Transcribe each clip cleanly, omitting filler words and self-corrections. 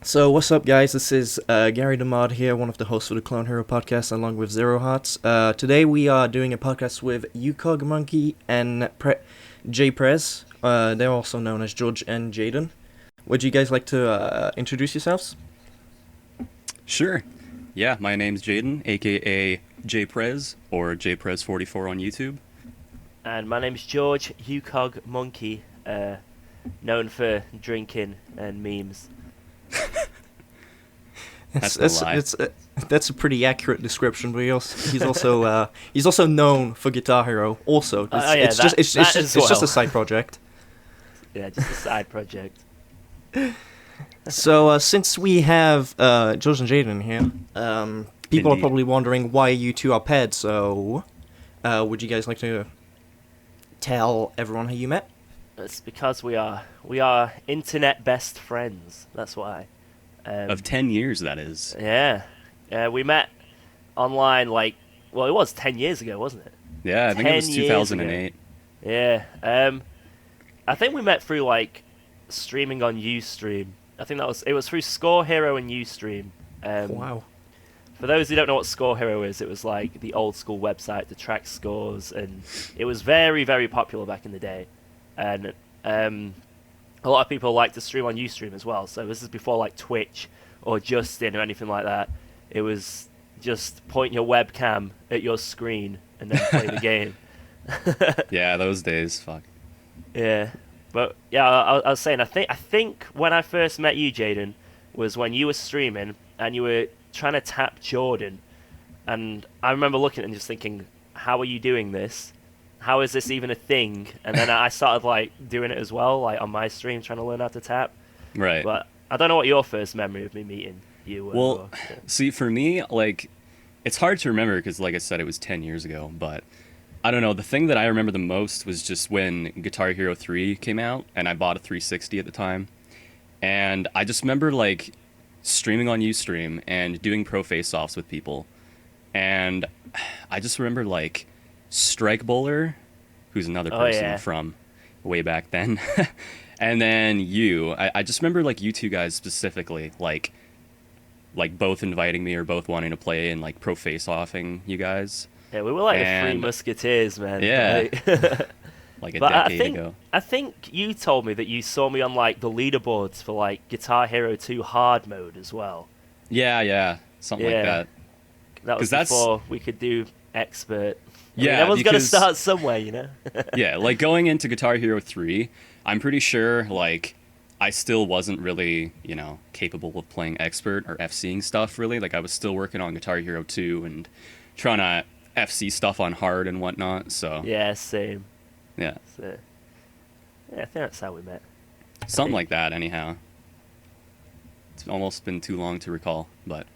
So what's up, guys? This is Garrythemod here, one of the hosts of the Clone Hero podcast, along with ZeroHearts. Today we are doing a podcast with UKOGMonkey and JPrez. They're also known as George and Jaden. Would you guys like to introduce yourselves? Sure. Yeah, my name's Jaden, aka JPrez, or JPrez44 on YouTube. And my name's George, UKOGMonkey, known for drinking and memes. That's a pretty accurate description, but he's also known for Guitar Hero. Also, it's just a side project. Yeah, just a side project. So since we have George and Jaden here, people Indeed. are probably wondering why you two are paired. So, would you guys like to tell everyone how you met? It's because we are internet best friends. That's why. Of 10 years, that is. Yeah. We met online it was 10 years ago, wasn't it? Yeah, I think it was 2008. Yeah. I think we met through streaming on Ustream. I think it was through Score Hero and Ustream. Wow. For those who don't know what Score Hero is, it was like the old school website to track scores, and it was very, very popular back in the day. And a lot of people like to stream on Ustream as well. So this is before Twitch or Justin or anything like that. It was just point your webcam at your screen and then play the game. Yeah, those days, fuck. Yeah, but yeah, I was saying, I think when I first met you, Jaden, was when you were streaming and you were trying to tap Jordan, and I remember looking at it and just thinking, how are you doing this? How is this even a thing? And then I started doing it as well, on my stream, trying to learn how to tap. Right. But I don't know what your first memory of me meeting you was. Well, see, for me, it's hard to remember because, like I said, it was 10 years ago. But I don't know. The thing that I remember the most was just when Guitar Hero 3 came out, and I bought a 360 at the time. And I just remember, streaming on Ustream and doing pro face-offs with people. And I just remember, Strike Bowler, who's another person from way back then. And then you. I just remember, you two guys specifically, both inviting me or both wanting to play and, pro face-offing you guys. Yeah, we were the Three Musketeers, man. Yeah. A decade ago. I think you told me that you saw me on, the leaderboards for, Guitar Hero 2 hard mode as well. Yeah. Something like that. That was before we could do expert. Yeah, everyone's got to start somewhere, you know? Yeah, going into Guitar Hero 3, I'm pretty sure, I still wasn't really, capable of playing expert or FCing stuff, really. I was still working on Guitar Hero 2 and trying to FC stuff on hard and whatnot, so... Yeah, same. Yeah. So, yeah, I think that's how we met. Something like that, anyhow. It's almost been too long to recall, but...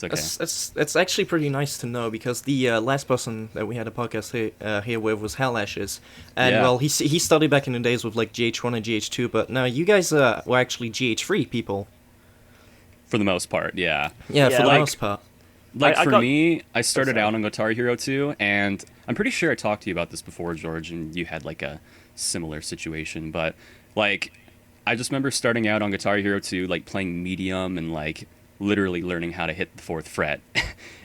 Okay. It's actually pretty nice to know because the last person that we had a podcast here with was Hell Ashes, and well, he studied back in the days with GH1 and GH2, but now you guys were actually GH3 people. For the most part, yeah. Yeah, for the most part. I started out on Guitar Hero 2, and I'm pretty sure I talked to you about this before, George, and you had a similar situation, but I just remember starting out on Guitar Hero 2, playing medium and literally learning how to hit the 4th fret.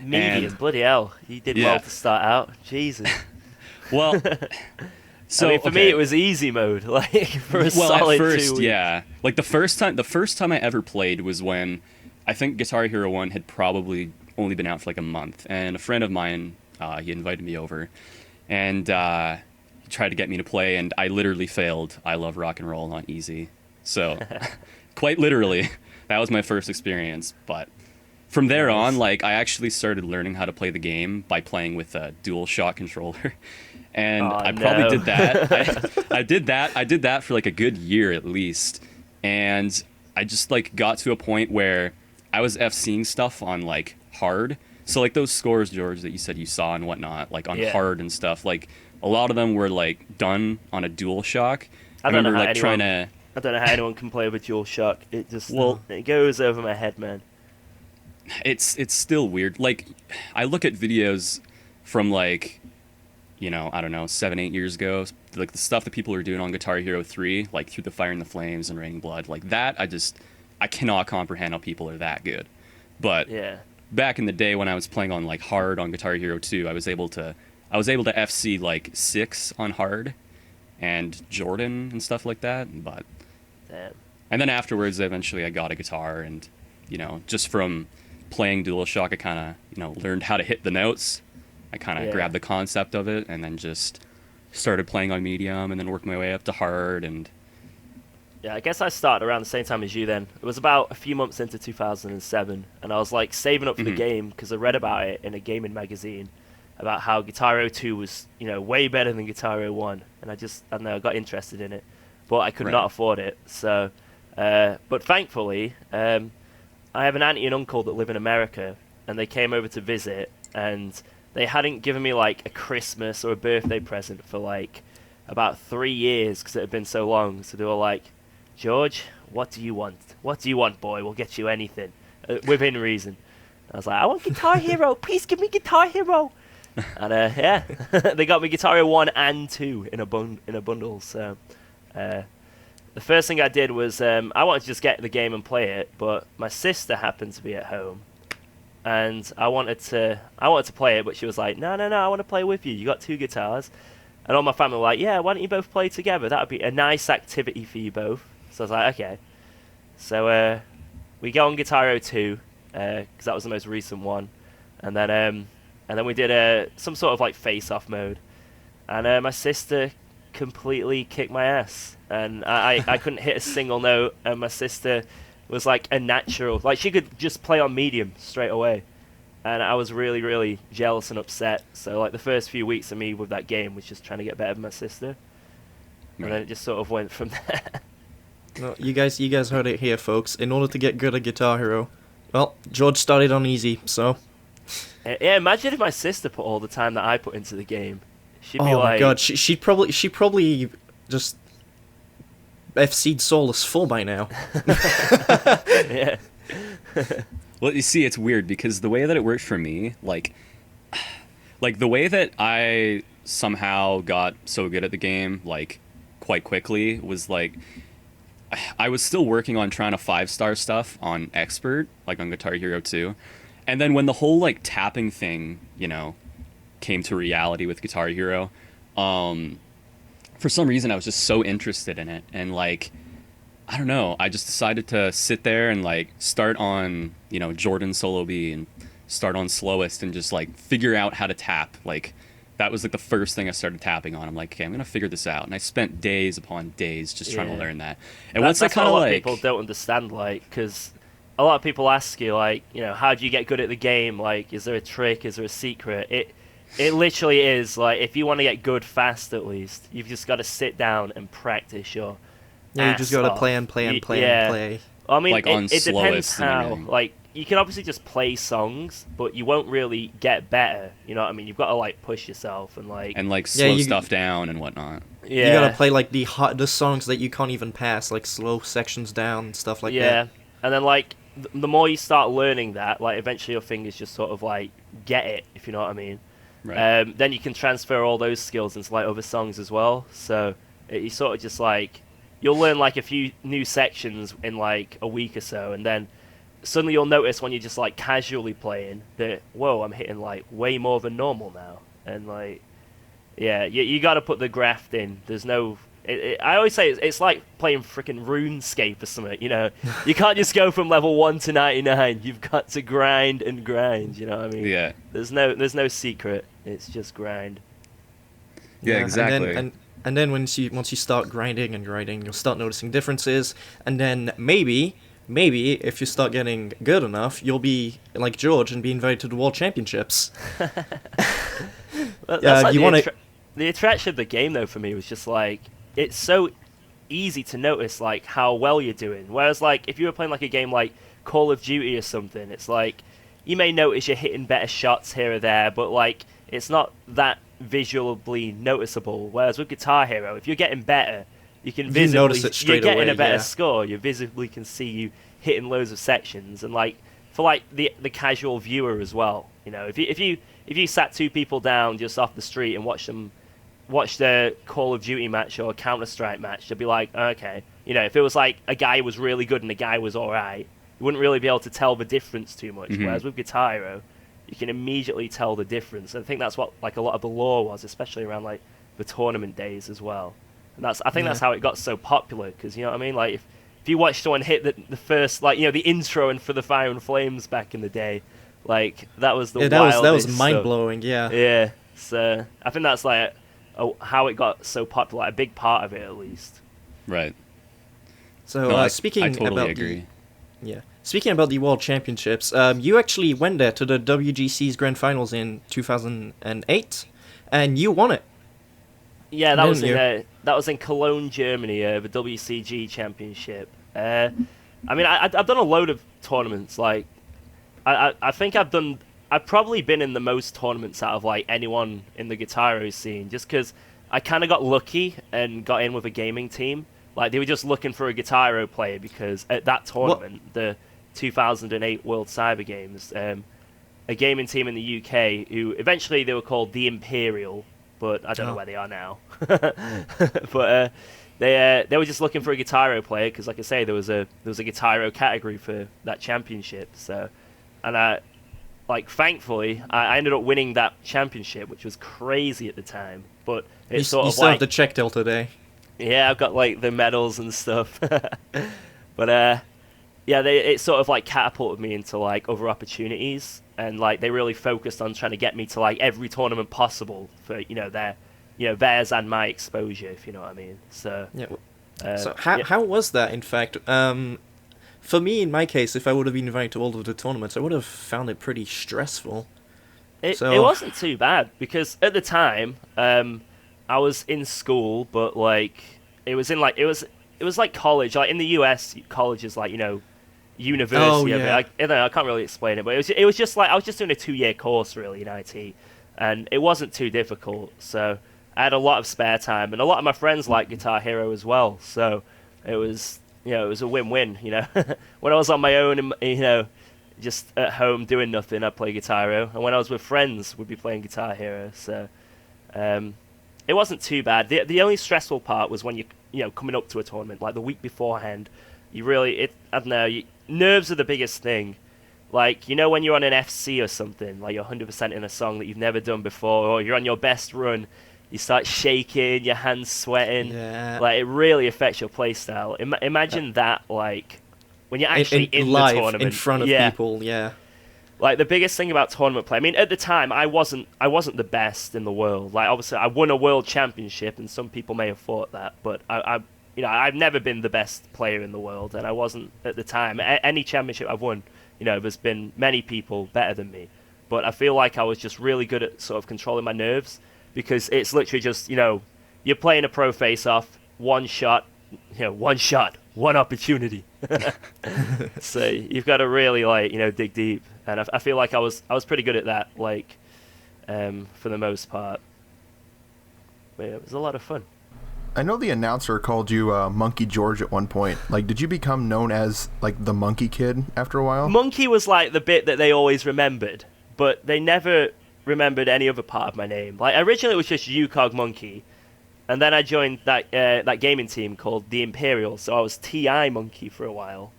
Medium, bloody hell. You did well to start out. Jesus. Well, so for me it was easy mode, for a solid at first, 2 weeks. Yeah. The first time I ever played was when I think Guitar Hero 1 had probably only been out for a month, and a friend of mine, he invited me over, and he tried to get me to play, and I literally failed I Love Rock and Roll on easy. So, quite literally. That was my first experience, but from there on, I actually started learning how to play the game by playing with a DualShock controller, and I probably did that. I did that for a good year at least, and I just got to a point where I was FCing stuff on hard. So those scores, George, that you said you saw and whatnot, on hard and stuff, a lot of them were done on a DualShock. I remember trying to. I don't know how anyone can play with DualShock. It just it goes over my head, man. It's still weird. I look at videos from I don't know, 7-8 years ago, the stuff that people are doing on Guitar Hero 3, Through the Fire and the Flames and Raining Blood, that I just I cannot comprehend how people are that good. But Yeah. back in the day when I was playing on like hard on Guitar Hero 2, I was able to FC like 6 on hard and Jordan and stuff like that. But Damn. and then afterwards, eventually I got a guitar, and just from playing DualShock, I kind of learned how to hit the notes. I kind of grabbed the concept of it, and then just started playing on medium, and then worked my way up to hard. And Yeah, I guess I started around the same time as you then. It was about a few months into 2007, and I was like saving up for the game because I read about it in a gaming magazine about how Guitar Hero 2 was, way better than Guitar Hero 1, and I don't know, I got interested in it, but I could not afford it. So, but thankfully, I have an auntie and uncle that live in America, and they came over to visit, and they hadn't given me like a Christmas or a birthday present for like about 3 years because it had been so long. So they were like, George, what do you want? What do you want, boy? We'll get you anything within reason. I was like, I want Guitar Hero. Please give me Guitar Hero. And yeah, they got me Guitar Hero 1 and 2 in a bundle. So the first thing I did was I wanted to just get the game and play it, but my sister happened to be at home, and I wanted to play it, but she was like, no, I want to play with you. You got 2 guitars. And all my family were like, yeah, why don't you both play together? That would be a nice activity for you both. So I was like, okay. So we go on Guitar Hero 2, because that was the most recent one. And then we did some sort of like face-off mode. And my sister completely kicked my ass. And I couldn't hit a single note. And my sister was like a natural. Like, she could just play on medium straight away. And I was really, really jealous and upset. So like the first few weeks of me with that game was just trying to get better than my sister. And then it just sort of went from there. Well, you guys heard it here, folks. In order to get good at Guitar Hero, well, George started on easy, so. Yeah, imagine if my sister put all the time that I put into the game. She'd be oh like, my god, she probably just FC'd Solus full by now. yeah. well, you see, it's weird because the way that it worked for me, like the way that I somehow got so good at the game, like quite quickly, was like I was still working on trying to 5-star stuff on Expert, like on Guitar Hero 2. And then when the whole like tapping thing, came to reality with Guitar Hero, for some reason I was just so interested in it, and like I don't know, I just decided to sit there and like start on Jordan Solo B and start on slowest and just like figure out how to tap. Like that was like the first thing I started tapping on. I'm like, okay, I'm gonna figure this out, and I spent days upon days just trying to learn that. And once I kind of like, people don't understand, like, because a lot of people ask you, like, how do you get good at the game? Like, is there a trick? Is there a secret? It literally is, like, if you want to get good fast, at least, you've just got to sit down and practice your Yeah, you just got to play and play and play and play. I mean, like it depends how. Like, you can obviously just play songs, but you won't really get better. You know what I mean? You've got to, like, push yourself and, like... slow stuff down and whatnot. Yeah. You got to play, like, the songs that you can't even pass, like, slow sections down and stuff like that. Yeah, and then, like, the more you start learning that, like, eventually your fingers just sort of, like, get it, if you know what I mean. Right. Then you can transfer all those skills into, like, other songs as well. So you sort of just, like... You'll learn, like, a few new sections in, like, a week or so, and then suddenly you'll notice when you're just, like, casually playing that, whoa, I'm hitting, like, way more than normal now. And, like, yeah, you got to put the graft in. There's no... I always say it's like playing freaking RuneScape or something, You can't just go from level 1 to 99. You've got to grind and grind, you know what I mean? Yeah. There's no secret. It's just grind. Yeah, exactly. And then once you start grinding and grinding, you'll start noticing differences, and then maybe if you start getting good enough, you'll be like George and be invited to the World Championships. That's like the attraction of the game, though, for me was just like, it's so easy to notice like how well you're doing. Whereas like if you were playing like a game like Call of Duty or something, it's like you may notice you're hitting better shots here or there, but like it's not that visually noticeable. Whereas with Guitar Hero, if you're getting better, you can visibly notice it straight you're getting away, a better yeah. score. You visibly can see you hitting loads of sections, and like for like the casual viewer as well. If you sat 2 people down just off the street and watch the Call of Duty match or Counter-Strike match, they'll be like, okay, if it was like a guy was really good and a guy was all right, you wouldn't really be able to tell the difference too much. Whereas with Guitar Hero, you can immediately tell the difference. And I think that's what like a lot of the lore was, especially around like the tournament days as well. And I think that's how it got so popular, because you know what I mean. Like if you watch someone hit the first, like the intro and For the Fire and Flames back in the day, like that was the wildest that was mind stuff. blowing. Yeah. So I think that's like how it got so popular, like, a big part of it at least. Right. So No, speaking I totally about agree. Speaking about the World Championships, you actually went there to the WGC's Grand Finals in 2008, and you won it. Yeah, that was in Cologne, Germany, the WCG Championship. I mean, I've done a load of tournaments. Like, I think I've probably been in the most tournaments out of like anyone in the Guitar Hero scene, just because I kind of got lucky and got in with a gaming team. Like, they were just looking for a Guitar Hero player, because at that tournament, the 2008 World Cyber Games, a gaming team in the UK, who eventually they were called the Imperial, but I don't know where they are now. But they were just looking for a Guitar Hero player, because, like I say, there was a Guitar Hero category for that championship. So, and thankfully, I ended up winning that championship, which was crazy at the time. But it's You sort of still like, have the check till today. yeah, I've got like the medals and stuff. But it sort of like catapulted me into like other opportunities, and like they really focused on trying to get me to like every tournament possible for theirs and my exposure, if you know what I mean. So yeah. So how was that? In fact, for me, in my case, if I would have been invited to all of the tournaments, I would have found it pretty stressful. It wasn't too bad, because at the time, I was in school, but like it was like college. Like in the US, college is like university. Oh, yeah. I can't really explain it, but it was just like I was just doing a 2-year course really in IT, and it wasn't too difficult. So I had a lot of spare time, and a lot of my friends liked Guitar Hero as well. So it was a win-win. When I was on my own, and just at home doing nothing, I'd play Guitar Hero, and when I was with friends, we'd be playing Guitar Hero. So it wasn't too bad. The only stressful part was when you coming up to a tournament, like the week beforehand. I don't know. Nerves are the biggest thing. Like, when you're on an FC or something, like you're 100% in a song that you've never done before, or you're on your best run, you start shaking, your hands sweating. Yeah. Like, it really affects your playstyle. Imagine that, like, when you're actually in live, the tournament. in front of people, yeah. Like, the biggest thing about tournament play, I mean, at the time, I wasn't the best in the world. Like, obviously, I won a world championship, and some people may have thought that, but I've never been the best player in the world, and I wasn't at the time. Any championship I've won, there's been many people better than me. But I feel like I was just really good at sort of controlling my nerves, because it's literally just, you're playing a pro face-off, one shot, one opportunity. So you've got to really, like, dig deep. And I feel like I was pretty good at that, like, for the most part. But it was a lot of fun. I know the announcer called you Monkey George at one point. Like, did you become known as, like, the Monkey Kid after a while? Monkey was, like, the bit that they always remembered, but they never remembered any other part of my name. Like, originally it was just UKOGMonkey, and then I joined that gaming team called the Imperial, so I was TI Monkey for a while.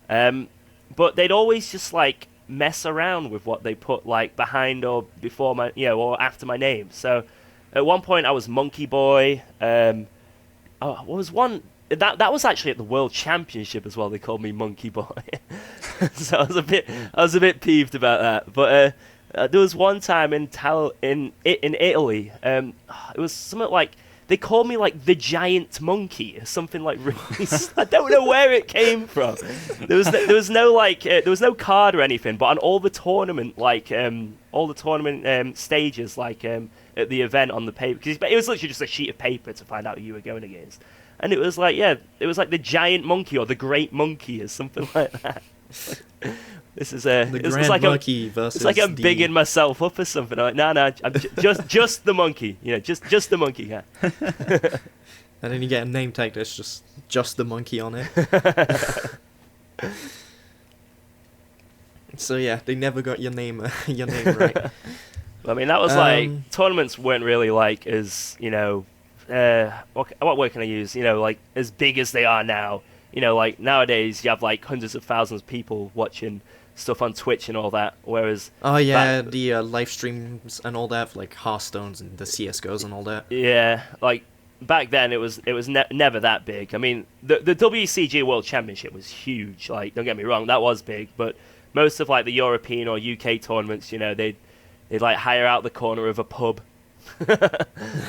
But they'd always just, like, mess around with what they put, like, behind or before my, or after my name. So at one point I was Monkey Boy. What was one that was actually at the World Championship as well. They called me Monkey Boy, so I was a bit peeved about that. But there was one time in Italy. It was something like they called me like the Giant Monkey or something like really. I don't know where it came from. There was no card or anything. But on all the tournament stages, like at the event on the paper, because it was literally just a sheet of paper to find out who you were going against, and it was like the Giant Monkey or the Great Monkey or something like that. This is the Grand Monkey versus. It's like I'm bigging myself up or something. I'm like, no, I'm just the monkey. Just the monkey. Yeah. And then you get a name tag that's just the monkey on it. So yeah, they never got your name right. I mean, that was like tournaments weren't really like as what word can I use? You know, like as big as they are now. You know, like nowadays you have like hundreds of thousands of people watching stuff on Twitch and all that. Whereas Oh yeah, the live streams and all that, like Hearthstones and the CS:GOs and all that. yeah, like back then it was never that big. I mean, the WCG World Championship was huge. Like, don't get me wrong, that was big. But most of like the European or UK tournaments, you know, they'd like hire out the corner of a pub.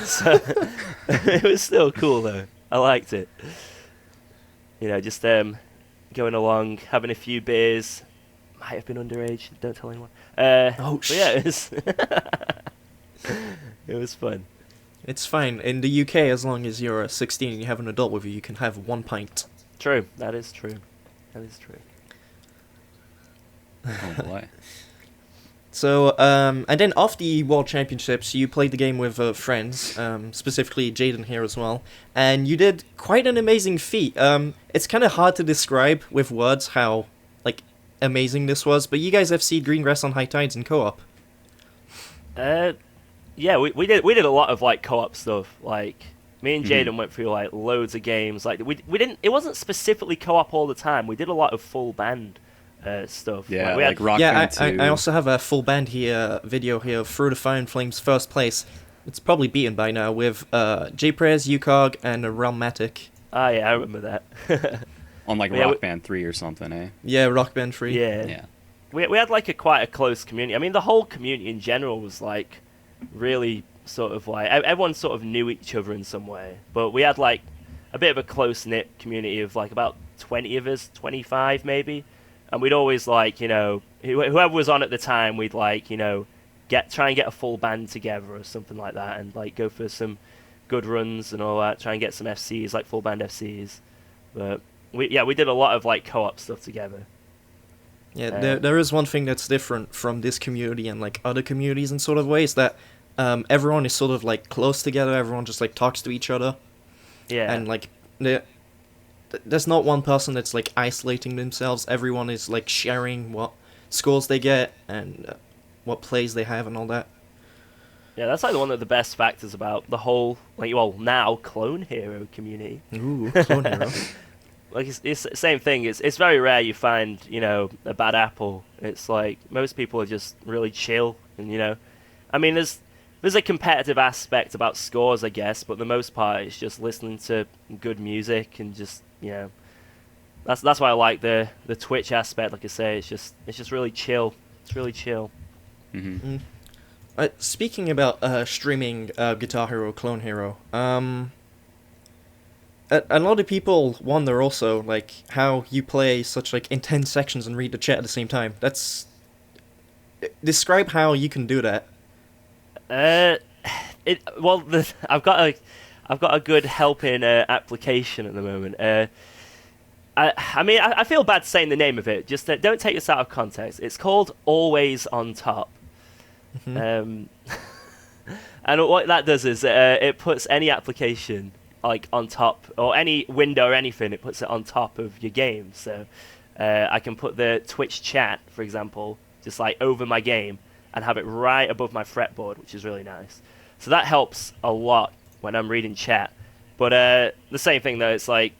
So it was still cool though. I liked it. You know, just going along, having a few beers. Might have been underage. Don't tell anyone. But yeah, it was fun. It's fine. In the UK, as long as you're 16 and you have an adult with you, you can have 1 pint. True. That is true. That is true. Oh boy. So, and then off the World Championships, you played the game with friends, specifically Jaden here as well, and you did quite an amazing feat. It's kind of hard to describe with words how, like, amazing this was, but you guys FC'd Greengrass on High Tides in co-op. Yeah, we did a lot of like co-op stuff. Like me and Jaden went through like loads of games. Like we didn't. It wasn't specifically co-op all the time. We did a lot of full band stuff. Yeah, we like had, Rock Yeah, Band 2. I also have a full band here, video here, of Through the Fire and Flames first place. It's probably beaten by now with JPrez, UKOG, and Realmatic. Ah, yeah, I remember that. On like Yeah, Rock Band 3 or something, eh? Yeah, Rock Band 3. Yeah. Yeah. We had like quite a close community. I mean, the whole community in general was like really sort of like everyone sort of knew each other in some way. But we had like a bit of a close knit community of like about 20 of us, 25 maybe. And we'd always like, you know, whoever was on at the time, we'd like, you know, try and get a full band together or something like that, and like go for some good runs and all that. Try and get some FCs, like full band FCs. But we did a lot of like co-op stuff together. Yeah, there is one thing that's different from this community and like other communities in sort of ways that everyone is sort of like close together. Everyone just like talks to each other. Yeah. And like there's not one person that's like isolating themselves. Everyone is like sharing what scores they get and what plays they have and all that. Yeah, that's like one of the best factors about the whole, like, well, now Clone Hero community. Ooh, Clone Hero. Like, it's the same thing. It's very rare you find, you know, a bad apple. It's like most people are just really chill, and you know, I mean, there's a competitive aspect about scores, I guess, but the most part it's just listening to good music and just, you know, that's why I like the Twitch aspect. Like I say, it's just really chill. It's really chill. Mm-hmm. Speaking about streaming Guitar Hero, Clone Hero, a lot of people wonder also like how you play such like intense sections and read the chat at the same time. Describe how you can do that. I've got a good helping application at the moment. I mean, I feel bad saying the name of it. Just don't take this out of context. It's called Always on Top. Mm-hmm. And what that does is it puts any application like on top, or any window or anything. It puts it on top of your game. So I can put the Twitch chat, for example, just like over my game and have it right above my fretboard, which is really nice. So that helps a lot when I'm reading chat. But the same thing though, it's like,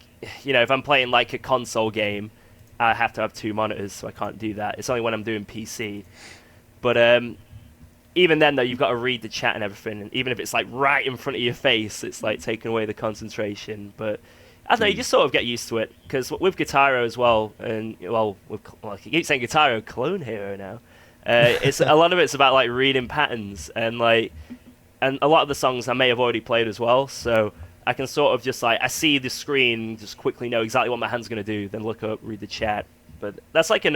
you know, if I'm playing like a console game, I have to have 2 monitors, so I can't do that. It's only when I'm doing PC. But even then though, you've got to read the chat and everything, and even if it's like right in front of your face, it's like taking away the concentration. But I don't know, you just sort of get used to it, because with Guitar Hero as well, and well, I keep saying Guitar Hero, Clone Hero now. It's a lot of it's about like reading patterns, and a lot of the songs I may have already played as well, so I can sort of just like, I see the screen, just quickly know exactly what my hand's gonna do, then look up, read the chat. But that's like one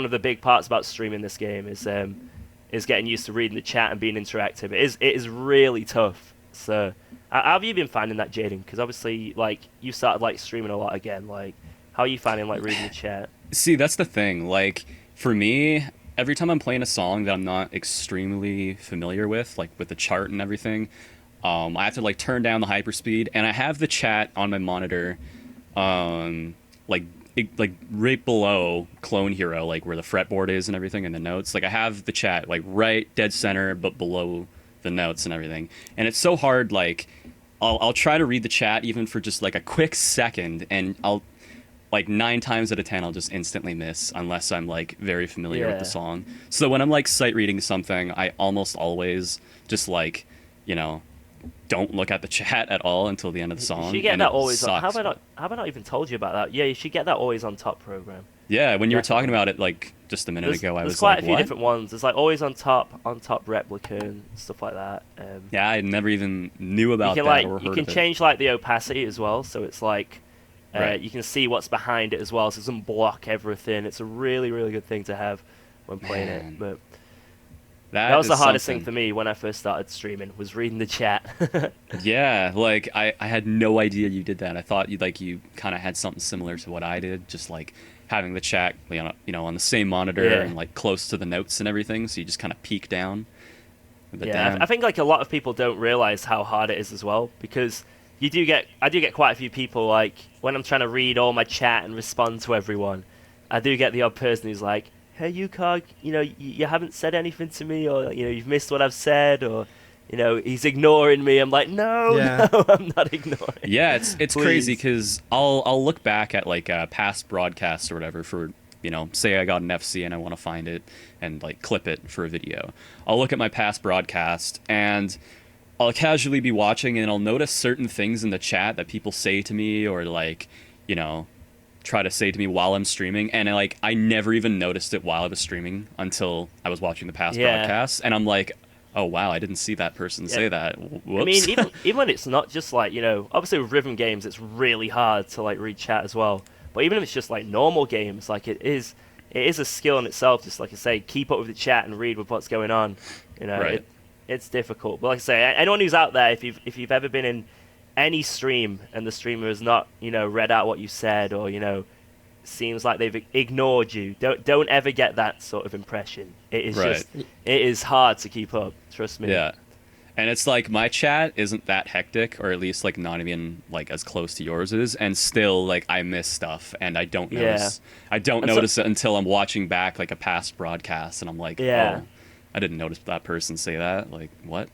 of the big parts about streaming this game is getting used to reading the chat and being interactive. It is really tough. So how have you been finding that, Jaden? Because obviously, like, you started like streaming a lot again. Like, how are you finding like reading the chat? See, that's the thing. Like, for me, every time I'm playing a song that I'm not extremely familiar with, like with the chart and everything, I have to like turn down the hyperspeed, and I have the chat on my monitor, like right below Clone Hero, like where the fretboard is and everything, and the notes. Like I have the chat like right dead center, but below the notes and everything. And it's so hard, like I'll try to read the chat even for just like a quick second, and I'll like 9 times out of 10 I'll just instantly miss unless I'm like very familiar with the song. So when I'm like sight reading something, I almost always just like, you know, don't look at the chat at all until the end of the song. You should get that always on. Sucks. Have I not even told you about that? Yeah, you should get that always on top program. Yeah, when you were talking about it like just a minute ago, I was quite like, a few what? different ones. There's like always on top replica and stuff like that. Yeah, I never even knew about you can, that like, or heard you can of it. change like the opacity as well, so it's like Right. you can see what's behind it as well, so it doesn't block everything. It's a really, really good thing to have when playing Man. it. But That that was is the hardest thing something. for me when I first started streaming, was reading the chat. Yeah, like I had no idea you did that. I thought you kind of had something similar to what I did, just like having the chat, you know, on the same monitor Yeah. and like close to the notes and everything, so you just kind of peek down. But Yeah, damn. I think like a lot of people don't realize how hard it is as well, because I do get quite a few people, like when I'm trying to read all my chat and respond to everyone, I do get the odd person who's like, "Hey UKOG, you know, you haven't said anything to me, or you know, you've missed what I've said, or you know, he's ignoring me." I'm like, no, Yeah. no, I'm not ignoring. Yeah, it's Please. crazy because I'll look back at like past broadcasts or whatever for, you know, say I got an FC and I want to find it and like clip it for a video. I'll look at my past broadcast and I'll casually be watching and I'll notice certain things in the chat that people say to me or like, you know, try to say to me while I'm streaming, and I never even noticed it while I was streaming until I was watching the past broadcasts, and I'm like, oh wow, I didn't see that person say that. Whoops. I mean, even when it's not just like, you know, obviously with rhythm games, it's really hard to like read chat as well. But even if it's just like normal games, like it is a skill in itself. Just like I say, keep up with the chat and read with what's going on. You know, Right. it's difficult. But like I say, anyone who's out there, if you've ever been in any stream and the streamer has not, you know, read out what you said, or you know, seems like they've ignored you, don't ever get that sort of impression. It is Right. just, it is hard to keep up. Trust me. Yeah. And it's like my chat isn't that hectic, or at least like not even like as close to yours is, and still like I miss stuff and I don't notice. I don't And so- notice it until I'm watching back like a past broadcast and I'm like, Yeah. oh, I didn't notice that person say that. Like what?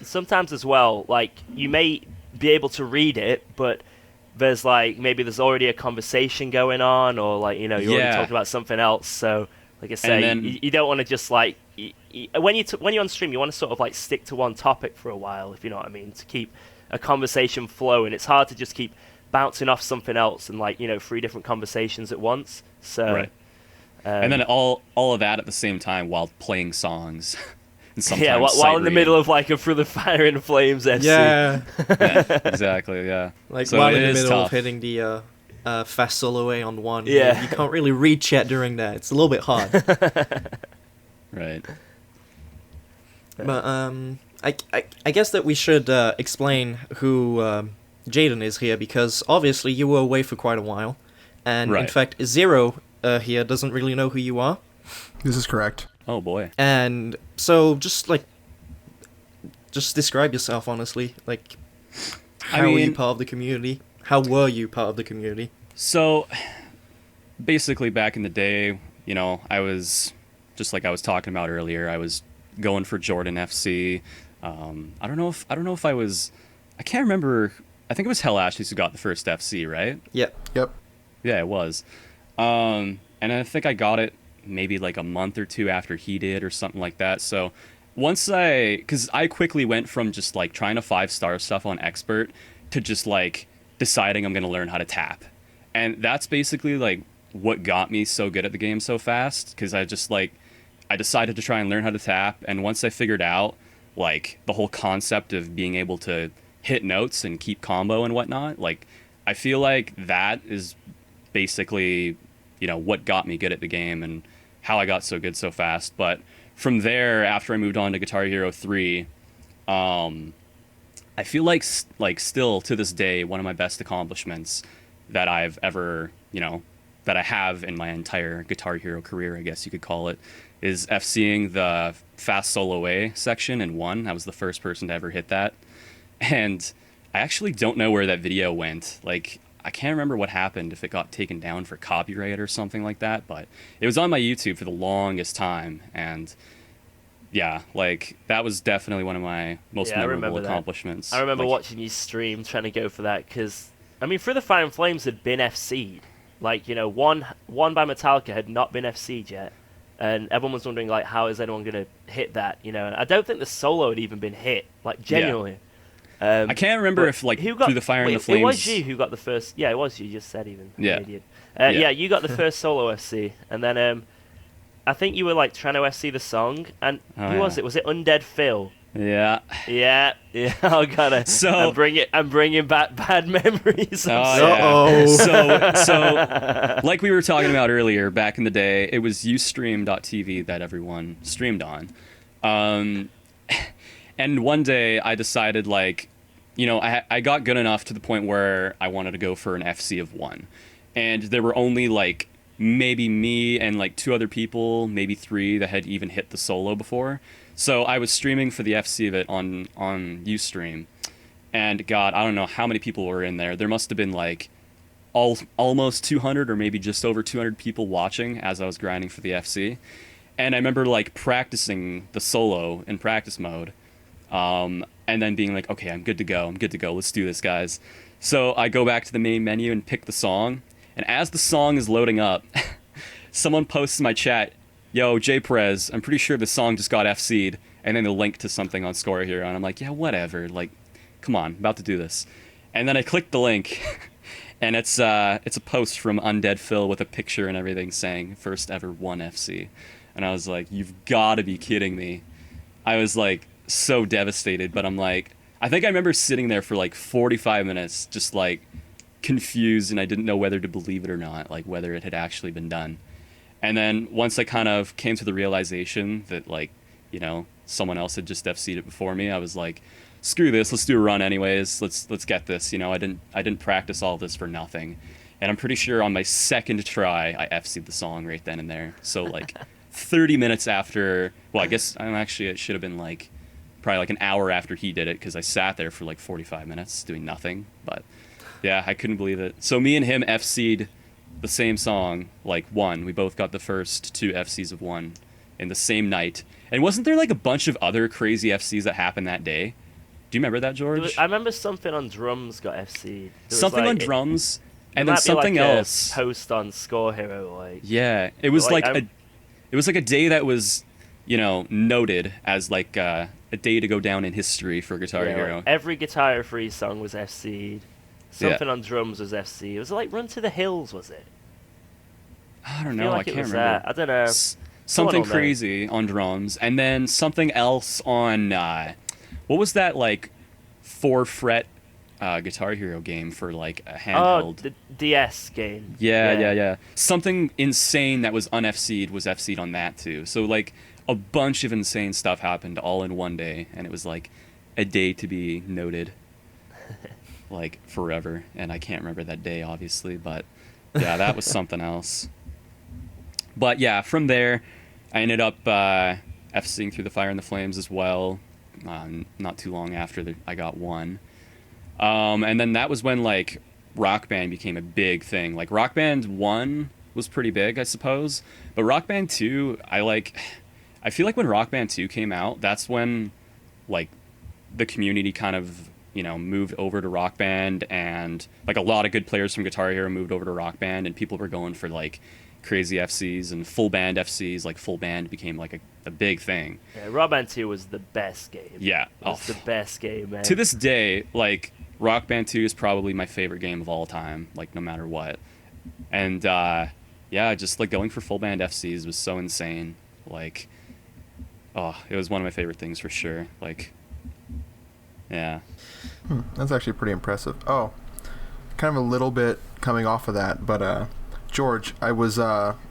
Sometimes as well, like you may be able to read it, but there's like maybe there's already a conversation going on, or like, you know, you're already Yeah. talking about something else. So like I say, then- you don't want to just like when you're on stream, you want to sort of like stick to one topic for a while, if you know what I mean, to keep a conversation flowing. It's hard to just keep bouncing off something else and like, you know, 3 different conversations at once. So Right. And then all of that at the same time while playing songs. And sometimes yeah, while sight in the reading. middle of like a Through the Fire and Flames FC. Yeah, Yeah, exactly, yeah. like So while it in the is middle tough. of hitting the fast solo A on 1. Yeah. You can't really read chat during that. It's a little bit hard. Right. But I guess that we should explain who Jaden is here, because obviously you were away for quite a while, and in Right. fact Zero here doesn't really know who you are, This is correct. Oh boy. and so just describe yourself honestly. Like, I how are you mean- part of the community? How were you part of the community? So, basically, back in the day, you know, I was just like I was talking about earlier. I was going for Jordan FC. I don't know if I was. I can't remember. I think it was Hell Ashley's who got the first FC, right? Yeah. Yep. Yeah, it was. And I think I got it maybe like a month or 2 after he did, or something like that. So because I quickly went from just like trying to 5-star stuff on expert to just like deciding I'm going to learn how to tap. And that's basically like what got me so good at the game so fast, because I decided to try and learn how to tap. And once I figured out like the whole concept of being able to hit notes and keep combo and whatnot, like I feel like that is basically, you know, what got me good at the game and how I got so good so fast. But from there, after I moved on to Guitar Hero 3, I feel like still to this day, one of my best accomplishments that I've ever, you know, that I have in my entire Guitar Hero career, I guess you could call it, is FCing the Fast Solo A section in 1. I was the first person to ever hit that. And I actually don't know where that video went. Like, I can't remember what happened, if it got taken down for copyright or something like that, but it was on my YouTube for the longest time. And yeah, like that was definitely one of my most Yeah, I memorable remember that. accomplishments. I remember Like, watching you stream, trying to go for that, because I mean, Through the Fire and Flames had been FC'd. Like, you know, one by Metallica had not been FC'd yet, and everyone was wondering like, how is anyone gonna hit that? You know, and I don't think the solo had even been hit, like genuinely. I can't remember if like who got, Through the Fire and the It Flames. was you who got the first. Yeah, it was you. Just said even. I'm Yeah. an idiot. Yeah. Yeah, you got the first solo FC, and then I think you were like trying to FC the song, and who was it? Was it Undead Phil? Yeah. Yeah. I gotta. So- I'm bringing back bad memories. I'm Oh, sorry. yeah. So, like we were talking about earlier, back in the day, it was Ustream.tv that everyone streamed on. And one day I decided, like, you know, I got good enough to the point where I wanted to go for an FC of 1. And there were only, like, maybe me and, like, 2 other people, maybe 3 that had even hit the solo before. So I was streaming for the FC of it on Ustream. And, God, I don't know how many people were in there. There must have been, like, almost 200 or maybe just over 200 people watching as I was grinding for the FC. And I remember, like, practicing the solo in practice mode. And then being like, okay, I'm good to go. Let's do this, guys. So I go back to the main menu and pick the song. And as the song is loading up, someone posts in my chat, yo, JPrez, I'm pretty sure the song just got FC'd. And then the link to something on Score Hero. And I'm like, yeah, whatever. Like, come on, I'm about to do this. And then I click the link. And it's a post from Undead Phil with a picture and everything saying, first ever 1 FC. And I was like, you've got to be kidding me. I was like, so devastated, but I'm like, I think I remember sitting there for like 45 minutes just like confused, and I didn't know whether to believe it or not, like whether it had actually been done. And then once I kind of came to the realization that, like, you know, someone else had just FC'd it before me, I was like, screw this, let's do a run anyways, let's get this, you know. I didn't practice all this for nothing. And I'm pretty sure on my second try I FC'd the song right then and there. So like 30 minutes after, well, I guess it should have been like probably like an hour after he did it, because I sat there for like 45 minutes doing nothing. But yeah, I couldn't believe it. So me and him FC'd the same song, like 1. We both got the first 2 FCs of 1 in the same night. And wasn't there like a bunch of other crazy FCs that happened that day? Do you remember that, George? I remember something on drums got FC'd. Something on drums, and then something else. A post on Score Hero, like. Yeah, it was Like, it was like a day that was, you know, noted as like a day to go down in history for Guitar Yeah, Hero. like every Guitar Hero 3 song was FC'd. Something on drums was FC. It was like Run to the Hills, was it? I don't I feel know. like I it can't was remember. that. I don't know. Something will know. crazy on drums, and then something else on what was that, like 4-fret Guitar Hero game for like a handheld? Oh, the DS game. Yeah. Something insane that was un-FC'd was FC'd on that too. So like a bunch of insane stuff happened all in one day, and it was like a day to be noted like forever. And I can't remember that day, obviously, but yeah, that was something else. But yeah, from there, I ended up FCing Through the Fire and the Flames as well. Not too long after I got 1. And then that was when like Rock Band became a big thing. Like Rock Band 1 was pretty big, I suppose. But Rock Band 2, I feel like when Rock Band 2 came out, that's when like the community kind of, you know, moved over to Rock Band, and like a lot of good players from Guitar Hero moved over to Rock Band, and people were going for like crazy FCs and full band FCs. Like full band became like a big thing. Yeah, Rock Band 2 was the best game. Yeah. It was the best game, man. To this day, like Rock Band 2 is probably my favorite game of all time, like no matter what. And yeah, just like going for full band FCs was so insane. Like, oh, it was one of my favorite things for sure. Like, yeah. That's actually pretty impressive. Oh, kind of a little bit coming off of that, but George, I was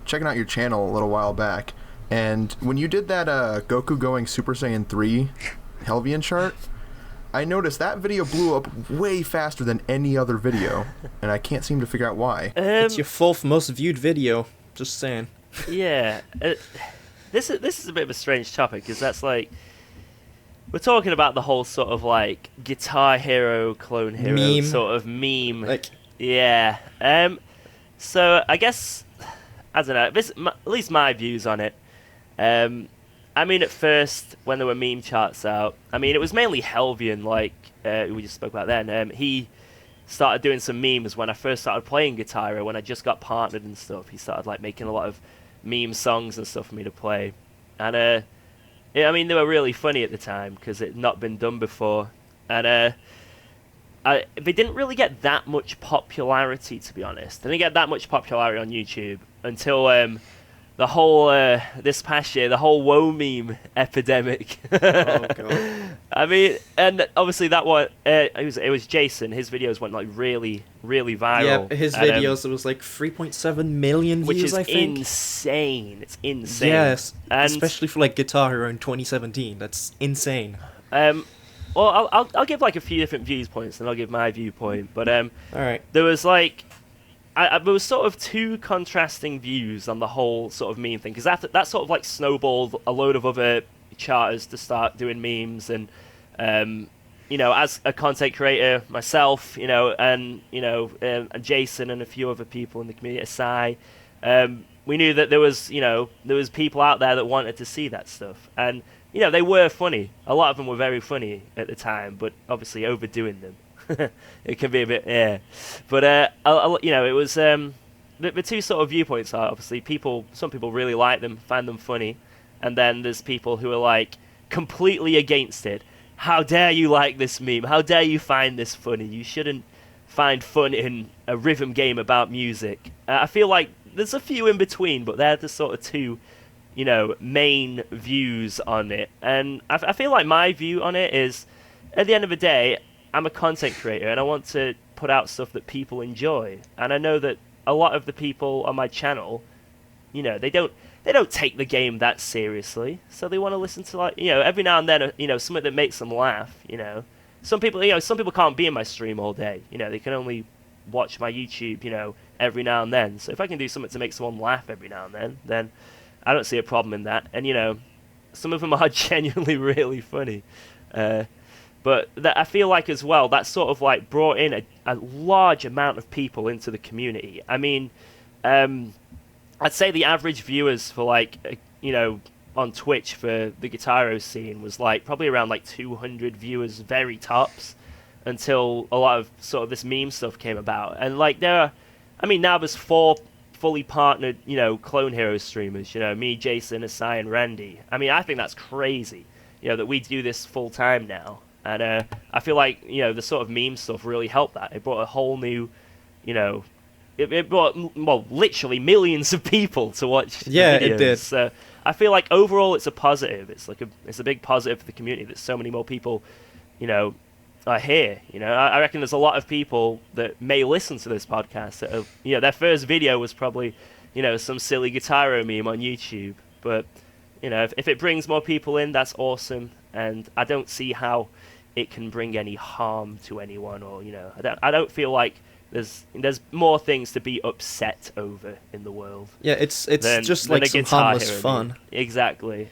checking out your channel a little while back, and when you did that Goku going Super Saiyan 3 Helvian chart, I noticed that video blew up way faster than any other video, and I can't seem to figure out why. It's your 4th most viewed video. Just saying. Yeah. This is a bit of a strange topic, because that's like, we're talking about the whole sort of like Guitar Hero, Clone Hero Meme. sort of meme. Like, Yeah. So I guess, I don't know. At least my views on it. I mean, at first, when there were meme charts out, I mean, it was mainly Helvian, like we just spoke about then. He started doing some memes when I first started playing Guitar Hero, when I just got partnered and stuff. He started like making a lot of meme songs and stuff for me to play. And, yeah, I mean, they were really funny at the time because it had not been done before. And they didn't really get that much popularity, to be honest. They didn't get that much popularity on YouTube until the whole this past year, the whole woe meme epidemic. Oh god. I mean, and obviously that one, it was Jason. His videos went like really, really viral. Yeah, his videos, it was like 3.7 million which views, is I think. insane. It's insane. Yes, and, especially for like Guitar Hero in 2017. That's insane. Well, I'll give like a few different viewpoints, and I'll give my viewpoint. But All right. there was like, there was sort of two contrasting views on the whole sort of meme thing, because that sort of like snowballed a load of other charters to start doing memes, and you know, as a content creator myself, you know, and you know, Jason and a few other people in the community, Asai, we knew that there was people out there that wanted to see that stuff, and you know, they were funny. A lot of them were very funny at the time, but obviously overdoing them. It can be a bit, yeah. But, you know, it was, the two sort of viewpoints are, obviously, some people really like them, find them funny, and then there's people who are, like, completely against it. How dare you like this meme? How dare you find this funny? You shouldn't find fun in a rhythm game about music. I feel like there's a few in between, but they're the sort of two, you know, main views on it. And I feel like my view on it is, at the end of the day, I'm a content creator and I want to put out stuff that people enjoy. And I know that a lot of the people on my channel, you know, they don't take the game that seriously. So they want to listen to, like, you know, every now and then, you know, something that makes them laugh, you know. Some people can't be in my stream all day. You know, they can only watch my YouTube, you know, every now and then. So if I can do something to make someone laugh every now and then I don't see a problem in that. And, you know, some of them are genuinely really funny. But I feel like as well, that sort of like brought in a large amount of people into the community. I mean, I'd say the average viewers for like, you know, on Twitch for the Guitar Hero scene was like probably around like 200 viewers, very tops, until a lot of sort of this meme stuff came about. And like now there's 4 fully partnered, you know, Clone Hero streamers, you know, me, Jason, Asai, and Randy. I mean, I think that's crazy, you know, that we do this full time now. And I feel like, you know, the sort of meme stuff really helped that. It brought a whole new, you know, it brought, well, literally millions of people to watch the videos. It did. So I feel like overall it's a positive. It's like it's a big positive for the community that so many more people, you know, are here. You know, I reckon there's a lot of people that may listen to this podcast that have, you know, their first video was probably, you know, some silly Guitar Hero meme on YouTube. But, you know, if it brings more people in, that's awesome. And I don't see how it can bring any harm to anyone, or, you know, I don't feel like there's more things to be upset over in the world. Yeah, it's just like some harmless fun. Exactly.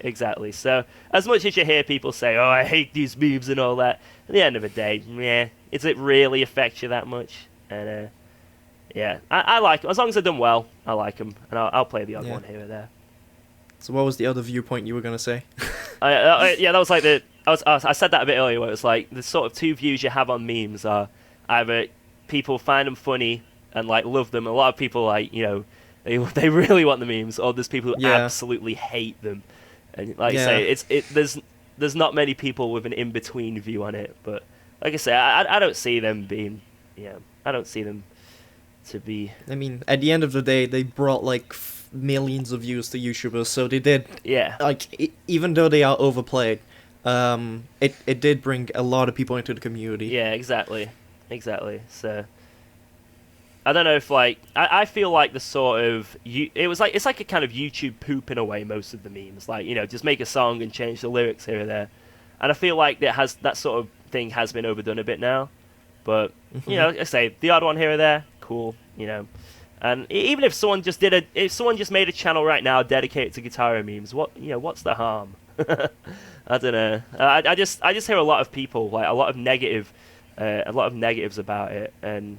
So as much as you hear people say, "Oh, I hate these memes" and all that, at the end of the day, yeah, does it really affect you that much? And yeah, I like them. As long as they're done well, I like them, and I'll play the odd one here or there. So what was the other viewpoint you were gonna say? Yeah, that was like I said that a bit earlier, where it was like the sort of two views you have on memes are either people find them funny and like love them. A lot of people, like, you know, they really want the memes, or there's people who absolutely hate them. And like I say, there's not many people with an in between view on it. But like I say, I don't see them being, I don't see them to be. I mean, at the end of the day, they brought like millions of views to YouTubers, so they did. Yeah. Like even though they are overplayed, it did bring a lot of people into the community. Yeah, exactly. So I don't know if like I feel like the sort of it's like a kind of YouTube poop in a way. Most of the memes, like, you know, just make a song and change the lyrics here or there, and I feel like that sort of thing has been overdone a bit now. But you know, like I say, the odd one here or there, cool, you know. And even if someone just made a channel right now dedicated to Guitar Hero memes, what's the harm? I don't know. I just hear a lot of people, like a lot of negatives about it, and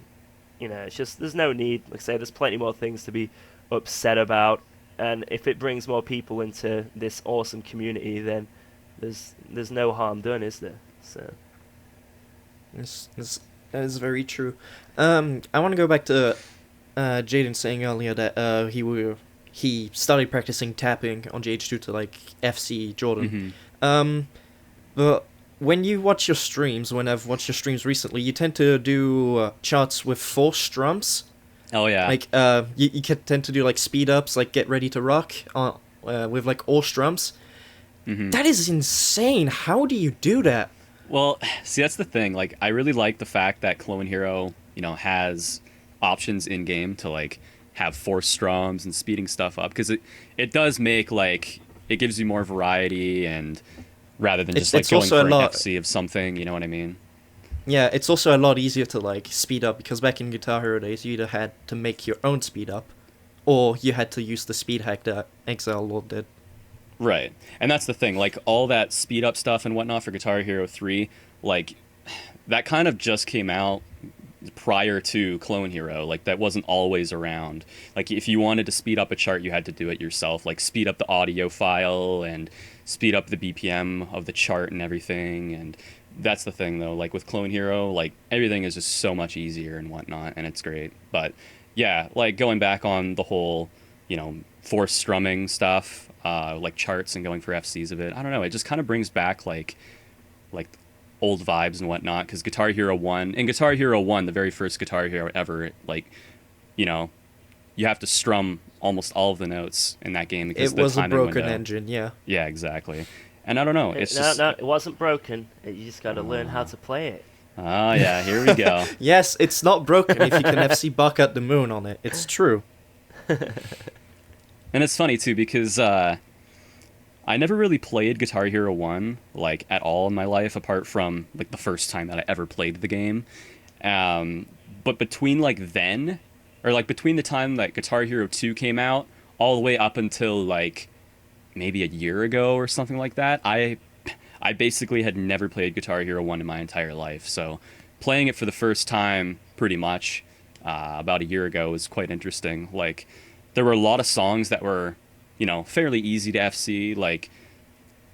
you know, it's just there's no need. Like I say, there's plenty more things to be upset about. and if it brings more people into this awesome community, then there's no harm done, is there? So that is very true. I want to go back to Jaden saying earlier that he started practicing tapping on GH2 to like FC Jordan. But when you watch your streams, when I've watched your streams recently, you tend to do charts with 4 strums. Oh yeah. Like you tend to do like speed ups, like Get Ready to Rock, with like all strums. That is insane. How do you do that? Well, see, that's the thing. Like, I really like the fact that Clone Hero, has options in game to like have 4 strums and speeding stuff up, because it does make like it gives you more variety, and rather than just like going for an FC of something, you know what I mean? Yeah, it's also a lot easier to like speed up, because back in Guitar Hero days, you either had to make your own speed up, or you had to use the speed hack that Exile Lord did. Right, and that's the thing. Like all that speed up stuff and whatnot for Guitar Hero 3, like that kind of just came out prior to Clone Hero. Like that wasn't always around. Like if you wanted to speed up a chart, you had to do it yourself. Like speed up the audio file and speed up the BPM of the chart and everything. And that's the thing though. Like with Clone Hero, like everything is just so much easier and whatnot, and it's great. But yeah, like going back on the whole, forced strumming stuff, like charts and going for FCs of it. I don't know. It just kind of brings back like old vibes and whatnot, because Guitar Hero 1, the very first Guitar Hero ever, like, you have to strum almost all of the notes in that game because it the was a timing broken window. engine, yeah. Yeah, exactly. And I don't know, it's no, it wasn't broken. You just got to learn how to play it. Oh, yeah, here we go. Yes, it's not broken if you can FC Buck at the Moon on it. It's true. And it's funny, too, because I never really played Guitar Hero 1, like, at all in my life, apart from, like, the first time that I ever played the game. But between, like, then, or, like, between the time that Guitar Hero 2 came out, all the way up until, like, maybe a year ago or something like that, I basically had never played Guitar Hero 1 in my entire life. So playing it for the first time, pretty much, about a year ago was quite interesting. Like, there were a lot of songs that were, fairly easy to FC, like,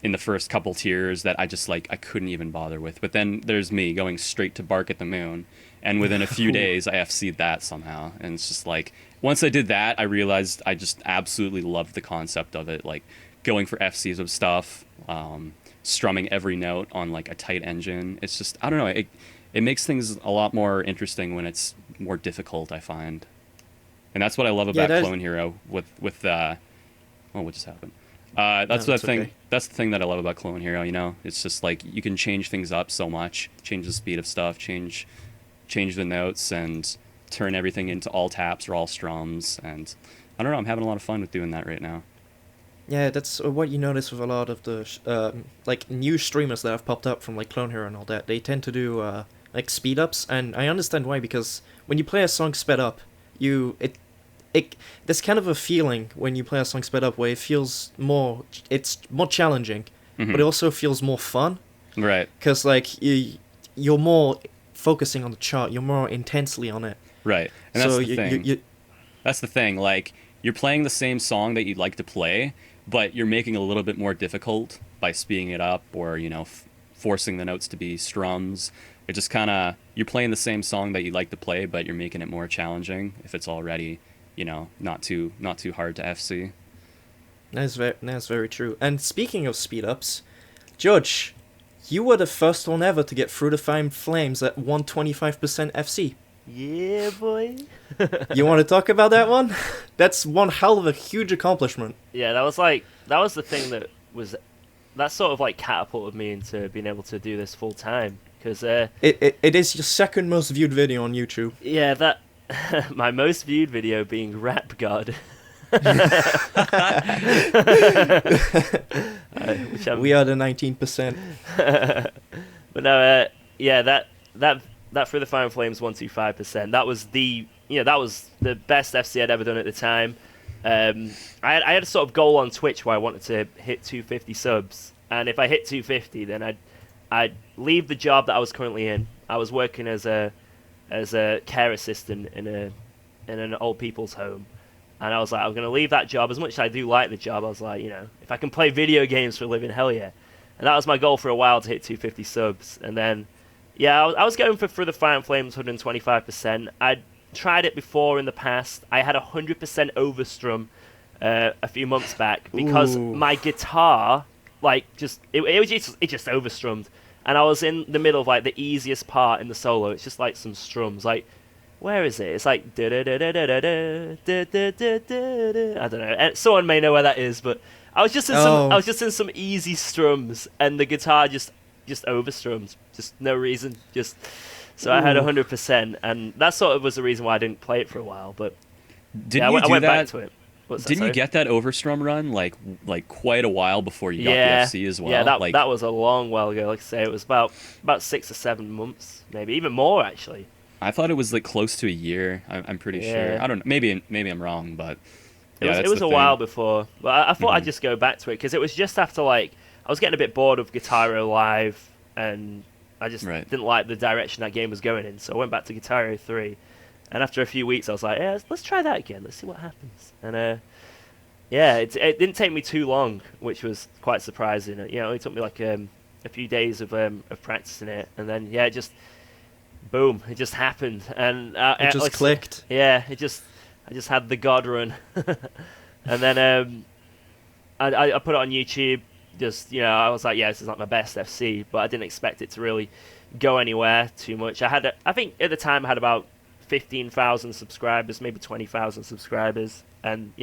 in the first couple tiers that I just, like, I couldn't even bother with. But then there's me going straight to Bark at the Moon, and within a few days, I FC'd that somehow. And it's just, like, once I did that, I realized I just absolutely loved the concept of it, like, going for FCs of stuff, strumming every note on, like, a tight engine. It's just, I don't know, it makes things a lot more interesting when it's more difficult, I find. And that's what I love about Clone Hero with what just happened? That's the thing. Okay. That's the thing that I love about Clone Hero. It's just like you can change things up so much, change the speed of stuff, change the notes, and turn everything into all taps or all strums. And I don't know. I'm having a lot of fun with doing that right now. Yeah, that's what you notice with a lot of the like new streamers that have popped up from like Clone Hero and all that. They tend to do like speed ups, and I understand why, because when you play a song sped up, there's kind of a feeling when you play a song sped up where it's more challenging, but it also feels more fun. Right. Because like you're more focusing on the chart, you're more intensely on it. Right. And that's the thing. That's the thing. Like, you're playing the same song that you'd like to play, but you're making it a little bit more difficult by speeding it up, or forcing the notes to be strums. It just kind of, you're playing the same song that you'd like to play, but you're making it more challenging if it's already not too hard to FC. That's very true. And speaking of speed ups, George, you were the first one ever to get Through the Fire Flames at 125% FC. Yeah, boy. You want to talk about that one? That's one hell of a huge accomplishment. Yeah, that was the thing that sort of like catapulted me into being able to do this full time, because it is your second most viewed video on YouTube. Yeah, that my most viewed video being Rap God. We are the 19%. But no, yeah, that Through the Fire and Flames 125%. That was the best FC I'd ever done at the time. I had a sort of goal on Twitch where I wanted to hit 250 subs, and if I hit 250, then I'd leave the job that I was currently in. I was working as a care assistant in an old people's home, And I was like, I'm going to leave that job. As much as I do like the job, I was like, if I can play video games for a living, hell yeah. And that was my goal for a while, to hit 250 subs. And then, yeah, I was going for Through the Fire and Flames 125%. I'd tried it before in the past. I had 100% overstrum a few months back because my guitar, like, it just overstrummed. And I was in the middle of, like, the easiest part in the solo. It's just, like, some strums. Like, where is it? It's like da da da da da da da da da da. I don't know. Someone may know where that is, but I was just in some easy strums, and the guitar just overstrummed, just no reason. So I had 100%, and that sort of was the reason why I didn't play it for a while. But I went back to it. Didn't you get that overstrum run like quite a while before you got the FC as well? Yeah, that was a long while ago. Like I say, it was about 6 or 7 months, maybe even more actually. I thought it was like close to a year. I'm pretty sure. I don't know. Maybe I'm wrong, but yeah, it was a while before. But I thought I'd just go back to it because it was just after, like, I was getting a bit bored of Guitar Hero Live, and I just didn't like the direction that game was going in. So I went back to Guitar Hero 3, and after a few weeks, I was like, yeah, let's try that again. Let's see what happens. And it didn't take me too long, which was quite surprising. It only took me like a few days of practicing it, and then it just. Boom! It just happened, and it just clicked. Yeah, I just had the God run, and then I put it on YouTube. I was like, yeah, this is not my best FC, but I didn't expect it to really go anywhere too much. I think at the time I had about 15,000 subscribers, maybe 20,000 subscribers, and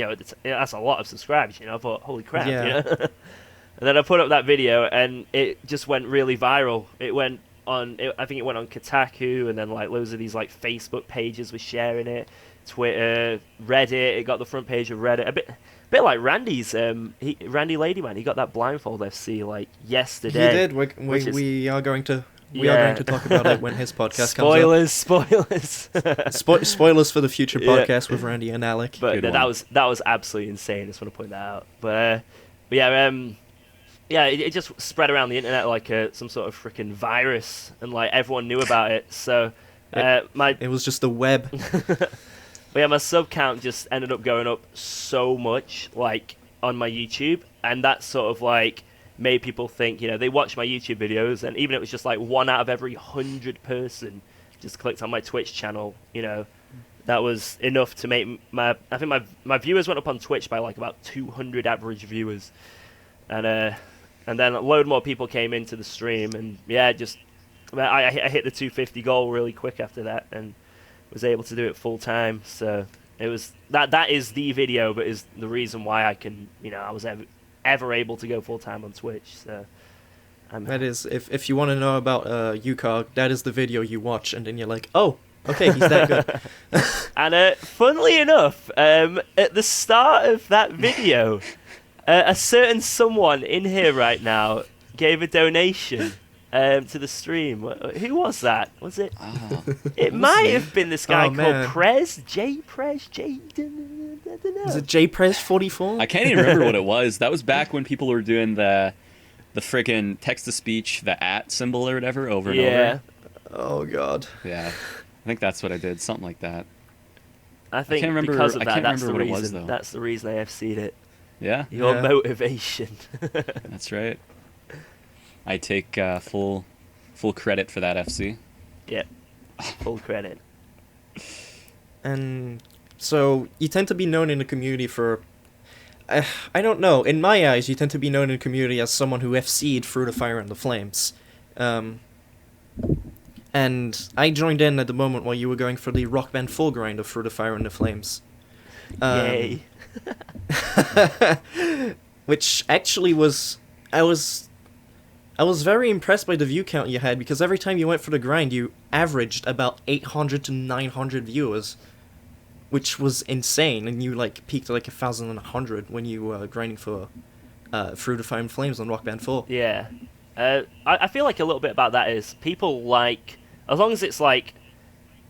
that's a lot of subscribers. I thought, holy crap! Yeah. And then I put up that video, and it just went really viral. It went. I think it went on Kotaku, and then like loads of these like Facebook pages were sharing it, Twitter, Reddit. It got the front page of Reddit. A bit like Randy's. Randy Ladyman. He got that blindfold FC like yesterday. He did. We are going to talk about it when his podcast comes up. Spoilers for the future podcast with Randy and Alec. But that was absolutely insane. I just want to point that out. But it just spread around the internet like some sort of freaking virus, and like everyone knew about it. So it was just the web. But my sub count just ended up going up so much, like on my YouTube, and that sort of like made people think, they watch my YouTube videos, and even if it was just like 1 out of every 100 person just clicked on my Twitch channel, that was enough to make my my viewers went up on Twitch by like about 200 average viewers, and then a load more people came into the stream, and I hit the 250 goal really quick after that, and was able to do it full time. So it was that is the video, but is the reason why I can I was ever able to go full time on Twitch. So that is, if you want to know about UKOG, that is the video you watch, and then you're like, oh, okay, he's that good. And funnily enough, at the start of that video. A certain someone in here right now gave a donation to the stream. Who was that? Was it? It might have been this guy called Prez, JPrez, I don't know. Is it JPrez 44? I can't even remember what it was. That was back when people were doing the friggin' text-to-speech, the @ symbol or whatever, over and over. Oh God. Yeah, I think that's what I did, something like that. I think because of that, that's the reason. That's the reason I FC'd it. Yeah. Your motivation. That's right. I take full credit for that FC. Yep. Full credit. And so you tend to be known in the community for... I don't know. In my eyes, you tend to be known in the community as someone who FC'd Through the Fire and the Flames. And I joined in at the moment while you were going for the Rock Band full grind of Through the Fire and the Flames. Yay. Which actually was... I was very impressed by the view count you had, because every time you went for the grind, you averaged about 800 to 900 viewers, which was insane, and you like peaked at like 1,100 when you were grinding for Through the Fire and Flames on Rock Band 4. Yeah. I feel like a little bit about that is people like... As long as it's like...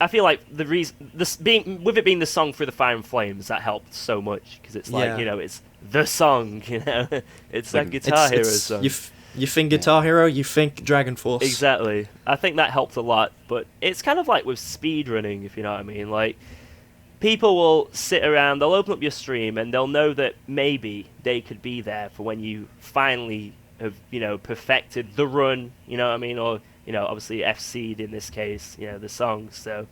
I feel like the reason... with it being the song Through the Fire and Flames, that helped so much, because it's like, it's the song, It's that Guitar Hero song. You think Guitar Hero, you think Dragon Force. Exactly. I think that helped a lot, but it's kind of like with speedrunning, if you know what I mean. Like, people will sit around, they'll open up your stream, and they'll know that maybe they could be there for when you finally have, perfected the run, you know what I mean? Or, obviously FC'd in this case, the song. So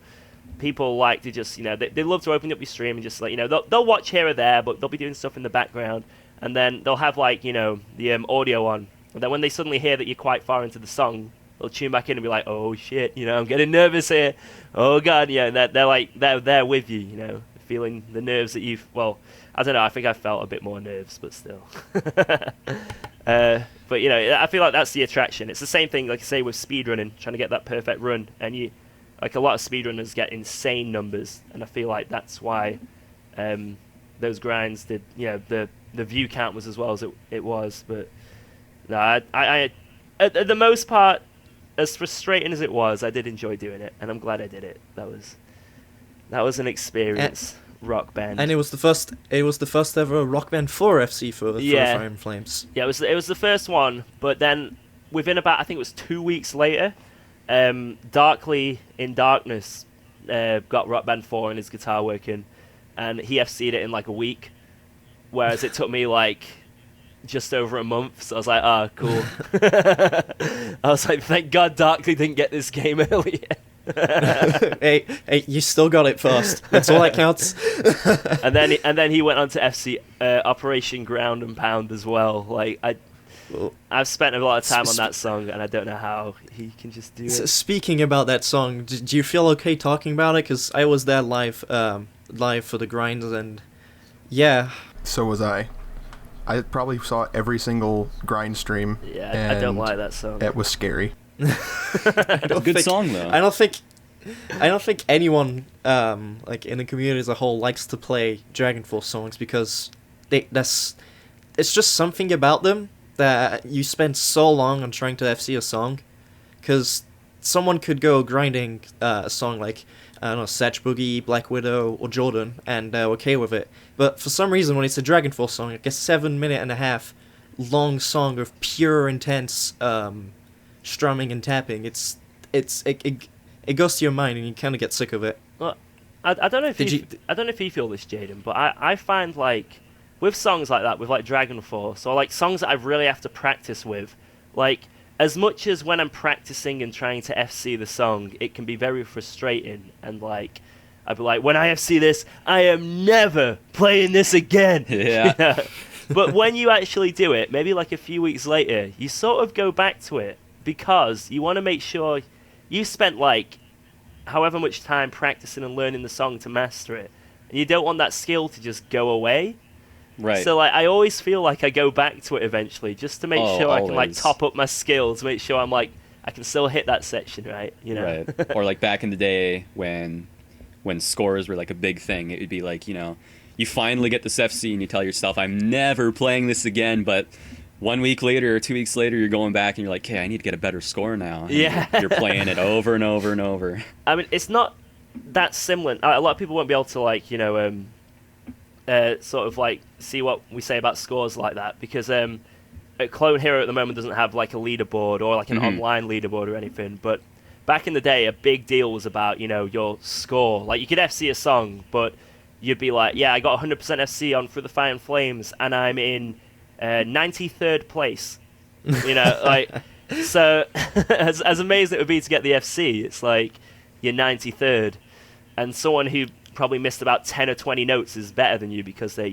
people like to just, they love to open up your stream and just, like, they'll watch here or there, but they'll be doing stuff in the background. And then they'll have, like, the audio on. And then when they suddenly hear that you're quite far into the song, they'll tune back in and be like, oh, shit, I'm getting nervous here. Oh, God, yeah. And they're there with you, feeling the nerves that you've... Well, I don't know. I think I felt a bit more nerves, but still. But, I feel like that's the attraction. It's the same thing, like I say, with speedrunning, trying to get that perfect run. And a lot of speedrunners get insane numbers. And I feel like that's why those grinds did, the view count was as well as it was. But, no, I at the most part, as frustrating as it was, I did enjoy doing it, and I'm glad I did it. That was an experience. Rock Band, and it was the first ever Rock Band 4 FC for Fire and Flames. Yeah, it was the first one, but then within about, I think it was 2 weeks later, Darkly in Darkness got Rock Band 4 and his guitar working, and he FC'd it in like a week, whereas it took me like just over a month. So I was like, oh, cool. I was like, thank God Darkly didn't get this game earlier. hey, you still got it first. That's all that counts. and then he went on to FC Operation Ground and Pound as well. Like I've spent a lot of time on that song, and I don't know how he can just do it. Speaking about that song, do you feel okay talking about it? Because I was there live for the grinds, and yeah. So was I. I probably saw every single grind stream. Yeah, I don't like that song. It was scary. Good song though. I don't think anyone like in the community as a whole likes to play Dragon Force songs because it's just something about them that you spend so long on trying to FC a song, because someone could go grinding a song like, I don't know, Satch Boogie, Black Widow, or Jordan, and they're okay with it. But for some reason, when it's a Dragon Force song, like a 7.5-minute long song of pure, intense strumming and tapping, it goes to your mind, and you kind of get sick of it. Well, I don't know if I don't know if you feel this, Jaden, but I find like with songs like that, with like Dragon Force, or like songs that I really have to practice with, like, as much as when I'm practicing and trying to FC the song, it can be very frustrating, and like I'd be like, when I FC this, I am never playing this again. Yeah. But when you actually do it, maybe like a few weeks later, you sort of go back to it because you want to make sure you spent like however much time practicing and learning the song to master it, and you don't want that skill to just go away. Right. So like I always feel like I go back to it eventually just to make sure I can like top up my skills, make sure I'm like I can still hit that section, right? Right. Or like back in the day when scores were like a big thing, it would be like, you finally get this FC and you tell yourself, I'm never playing this again, but 1 week later or 2 weeks later, you're going back and you're like, hey, I need to get a better score now. And yeah. You're playing it over and over and over. I mean, it's not that similar. A lot of people won't be able to like, sort of like see what we say about scores like that, because Clone Hero at the moment doesn't have like a leaderboard or like an online leaderboard or anything, but back in the day a big deal was about your score. Like you could FC a song, but you'd be like, yeah, I got 100% FC on Through the Fire and Flames and I'm in 93rd place. Like, so as amazing it would be to get the FC, it's like you're 93rd, and someone who probably missed about 10 or 20 notes is better than you because they,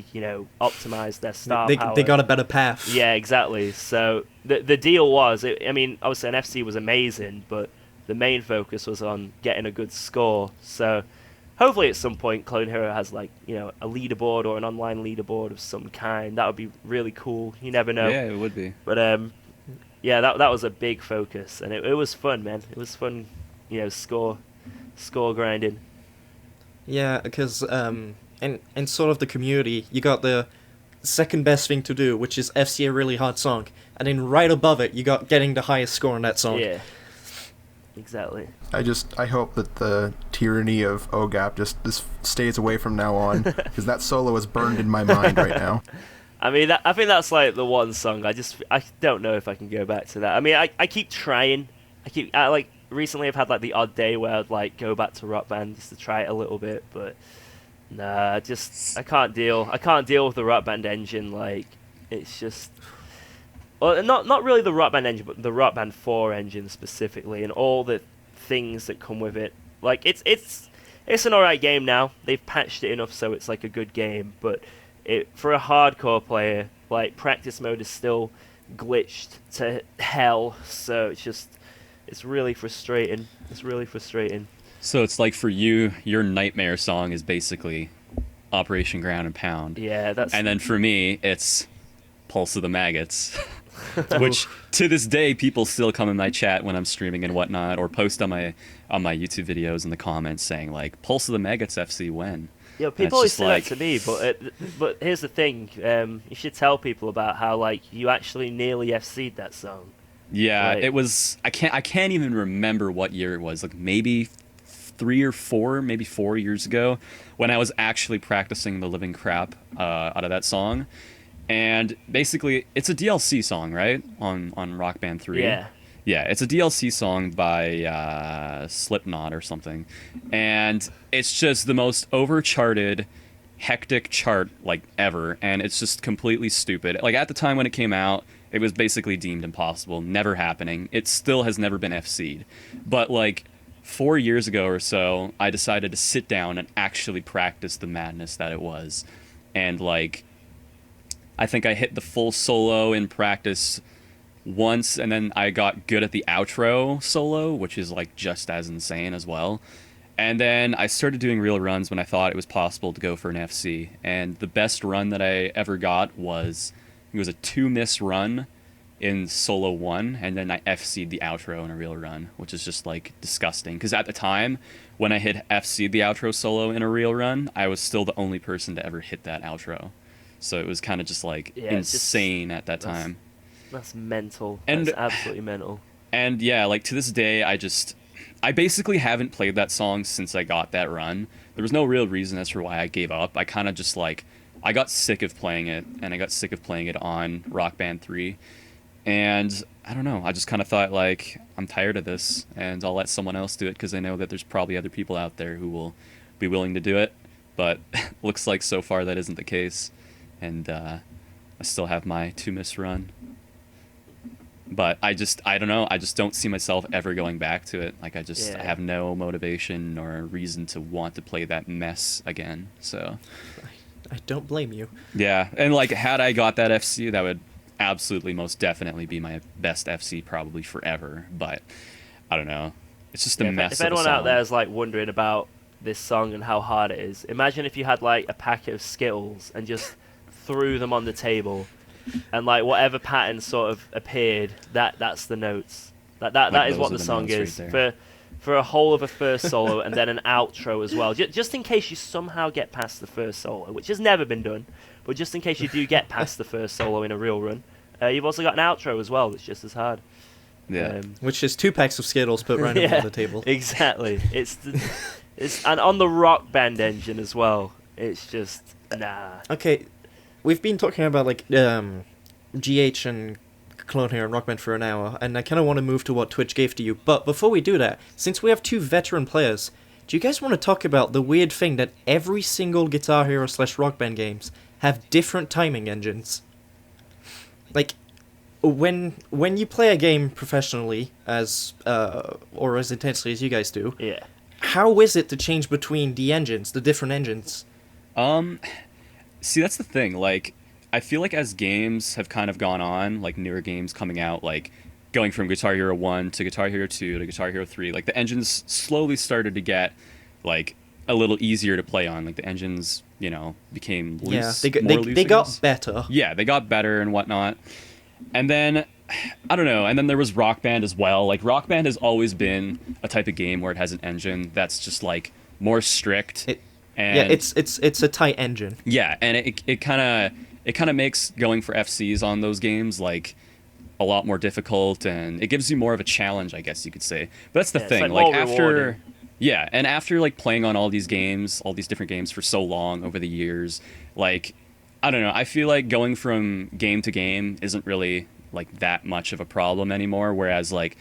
optimized their star power. They got a better path. Yeah, exactly. So the deal was, obviously an FC was amazing, but the main focus was on getting a good score. So hopefully at some point Clone Hero has like, a leaderboard or an online leaderboard of some kind. That would be really cool. You never know. Yeah, it would be. But yeah, that was a big focus, and it was fun, man. It was fun, score grinding. Yeah, because in sort of the community, you got the second best thing to do, which is FC a really hard song, and then right above it, you got getting the highest score on that song. Yeah, exactly. I hope that the tyranny of OGAP just stays away from now on, because that solo is burned in my mind right now. I mean, I think that's like the one song I don't know if I can go back to that. I mean, I keep trying. Recently I've had like the odd day where I'd like go back to Rock Band just to try it a little bit, but Nah, I can't deal. I can't deal with the Rock Band engine. Like, it's just, well, not really the Rock Band engine, but the Rock Band 4 engine specifically, and all the things that come with it. Like, it's an alright game now. They've patched it enough so it's like a good game, but for a hardcore player, like, practice mode is still glitched to hell. So it's really frustrating. It's really frustrating. So it's like for you, your nightmare song is basically Operation Ground and Pound. Yeah, that's. And then for me, it's Pulse of the Maggots, which to this day people still come in my chat when I'm streaming and whatnot, or post on my YouTube videos in the comments saying like Pulse of the Maggots FC when. Yeah, people always say that to me, but here's the thing: you should tell people about how like you actually nearly FC'd that song. Yeah, Right. it was. I can't even remember what year it was. Like maybe 3 or 4, maybe 4 years ago, when I was actually practicing the living crap out of that song. And basically, it's a DLC song, right? On Rock Band 3. Yeah. Yeah, it's a DLC song by Slipknot or something. And it's just the most overcharted, hectic chart like ever. And it's just completely stupid. Like at the time when it came out, it was basically deemed impossible, never happening. It still has never been FC'd. But like 4 years ago or so, I decided to sit down and actually practice the madness that it was. And like, I think I hit the full solo in practice once, and then I got good at the outro solo, which is like just as insane as well. And then I started doing real runs when I thought it was possible to go for an FC. And the best run that I ever got was, it was a 2-miss run in solo 1, and then I FC'd the outro in a real run, which is just like disgusting. Because at the time, when I hit FC'd the outro solo in a real run, I was still the only person to ever hit that outro. So it was kind of just like insane at that time. That's mental. And that's absolutely mental. And yeah, like to this day, I basically haven't played that song since I got that run. There was no real reason as for why I gave up. I kind of just like, I got sick of playing it, and I got sick of playing it on Rock Band 3. And I don't know, I just kind of thought like, I'm tired of this, and I'll let someone else do it because I know that there's probably other people out there who will be willing to do it. But looks like so far that isn't the case. And I still have my 2-miss run. But I don't know, I just don't see myself ever going back to it. Like I have no motivation or reason to want to play that mess again. So I don't blame you. yeah, and like had I got that FC, that would absolutely most definitely be my best FC probably forever. But I don't know, it's just a mess. If of a anyone song. out there is like wondering about this song and how hard it is, imagine if you had like a packet of Skittles and just threw them on the table, and like whatever pattern sort of appeared, that's the notes. That is what the song is for a whole of a first solo and then an outro as well. Just in case you somehow get past the first solo, which has never been done, but just in case you do get past the first solo in a real run, you've also got an outro as well that's just as hard. Yeah. Which is 2 packs of Skittles put randomly on the table. Exactly. And on the Rock Band engine as well. It's just nah. Okay, we've been talking about like GH and Clone Hero and Rock Band for an hour, and I kind of want to move to what Twitch gave to you. But before we do that, since we have 2 veteran players, do you guys want to talk about the weird thing that every single Guitar Hero / Rock Band games have different timing engines? Like, when you play a game professionally, as or as intensely as you guys do, Yeah. how is it to change between the engines, the different engines? See, that's the thing. Like, I feel like as games have kind of gone on, like newer games coming out, like going from Guitar Hero 1 to Guitar Hero 2 to Guitar Hero 3, like the engines slowly started to get like a little easier to play on. Like the engines, became loose. Yeah, they got better. Yeah, they got better and whatnot. And then, I don't know, and then there was Rock Band as well. Like Rock Band has always been a type of game where it has an engine that's just like more strict. It's a tight engine. Yeah, and it kind of makes going for FCs on those games like a lot more difficult, and it gives you more of a challenge, I guess you could say. But that's the thing, like after after like playing on all these games, all these different games for so long over the years, like I don't know, I feel like going from game to game isn't really like that much of a problem anymore, whereas like,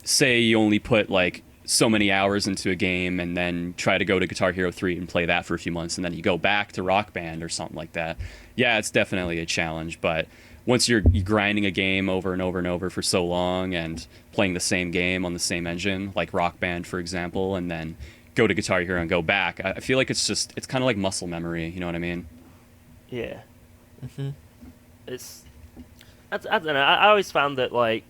say you only put like so many hours into a game and then try to go to Guitar Hero 3 and play that for a few months and then you go back to Rock Band or something like that. Yeah, it's definitely a challenge, but once you're grinding a game over and over and over for so long and playing the same game on the same engine, like Rock Band, for example, and then go to Guitar Hero and go back, I feel like it's kind of like muscle memory, you know what I mean? Yeah. I don't know, I always found that, like,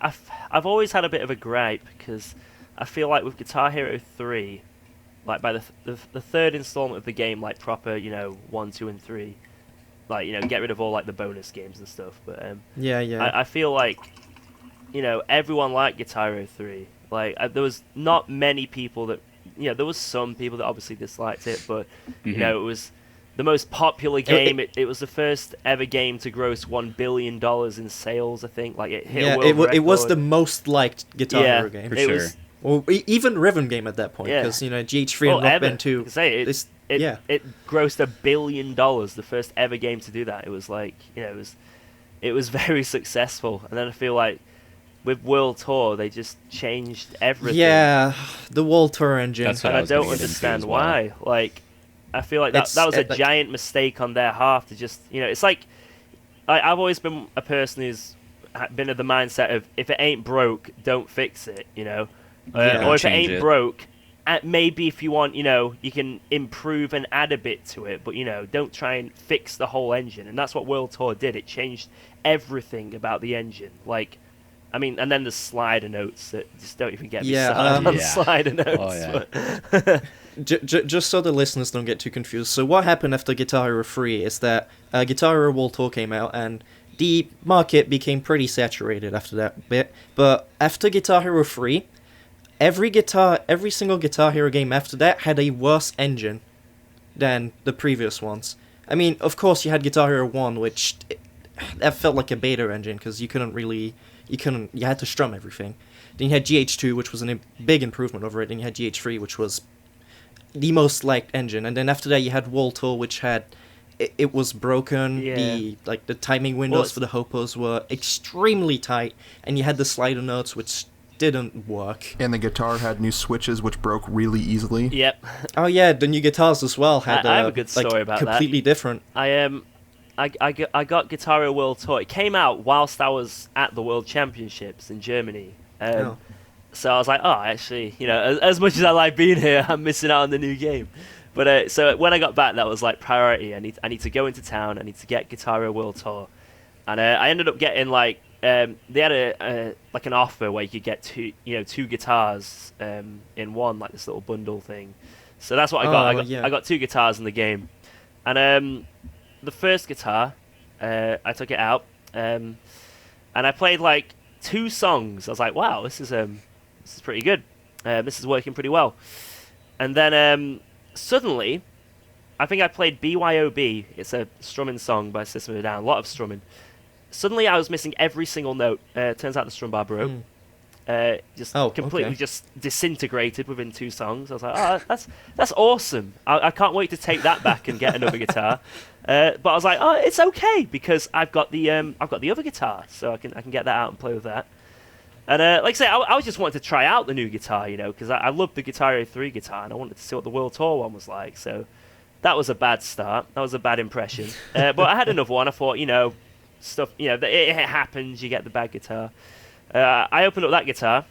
I've always had a bit of a gripe, because I feel like with Guitar Hero 3, like, by the third installment of the game, like, proper, 1, 2, and 3, like, get rid of all, like, the bonus games and stuff, but, Yeah. I feel like, everyone liked Guitar Hero 3. Like, there was not many people that, there was some people that obviously disliked it, but, it was the most popular game. It was the first ever game to gross $1 billion in sales, I think. Like, it hit a world record. It was the most liked Guitar Hero game. For sure. Well, even Rhythm Game at that point, because, GH3 and Rock Band 2... It grossed $1 billion, the first ever game to do that. It was like, it was very successful. And then I feel like with World Tour, they just changed everything. Yeah, the World Tour engine. That's what and I I was don't gonna get into understand as well. why. Like, I feel like that was a giant mistake on their half to just, it's like, I've always been a person who's been of the mindset of, if it ain't broke, don't fix it, or if it ain't broke, maybe if you want, you can improve and add a bit to it, but, don't try and fix the whole engine. And that's what World Tour did. It changed everything about the engine. Like, I mean, and then the slider notes that just don't even get me started on slider notes. Oh, yeah. Just so the listeners don't get too confused. So what happened after Guitar Hero 3 is that Guitar Hero World Tour came out, and the market became pretty saturated after that bit. But after Guitar Hero 3, every single Guitar Hero game after that had a worse engine than the previous ones. I mean, of course, you had Guitar Hero 1, which that felt like a beta engine, because you had to strum everything. Then you had GH2, which was a big improvement over it. Then you had GH3, which was the most liked engine. And then after that, you had World Tour, which had... It was broken. Yeah. The timing windows for the hopos were extremely tight. And you had the slider notes, which didn't work. And the guitar had new switches, which broke really easily. Yep. Oh, yeah, the new guitars as well had I have a good story about completely different. I got Guitar Hero World Tour. It came out whilst I was at the World Championships in Germany. So I was like, actually, as much as I like being here, I'm missing out on the new game. But so when I got back, that was like priority. I need to go into town. I need to get Guitar Hero World Tour, and I ended up getting like they had an offer where you could get two guitars in one, like this little bundle thing. So that's what I got. I got two guitars in the game, and the first guitar, I took it out, and I played like 2 songs. I was like, wow, this is pretty good. This is working pretty well. And then suddenly, I think I played BYOB. It's a strumming song by System of a Down. A lot of strumming. Suddenly, I was missing every single note. Turns out the strum bar broke. Completely just disintegrated within 2 songs. I was like, that's awesome. I can't wait to take that back and get another guitar. But I was like, it's okay, because I've got the other guitar, so I can get that out and play with that. And like I say, I was just wanting to try out the new guitar, because I loved the Guitar Hero 3 guitar, and I wanted to see what the World Tour one was like. So that was a bad start. That was a bad impression. But I had another one. I thought, stuff, it happens. You get the bad guitar. I opened up that guitar,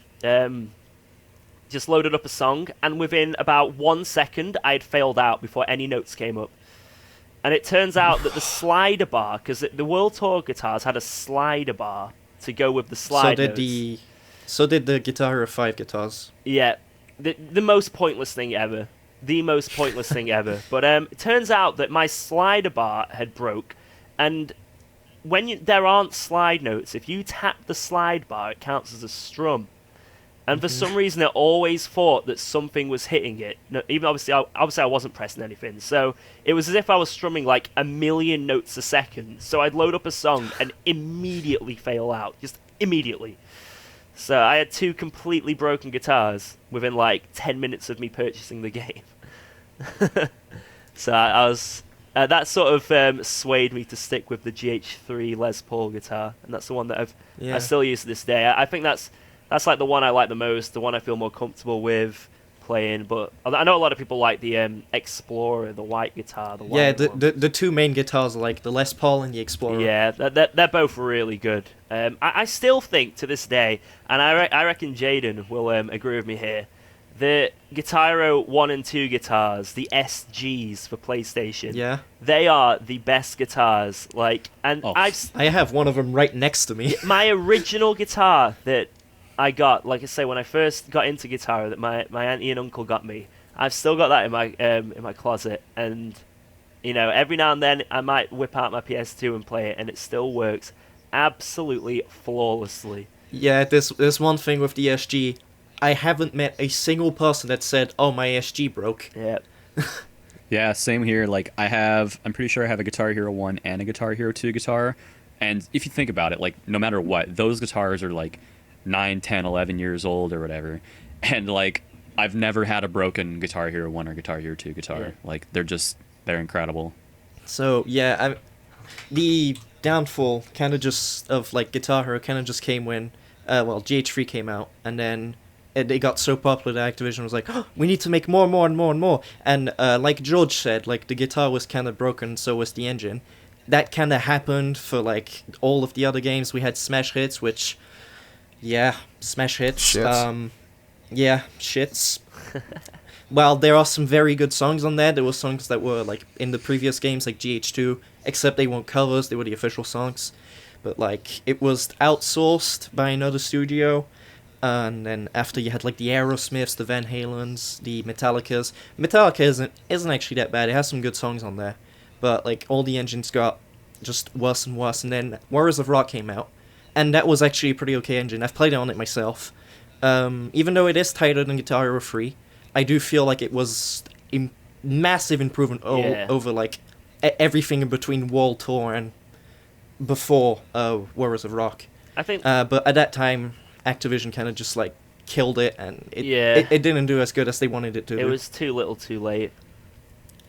just loaded up a song, and within about 1 second, I'd failed out before any notes came up. And it turns out that the slider bar, because the World Tour guitars had a slider bar to go with the slide notes. So did the Guitar Hero 5 guitars. Yeah, the most pointless thing ever. The most pointless thing ever. But it turns out that my slider bar had broke, and when there aren't slide notes, if you tap the slide bar, it counts as a strum. And for some reason, it always thought that something was hitting it. No, even obviously I wasn't pressing anything. So it was as if I was strumming like 1,000,000 notes a second. So I'd load up a song and immediately fail out. Just immediately. So I had 2 completely broken guitars within like 10 minutes of me purchasing the game. So I was... that sort of swayed me to stick with the GH3 Les Paul guitar. And that's the one that I still use to this day. I think that's that's like the one I like the most, the one I feel more comfortable with playing. But I know a lot of people like the Explorer, the white guitar. The two main guitars are like the Les Paul and the Explorer. Yeah, they're both really good. I still think to this day, and I reckon Jaden will agree with me here, the Guitar Hero 1 and 2 guitars, the SGs for PlayStation, they are the best guitars. Like, and I have one of them right next to me. My original guitar that I got, like I say, when I first got into guitar, that my auntie and uncle got me. I've still got that in my closet, and you know, every now and then I might whip out my PS2 and play it, and it still works absolutely flawlessly. Yeah, there's one thing with the SG. I haven't met a single person that said, "Oh, my SG broke." Yeah. Yeah, same here. Like, I'm pretty sure I have a Guitar Hero 1 and a Guitar Hero 2 guitar, and if you think about it, like, no matter what, those guitars are like 9, 10, 11 years old or whatever, and like, I've never had a broken Guitar Hero 1 or Guitar Hero 2 guitar. Yeah. Like, they're incredible. So yeah, the downfall kind of just of like Guitar Hero kind of just came when GH3 came out, and then they got so popular that Activision was like, oh, we need to make more and more and more and more. And like George said, like the guitar was kind of broken, so was the engine. That kind of happened for like all of the other games. We had Smash Hits, which, Smash Hits. Shits. Shits. Well, there are some very good songs on there. There were songs that were like in the previous games, like GH2, except they weren't covers; they were the official songs. But like it was outsourced by another studio. And then after you had like the Aerosmiths, the Van Halens, the Metallicas. Metallica isn't actually that bad. It has some good songs on there, but like all the engines got just worse and worse. And then Warriors of Rock came out, and that was actually a pretty okay engine. I've played on it myself. Even though it is tighter than Guitar Hero 3, I do feel like it was a massive improvement over like everything in between World Tour and before Warriors of Rock. I think, but at that time, Activision kind of just like killed it, and it didn't do as good as they wanted it to. It was too little, too late.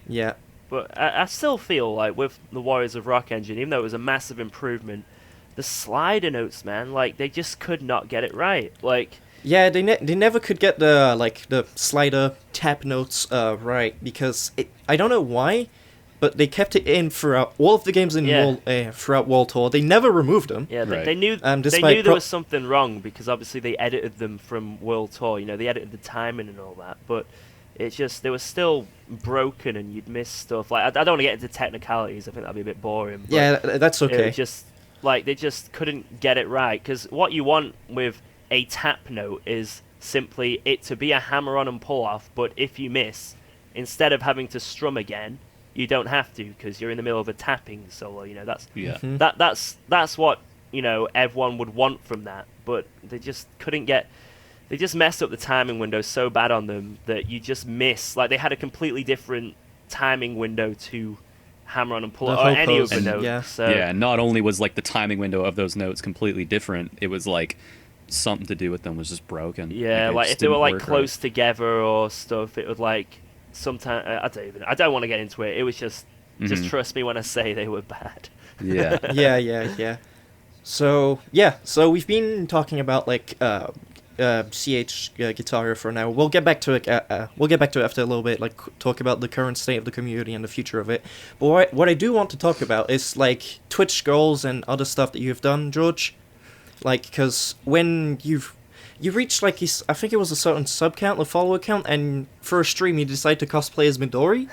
Yeah, but I still feel like with the Warriors of Rock engine, even though it was a massive improvement, the slider notes, man, like they just could not get it right. Like, yeah, they never could get the slider tap notes right, because I don't know why, but they kept it in throughout all of the games in throughout World Tour. They never removed them. Yeah, right. they knew there was something wrong, because obviously they edited them from World Tour. You know, they edited the timing and all that, but it's just they were still broken, and you'd miss stuff. Like, I don't want to get into technicalities. I think that'd be a bit boring. But yeah, that's okay. It was just like they just couldn't get it right, because what you want with a tap note is simply it to be a hammer-on and pull-off, but if you miss, instead of having to strum again, you don't have to, because you're in the middle of a tapping solo. You know, that's what, you know, everyone would want from that. But they just couldn't get. They just messed up the timing window so bad on them that you just miss. Like, they had a completely different timing window to hammer on and pull or any of the notes. Yeah. So, yeah, not only was like the timing window of those notes completely different, it was like something to do with them was just broken. Yeah, like if they were like close together or stuff, it would like. Sometimes I don't want to get into it. It was just trust me when I say they were bad. Yeah. yeah. So we've been talking about like CH Guitar Hero for now. We'll get back to it. We'll get back to it after a little bit. Like talk about the current state of the community and the future of it. But what I do want to talk about is like Twitch goals and other stuff that you've done, George. Like, because when you reached, like, I think it was a certain sub count, a follower count, and for a stream you decided to cosplay as Midori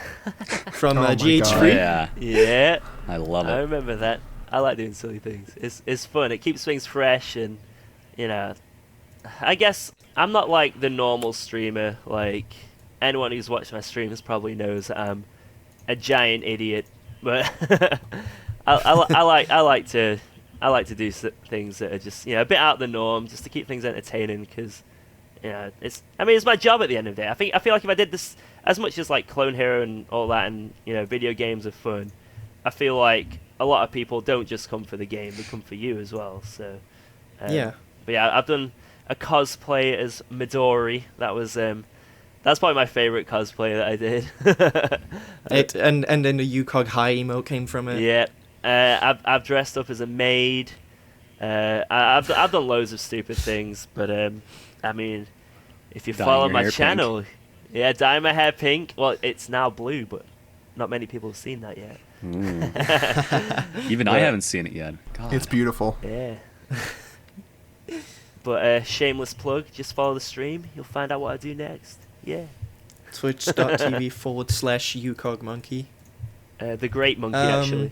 from GH3. Yeah. I love it. I remember that. I like doing silly things. It's fun. It keeps things fresh, and, you know, I guess I'm not like the normal streamer. Like, anyone who's watched my streams probably knows that I'm a giant idiot. But I like to do things that are just, you know, a bit out of the norm, just to keep things entertaining, because, you know, it's my job at the end of the day. I feel like if I did this as much as like Clone Hero and all that, and, you know, video games are fun, I feel like a lot of people don't just come for the game, they come for you as well. So yeah. But yeah, I've done a cosplay as Midori. That was that's probably my favorite cosplay that I did. and then the UKOG high emote came from it. Yeah. I've dressed up as a maid. I've done loads of stupid things, but I mean, if you Dyeing follow your my hair channel, yeah, dye my hair pink. Well, it's now blue, but not many people have seen that yet. Even I haven't seen it yet. God. It's beautiful. Yeah. But shameless plug, just follow the stream. You'll find out what I do next. Yeah. Twitch.tv/UKOGMonkey. The Great Monkey, actually.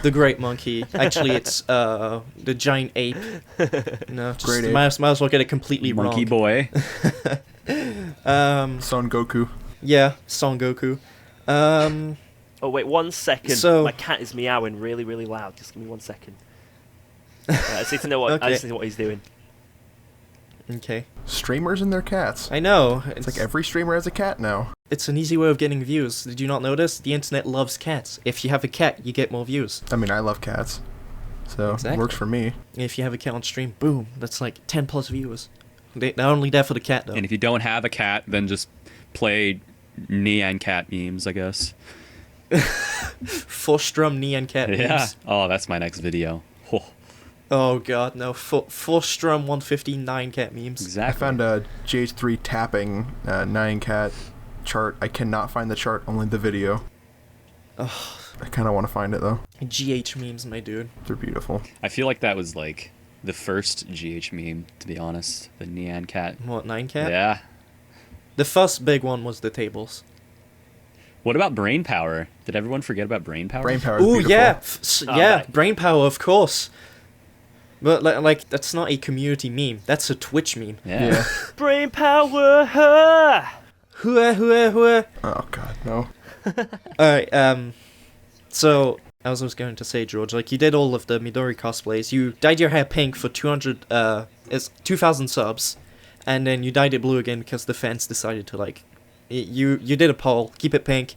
The Great Monkey. Actually, it's the giant ape. No, just Great ape. might as well get it completely Monkey wrong. boy. Son Goku. Yeah, Son Goku. Oh, wait, 1 second. So- My cat is meowing really, really loud. Just give me 1 second. I just need to know what, I Okay. just need to know what he's doing. Okay. Streamers and their cats. I know. It's like every streamer has a cat now. It's an easy way of getting views. Did you not notice? The internet loves cats. If you have a cat, you get more views. I mean, I love cats. So Exactly. it works for me. If you have a cat on stream, boom, that's like 10 plus viewers. They're only there for the cat, though. And if you don't have a cat, then just play Nyan cat memes, I guess. Forstrom Nyan cat Yeah. memes. Oh, that's my next video. Oh, Oh god, no. Forstrom 159 cat memes. I exactly. found a GH3 tapping 9-cat chart. I cannot find the chart, only the video. Ugh. I kind of want to find it, though. GH memes, my dude. They're beautiful. I feel like that was like the first GH meme, to be honest. The Nyan cat. What, 9 cat? Yeah. The first big one was the tables. What about brain power? Did everyone forget about brain power? Brain power is Ooh, beautiful. yeah. Oh, Yeah, that- brain power, of course. But, like, that's not a community meme. That's a Twitch meme. Yeah. Yeah. Brain power! Huh! Hua, hua, hua. Oh, God, no. Alright, so, as I was going to say, George, like, you did all of the Midori cosplays. You dyed your hair pink for 2,000 subs, and then you dyed it blue again because the fans decided to, like, you did a poll, keep it pink,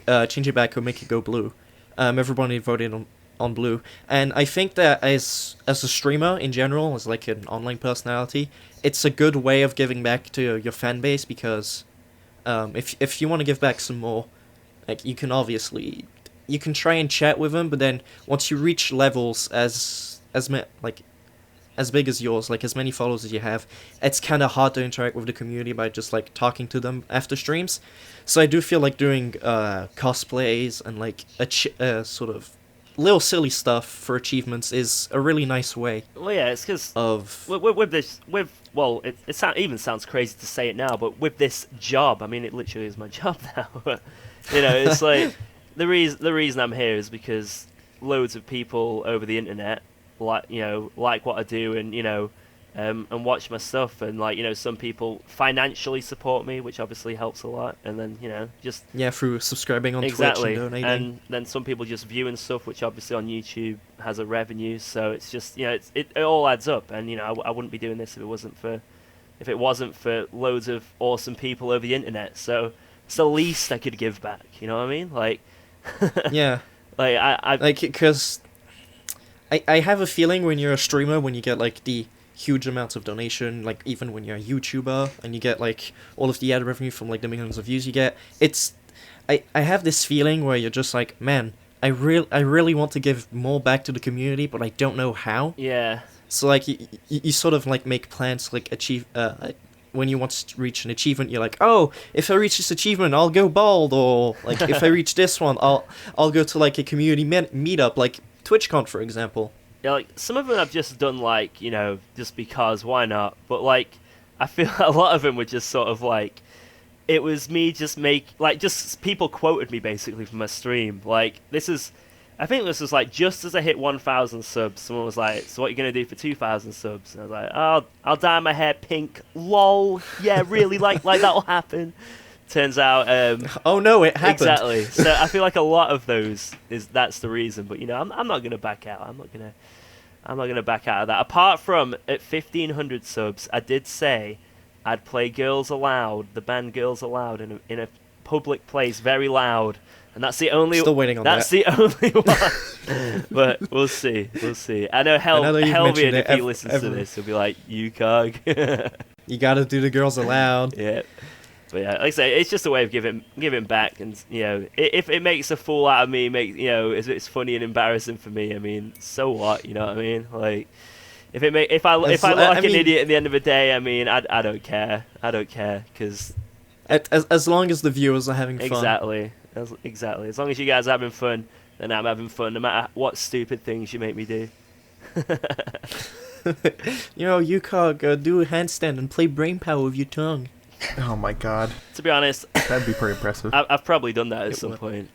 change it back, or make it go blue. Everybody voted on blue, and I think that as a streamer in general, as like an online personality, it's a good way of giving back to your fan base because if you want to give back some more, like you can try and chat with them, but then once you reach levels as big as yours, like as many followers as you have, it's kind of hard to interact with the community by just like talking to them after streams. So I do feel like doing cosplays and like sort of little silly stuff for achievements is a really nice way Well, yeah, it's because of with this, well, it even sounds crazy to say it now, but with this job, I mean, it literally is my job now. You know, it's like the reason I'm here is because loads of people over the internet like what I do, and and watch my stuff, and some people financially support me, which obviously helps a lot, and then just through subscribing on exactly, Twitch and donating. and then some people just viewing stuff, which obviously on YouTube has a revenue, so it's just it all adds up, and I wouldn't be doing this if it wasn't for loads of awesome people over the internet. So it's the least I could give back. You know what I mean? Like Yeah. like I Like, because I have a feeling when you're a streamer, when you get, like, the huge amounts of donation, like, even when you're a YouTuber, and you get, like, all of the ad revenue from, like, the millions of views you get, I have this feeling where you're just like, man, I really want to give more back to the community, but I don't know how. yeah. So, like, you sort of, like, make plans, like, achieve, when you want to reach an achievement, you're like, oh, if I reach this achievement, I'll go bald, or, like, if I reach this one, I'll go to, like, a community meetup, like TwitchCon, for example. Yeah, like some of them I've just done like just because, why not? But like I feel a lot of them were just sort of like it was me just just people quoted me basically from my stream. Like I think this was like just as I hit 1,000 subs, someone was like, "So what are you gonna do for 2,000 subs?" And I was like, "Oh, I'll dye my hair pink." Lol. Yeah, really, like that'll happen. Turns out, Oh no, it happened. exactly. So I feel like a lot of those that's the reason. But I'm not gonna back out. I'm not gonna back out of that. Apart from at 1,500 subs, I did say I'd play Girls Aloud, the band Girls Aloud, in a public place, very loud. And that's the only. Still waiting on that's that. the only one. But we'll see. I know I know you've Helvian, mentioned if it he listens to ever. this, he'll be like, UKOG. You gotta do the girls aloud. Yeah. But yeah, like I say, it's just a way of giving back, and if it makes a fool out of me, if it's funny and embarrassing for me, I mean, so what? You know what I mean? Like, if I look like an idiot at the end of the day, I mean, I don't care. I don't care because as long as the viewers are having fun. Exactly. As long as you guys are having fun, then I'm having fun, no matter what stupid things you make me do. UKOG, do a handstand and play brain power with your tongue. Oh my god. To be honest, that'd be pretty impressive. I've probably done that at some point.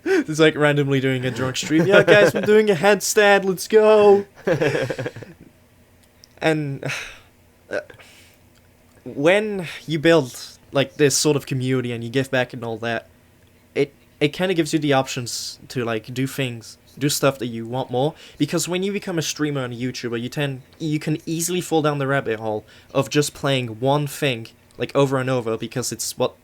It's like randomly doing a drunk stream. Yeah, guys, I'm doing a handstand. Let's go. And when you build like this sort of community and you give back and all that, it kind of gives you the options to like do stuff that you want more, because when you become a streamer and a YouTuber, you can easily fall down the rabbit hole of just playing one thing like over and over because it's what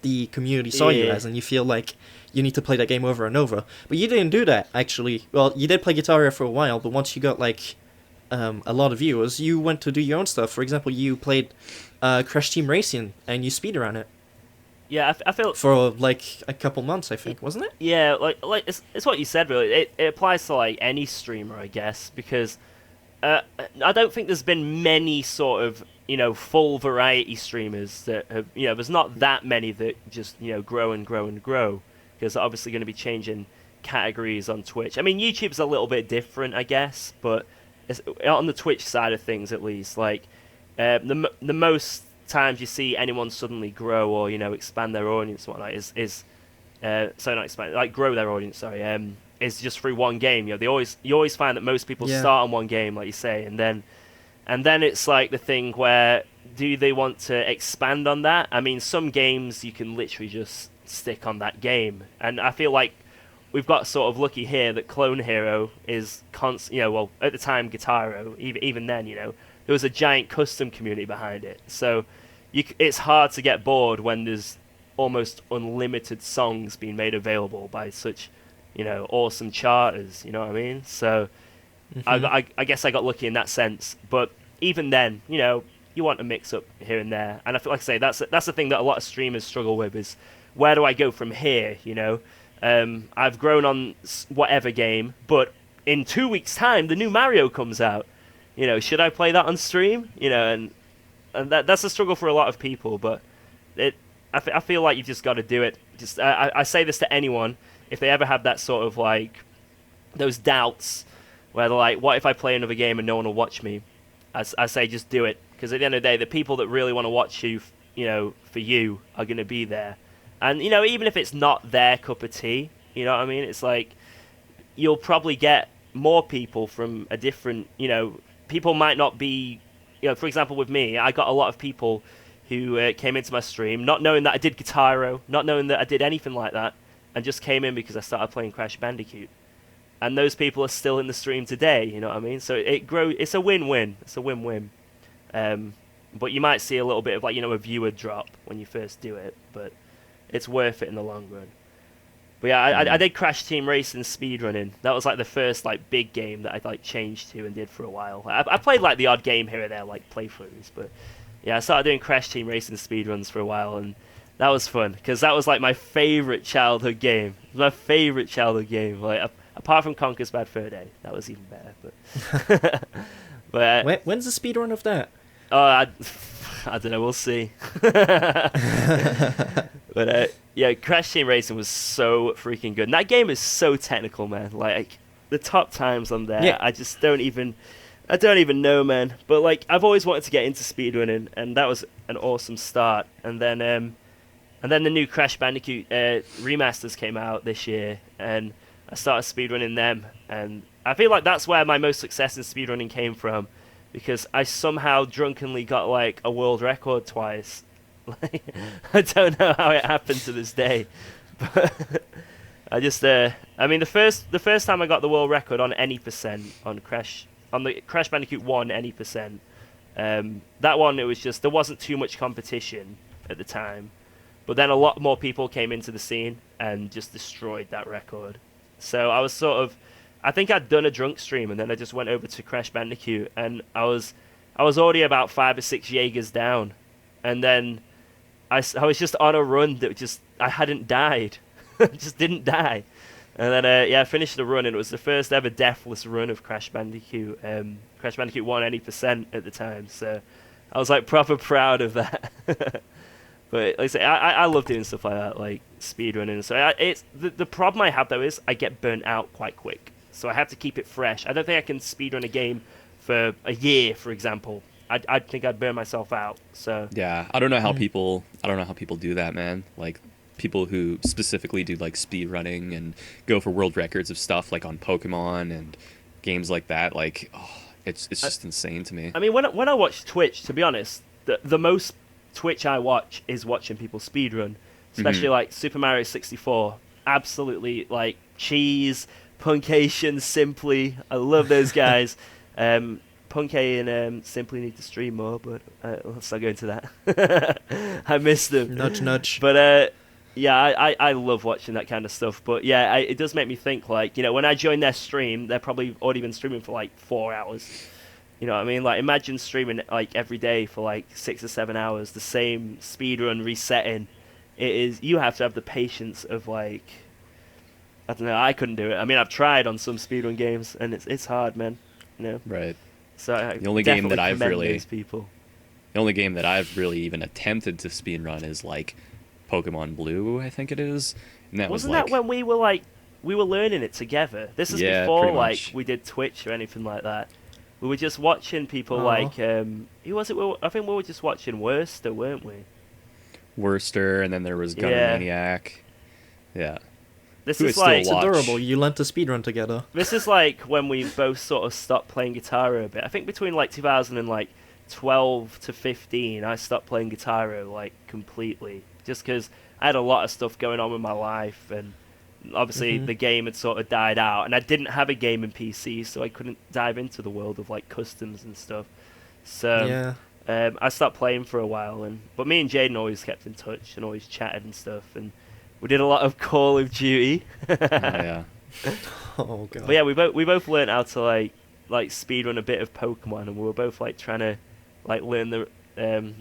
the community saw you as, and you feel like you need to play that game over and over. But you didn't do that, actually. Well, you did play Guitar Hero for a while, but once you got like a lot of viewers, you went to do your own stuff. For example, you played Crash Team Racing and you speedrun it. Yeah, I feel for like a couple months, I think, wasn't it? Yeah, like it's what you said, really. It applies to like any streamer, I guess, because I don't think there's been many sort of full variety streamers that have there's not that many that just grow and grow and grow, because they're obviously going to be changing categories on Twitch. I mean, YouTube's a little bit different, I guess, but it's, on the Twitch side of things, at least, like the most times you see anyone suddenly grow or expand their audience and whatnot not expand, like grow their audience, is just through one game. You always find that most people start on one game, like you say, and then it's like the thing where, do they want to expand on that? I mean, some games you can literally just stick on that game, and I feel like we've got sort of lucky here that Clone Hero is well, at the time Guitar Hero, even then, there was a giant custom community behind it. So it's hard to get bored when there's almost unlimited songs being made available by such, awesome charters. You know what I mean? So I guess I got lucky in that sense. But even then, you want to mix up here and there. And I feel like I say that's the thing that a lot of streamers struggle with, is where do I go from here? I've grown on whatever game, but in 2 weeks' time, the new Mario comes out. Should I play that on stream? And that's a struggle for a lot of people. But I feel like you've just got to do it. I say this to anyone, if they ever have that sort of like those doubts where they're like, what if I play another game and no one will watch me? I say just do it, because at the end of the day, the people that really want to watch you, for you, are going to be there. And even if it's not their cup of tea, you know what I mean? It's like you'll probably get more people from a different, people might not be, for example, with me, I got a lot of people who came into my stream not knowing that I did Guitar Hero, not knowing that I did anything like that, and just came in because I started playing Crash Bandicoot. And those people are still in the stream today, you know what I mean? So it's a win-win. It's a win-win. But you might see a little bit of a viewer drop when you first do it, but it's worth it in the long run. But yeah, I did Crash Team Racing speedrunning. That was like the first big game that I changed to and did for a while. I played the odd game here or there, playthroughs, but yeah, I started doing Crash Team Racing speedruns for a while, and that was fun because that was my favorite childhood game. It was my favorite childhood game. Apart from Conker's Bad Fur Day, that was even better. But when's the speedrun of that? Oh, I don't know. We'll see. But yeah, Crash Team Racing was so freaking good. And that game is so technical, man. The top times on there, yeah. I don't even know, man. But I've always wanted to get into speedrunning, and that was an awesome start. And then the new Crash Bandicoot remasters came out this year, and I started speedrunning them. And I feel like that's where my most success in speedrunning came from, because I somehow drunkenly got a world record twice. I don't know how it happened to this day, but I just I mean the first time I got the world record on any percent on the Crash Bandicoot 1 any percent, that one, it was just, there wasn't too much competition at the time, but then a lot more people came into the scene and just destroyed that record. So I was I think I'd done a drunk stream, and then I just went over to Crash Bandicoot, and I was I was already about 5 or 6 Jaegers down, and then I was just on a run that I hadn't died, just didn't die, and then I finished the run, and it was the first ever deathless run of Crash Bandicoot. Crash Bandicoot won any % at the time, so I was like proper proud of that. But like I say, I love doing stuff like that, like speedrunning. So it's the problem I have though is I get burnt out quite quick. So I have to keep it fresh. I don't think I can speedrun a game for a year, for example. I think I'd burn myself out. So yeah, I don't know how people do that, man. Like people who specifically do like speedrunning and go for world records of stuff like on Pokemon and games like that. Like, it's just insane to me. I mean, when I watch Twitch, to be honest, the most Twitch I watch is watching people speedrun, especially like Super Mario 64. Absolutely, like cheese, Punkation, Simply. I love those guys. Punkay and Simply need to stream more, but let's not go into that. I miss them. Nudge, nudge. But yeah, I love watching that kind of stuff. But yeah, it does make me think, like, you know, when I join their stream, they're probably already been streaming for like 4 hours. You know what I mean? Like, imagine streaming like every day for like 6 or 7 hours, the same speedrun resetting. You have to have the patience of, like, I don't know, I couldn't do it. I mean, I've tried on some speedrun games, and it's hard, man. You know? Right. So the only game that I've really even attempted to speedrun is like Pokemon Blue, I think it is. And that Wasn't that when we were learning it together? This is before like we did Twitch or anything like that. We were just watching people like who was it? I think we were just watching Worcester, weren't we? Worcester, and then there was Gunner Maniac. Yeah. This is like it's adorable. You learned to speedrun together. This is like when we both sort of stopped playing guitar a bit. I think between like 2012 to 15, I stopped playing guitar like completely, just because I had a lot of stuff going on with my life, and obviously the game had sort of died out, and I didn't have a gaming PC, so I couldn't dive into the world of like customs and stuff. So I stopped playing for a while, but me and Jaden always kept in touch and always chatted and stuff, and we did a lot of Call of Duty. Yeah. Oh god. But yeah, we both learned how to like speedrun a bit of Pokemon, and we were both like trying to like learn the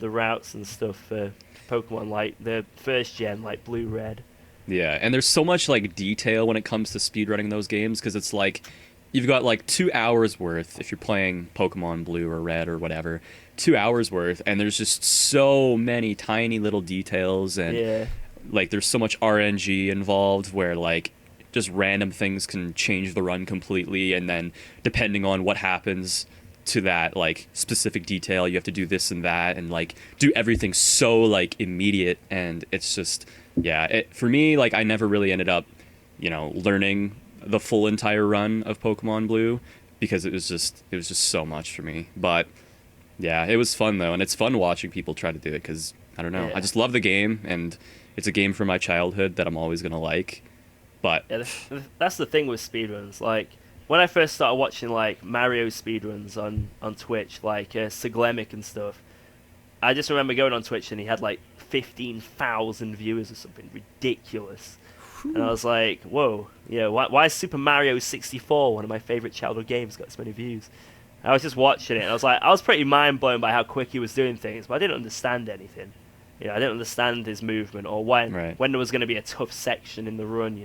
routes and stuff for Pokemon, like the first gen, like Blue, Red. Yeah, and there's so much like detail when it comes to speedrunning those games, because it's like you've got like 2 hours worth if you're playing Pokemon Blue or Red or whatever, 2 hours worth, and there's just so many tiny little details, and like there's so much RNG involved where like just random things can change the run completely, and then depending on what happens to that like specific detail, you have to do this and that, and like do everything so like immediate, and it's just for me, like I never really ended up, you know, learning the full entire run of Pokemon Blue, because it was just so much for me. But yeah, it was fun though, and it's fun watching people try to do it, because I don't know, I just love the game, and it's a game from my childhood that I'm always gonna like. But that's the thing with speedruns. Like when I first started watching like Mario speedruns on Twitch, like Siglemic and stuff, I just remember going on Twitch and he had like 15,000 viewers or something ridiculous. And I was like, whoa, why is Super Mario 64, one of my favorite childhood games, got so many views? And I was just watching it, and I was pretty mind blown by how quick he was doing things, but I didn't understand anything. I didn't understand his movement, or when there was going to be a tough section in the run,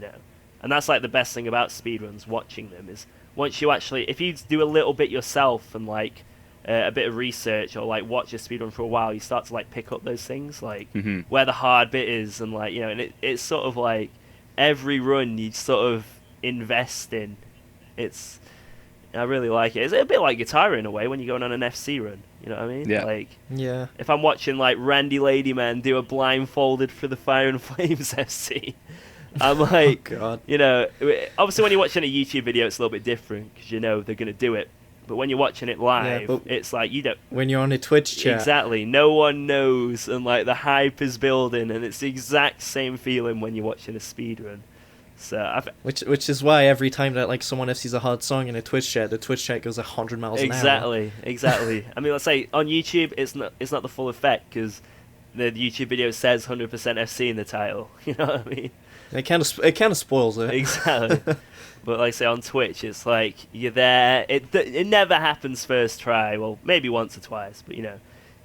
And that's like the best thing about speedruns, watching them, is once you actually, if you do a little bit yourself and like a bit of research, or like watch a speedrun for a while, you start to like pick up those things, like where the hard bit is, and like, and it's sort of like every run you sort of invest in. I really like it. It's a bit like guitar in a way when you're going on an FC run. You know what I mean? Yeah. Like, if I'm watching like Randy Ladyman do a blindfolded for the Fire and Flames FC, I'm like, obviously when you're watching a YouTube video, it's a little bit different, because they're going to do it. But when you're watching it live, it's like you don't. When you're on a Twitch chat, exactly, no one knows, and like the hype is building, and it's the exact same feeling when you're watching a speedrun. So which is why every time that like someone FCs a hard song in a Twitch chat, the Twitch chat goes 100 miles an hour. Exactly. I mean, let's say on YouTube, it's not the full effect, because the YouTube video says 100% FC in the title. You know what I mean? It kind of spoils it. Exactly. But like I say, on Twitch, it's like you're there. It never happens first try. Well, maybe once or twice, but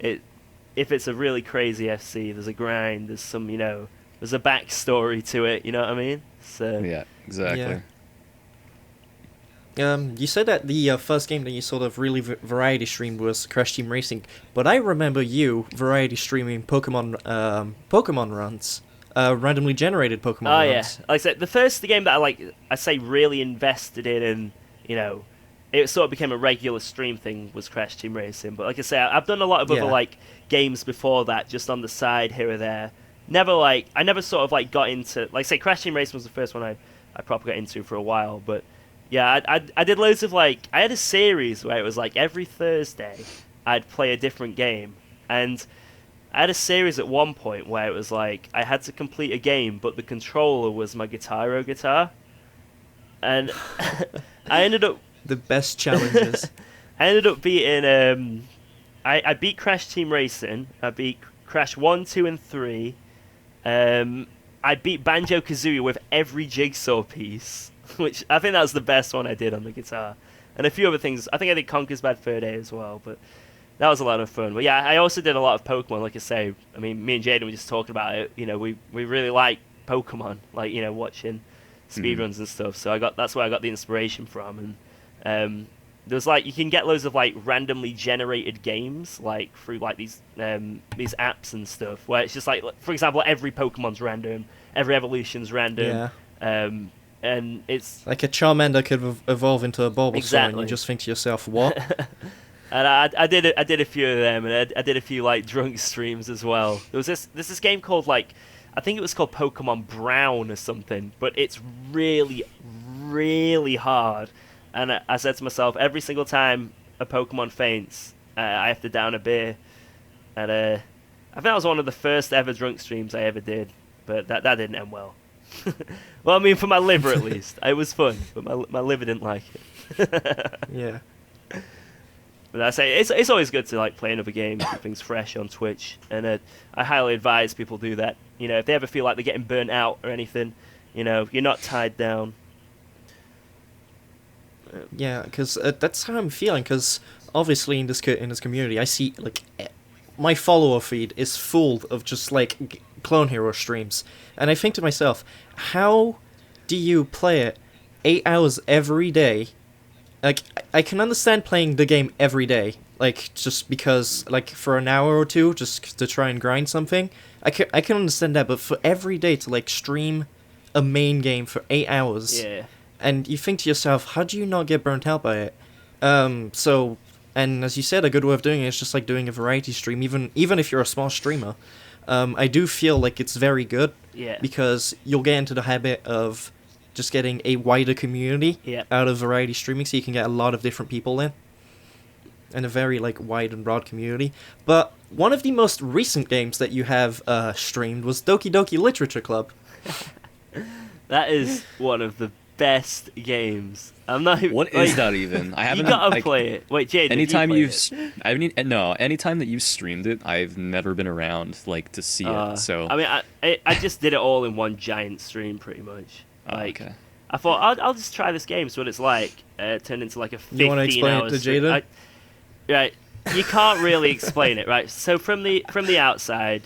if it's a really crazy FC, there's a grind. There's some there's a backstory to it. You know what I mean? So Yeah, exactly. Yeah. You said that the first game that you sort of really variety streamed was Crash Team Racing, but I remember you variety streaming Pokemon runs. Randomly generated Pokemon runs. yeah, like I said, the first game that I say really invested in, and it sort of became a regular stream thing was Crash Team Racing. But like I say, I've done a lot of other games before that, just on the side here or there. I never sort of got into say Crash Team Racing was the first one I proper got into for a while. But yeah, I did loads of I had a series where it was every Thursday I'd play a different game, and I had a series at one point where it was I had to complete a game, but the controller was my guitar, and I ended up the best challenges. I ended up beating I beat Crash Team Racing. I beat Crash 1, 2, and 3. I beat Banjo-Kazooie with every jigsaw piece, which I think that was the best one I did on the guitar, and a few other things. I think I did Conker's Bad Fur Day as well, but. That was a lot of fun. But yeah, I also did a lot of Pokemon, like I say. I mean, me and Jaden were just talking about it. We really like Pokemon, watching speedruns and stuff. So that's where I got the inspiration from. And there's you can get loads of randomly generated games through these apps and stuff, where it's just for example, every Pokemon's random, every evolution's random. Yeah. And it's like a Charmander could evolve into a Bulbasaur, exactly. And you just think to yourself, what? And I did a few of them, and I did a few drunk streams as well. There's this game called I think it was called Pokemon Brown or something, but it's really, really hard. And I said to myself, every single time a Pokemon faints, I have to down a beer. And I think that was one of the first ever drunk streams I ever did, but that didn't end well. Well, I mean, for my liver at least, it was fun, but my liver didn't like it. Yeah. But I say it's always good to play another game, keep things fresh on Twitch, and I highly advise people do that. If they ever feel like they're getting burnt out or anything, you're not tied down. Yeah, because that's how I'm feeling. Because obviously in this community, I see my follower feed is full of just Clone Hero streams, and I think to myself, how do you play it 8 hours every day? I can understand playing the game every day, just because, for an hour or two, just to try and grind something. I can understand that, but for every day to, stream a main game for 8 hours, Yeah. and you think to yourself, how do you not get burnt out by it? So, and as you said, a good way of doing it is just, doing a variety stream, even if you're a small streamer. I do feel like it's very good, Yeah. because you'll get into the habit of just getting a wider community out of variety streaming, so you can get a lot of different people in, and a very wide and broad community. But one of the most recent games that you have streamed was Doki Doki Literature Club. That is one of the best games. I'm not. What is that even? I haven't. You gotta play it. Wait, Jade. Anytime anytime that you've streamed it, I've never been around to see it. So I mean, I just did it all in one giant stream, pretty much. Okay. I thought I'll just try this game. So what it's turned into a 15-hour. You want to explain it to Jada? Right. You can't really explain it, right? So from the outside,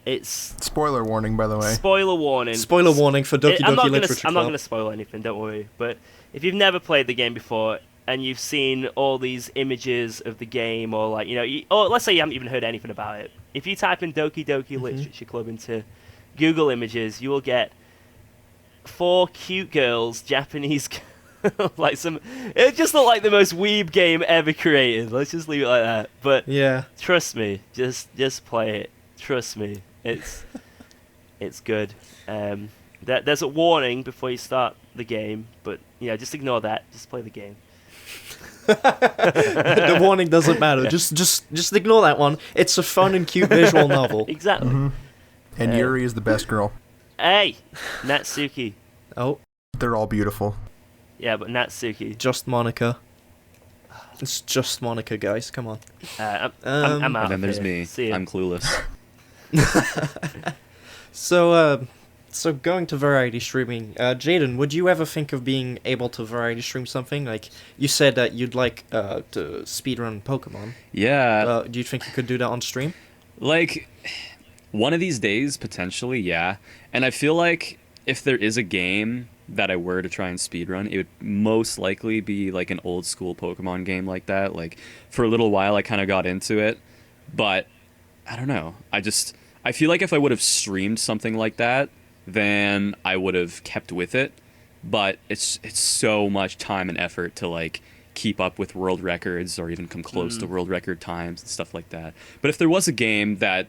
it's Spoiler warning, by the way. spoiler warning. Spoiler warning for Doki Doki Literature Club. I'm not gonna spoil anything. Don't worry. But if you've never played the game before and you've seen all these images of the game, or or let's say you haven't even heard anything about it, if you type in Doki Doki Literature Club into Google Images, you will get 4 cute girls, Japanese, it just looked like the most weeb game ever created. Let's just leave it like that. But Yeah. trust me, just play it. Trust me, it's good. There's a warning before you start the game, but just ignore that. Just play the game. The warning doesn't matter. Yeah. Just ignore that one. It's a fun and cute visual novel. Exactly. Mm-hmm. And Yuri is the best girl. Hey, Natsuki. Oh, They're all beautiful. Yeah, but Natsuki. just Monica. It's just Monica, guys. Come on. I'm out. And then of there's here. me. See ya. I'm clueless. So So going to variety streaming, Jaden, would you ever think of being able to variety stream something? Like, you said that you'd like to speedrun Pokemon. Yeah. Do you think you could do that on stream? Like, one of these days, potentially, yeah. And I feel like if there is a game that I were to try and speedrun, it would most likely be like an old school Pokemon game like that. Like, for a little while, I kind of got into it, but I don't know. I feel like if I would have streamed something like that, then I would have kept with it. But it's so much time and effort to like keep up with world records or even come close to world record times and stuff like that. But if there was a game that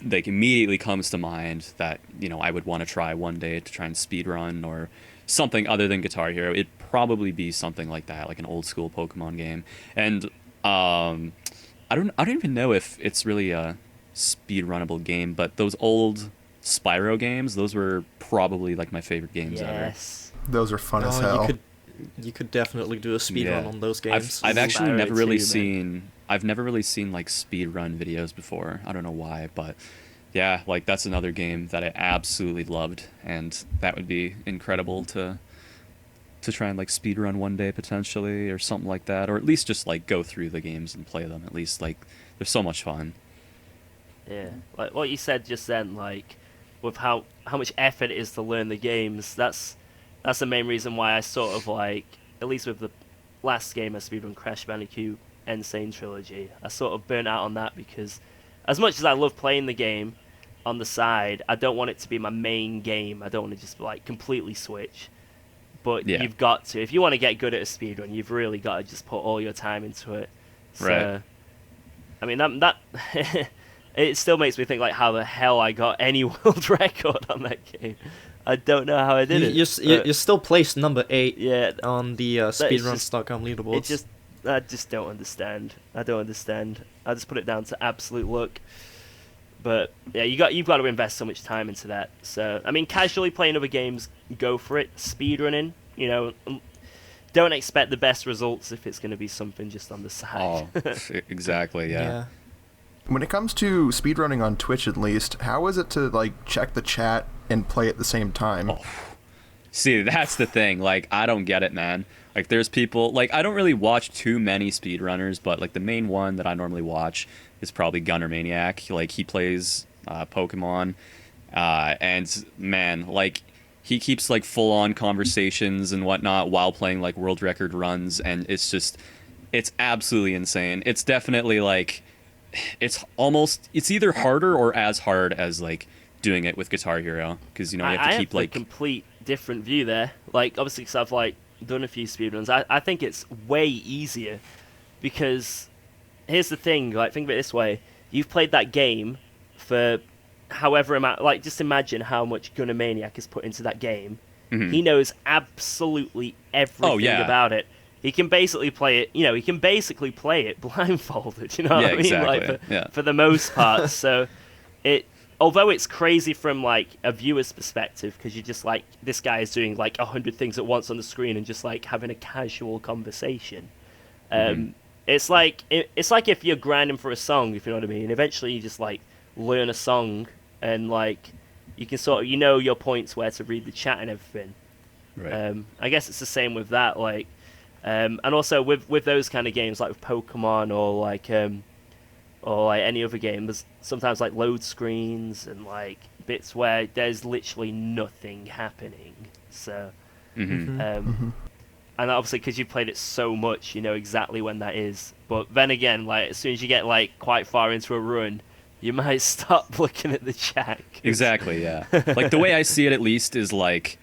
like immediately comes to mind that, you know, I would want to try one day to try and speedrun or something other than Guitar Hero, it'd probably be something like that, like an old school Pokemon game. And I don't even know if it's really a speedrunnable game, but those old Spyro games, those were probably like my favorite games ever. Yes. Those are fun as hell. You could definitely do a speedrun on those games. I've actually Spyro never really 2, seen I've never really seen like speedrun videos before. I don't know why, but yeah, like that's another game that I absolutely loved, and that would be incredible to try and like speedrun one day potentially, or something like that, or at least just like go through the games and play them. At least like they're so much fun. Yeah, like what you said just then, like with how much effort it is to learn the games. That's the main reason why I sort of like, at least with the last game I speedrun, Crash Bandicoot Insane Trilogy, I sort of burnt out on that because as much as I love playing the game on the side, I don't want it to be my main game. I don't want to just like completely switch. But you've got to, if you want to get good at a speedrun, you've really got to just put all your time into it. So, right. I mean, that it still makes me think like how the hell I got any world record on that game. I don't know how I did it. You're still placed number 8 Yeah, on the speedruns.com leaderboards. I just don't understand. I just put it down to absolute luck. But yeah, you've got to invest so much time into that. So I mean, casually playing other games, go for it. Speedrunning, you know, don't expect the best results if it's going to be something just on the side. Oh, exactly. Yeah. When it comes to speedrunning on Twitch, at least, how is it to like check the chat and play at the same time? Oh. See, that's the thing. Like, I don't get it, man. Like, there's people, like, I don't really watch too many speedrunners, but, like, the main one that I normally watch is probably Gunner Maniac. Like, he plays Pokemon, and, man, like, he keeps, like, full-on conversations and whatnot while playing, like, world record runs, and it's absolutely insane. It's definitely, like, it's either harder or as hard as, like, doing it with Guitar Hero, because, you know, you have to keep, like... a complete different view there. Like, obviously, because I've, like, done a few speedruns, I think it's way easier, because here's the thing, like, think of it this way, you've played that game for however amount, like, just imagine how much Gunner Maniac has put into that game. Mm-hmm. He knows absolutely everything about it. He can basically play it, you know, blindfolded, you know what I mean? Exactly. Like, for the most part, so although it's crazy from, like, a viewer's perspective, because you're just like, this guy is doing, like, 100 things at once on the screen and just, like, having a casual conversation. It's like if you're grinding for a song, if you know what I mean. Eventually you just, like, learn a song and, like, you can sort of, you know your points where to read the chat and everything. Right. I guess it's the same with that, like, and also with those kind of games, like with Pokemon or like any other game, there's sometimes like load screens and like bits where there's literally nothing happening. So, and obviously because you've played it so much, you know exactly when that is. But then again, like as soon as you get like quite far into a run, you might stop looking at the chat. Exactly, yeah. Like the way I see it, at least, is like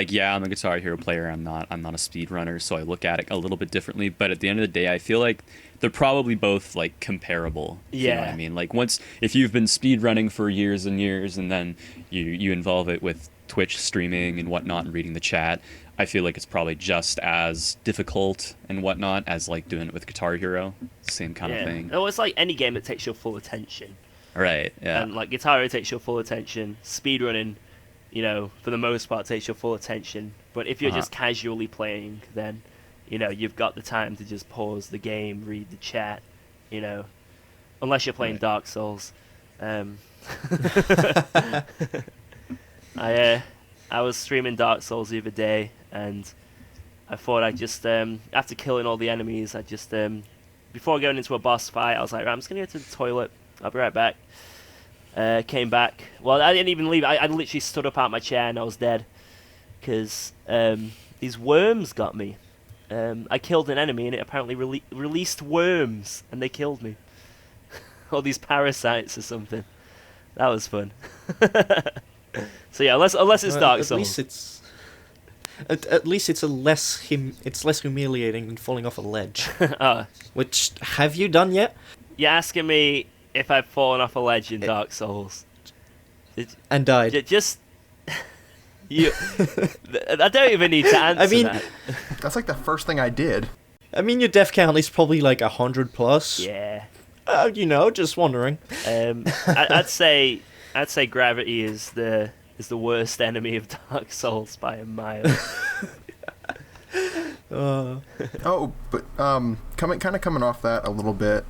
yeah, I'm a Guitar Hero player. I'm not a speedrunner, so I look at it a little bit differently. But at the end of the day, I feel like they're probably both like comparable. Yeah. You know what I mean? Like if you've been speedrunning for years and years, and then you involve it with Twitch streaming and whatnot and reading the chat, I feel like it's probably just as difficult and whatnot as like doing it with Guitar Hero. Same kind of thing. Oh, it's like any game that takes your full attention. Right. Yeah. And like Guitar Hero takes your full attention. Speedrunning, you know, for the most part, takes your full attention. But if you're just casually playing, then, you know, you've got the time to just pause the game, read the chat, you know, unless you're playing Dark Souls. I I was streaming Dark Souls the other day, and I thought I'd just after killing all the enemies, I just before going into a boss fight, I was like, right, I'm just gonna go to the toilet. I'll be right back. Came back. Well, I didn't even leave. I literally stood up out my chair and I was dead because these worms got me. I killed an enemy and it apparently released worms and they killed me. All these parasites or something. That was fun. So yeah, unless it's Dark Souls. At least it's less humiliating than falling off a ledge. Which have you done yet? You're asking me if I've fallen off a ledge in Dark Souls and died. Just you. I don't even need to answer that. That's like the first thing I did. I mean, your death count is probably like 100 plus. Yeah. Just wondering. I'd say gravity is the worst enemy of Dark Souls by a mile. But coming off that a little bit,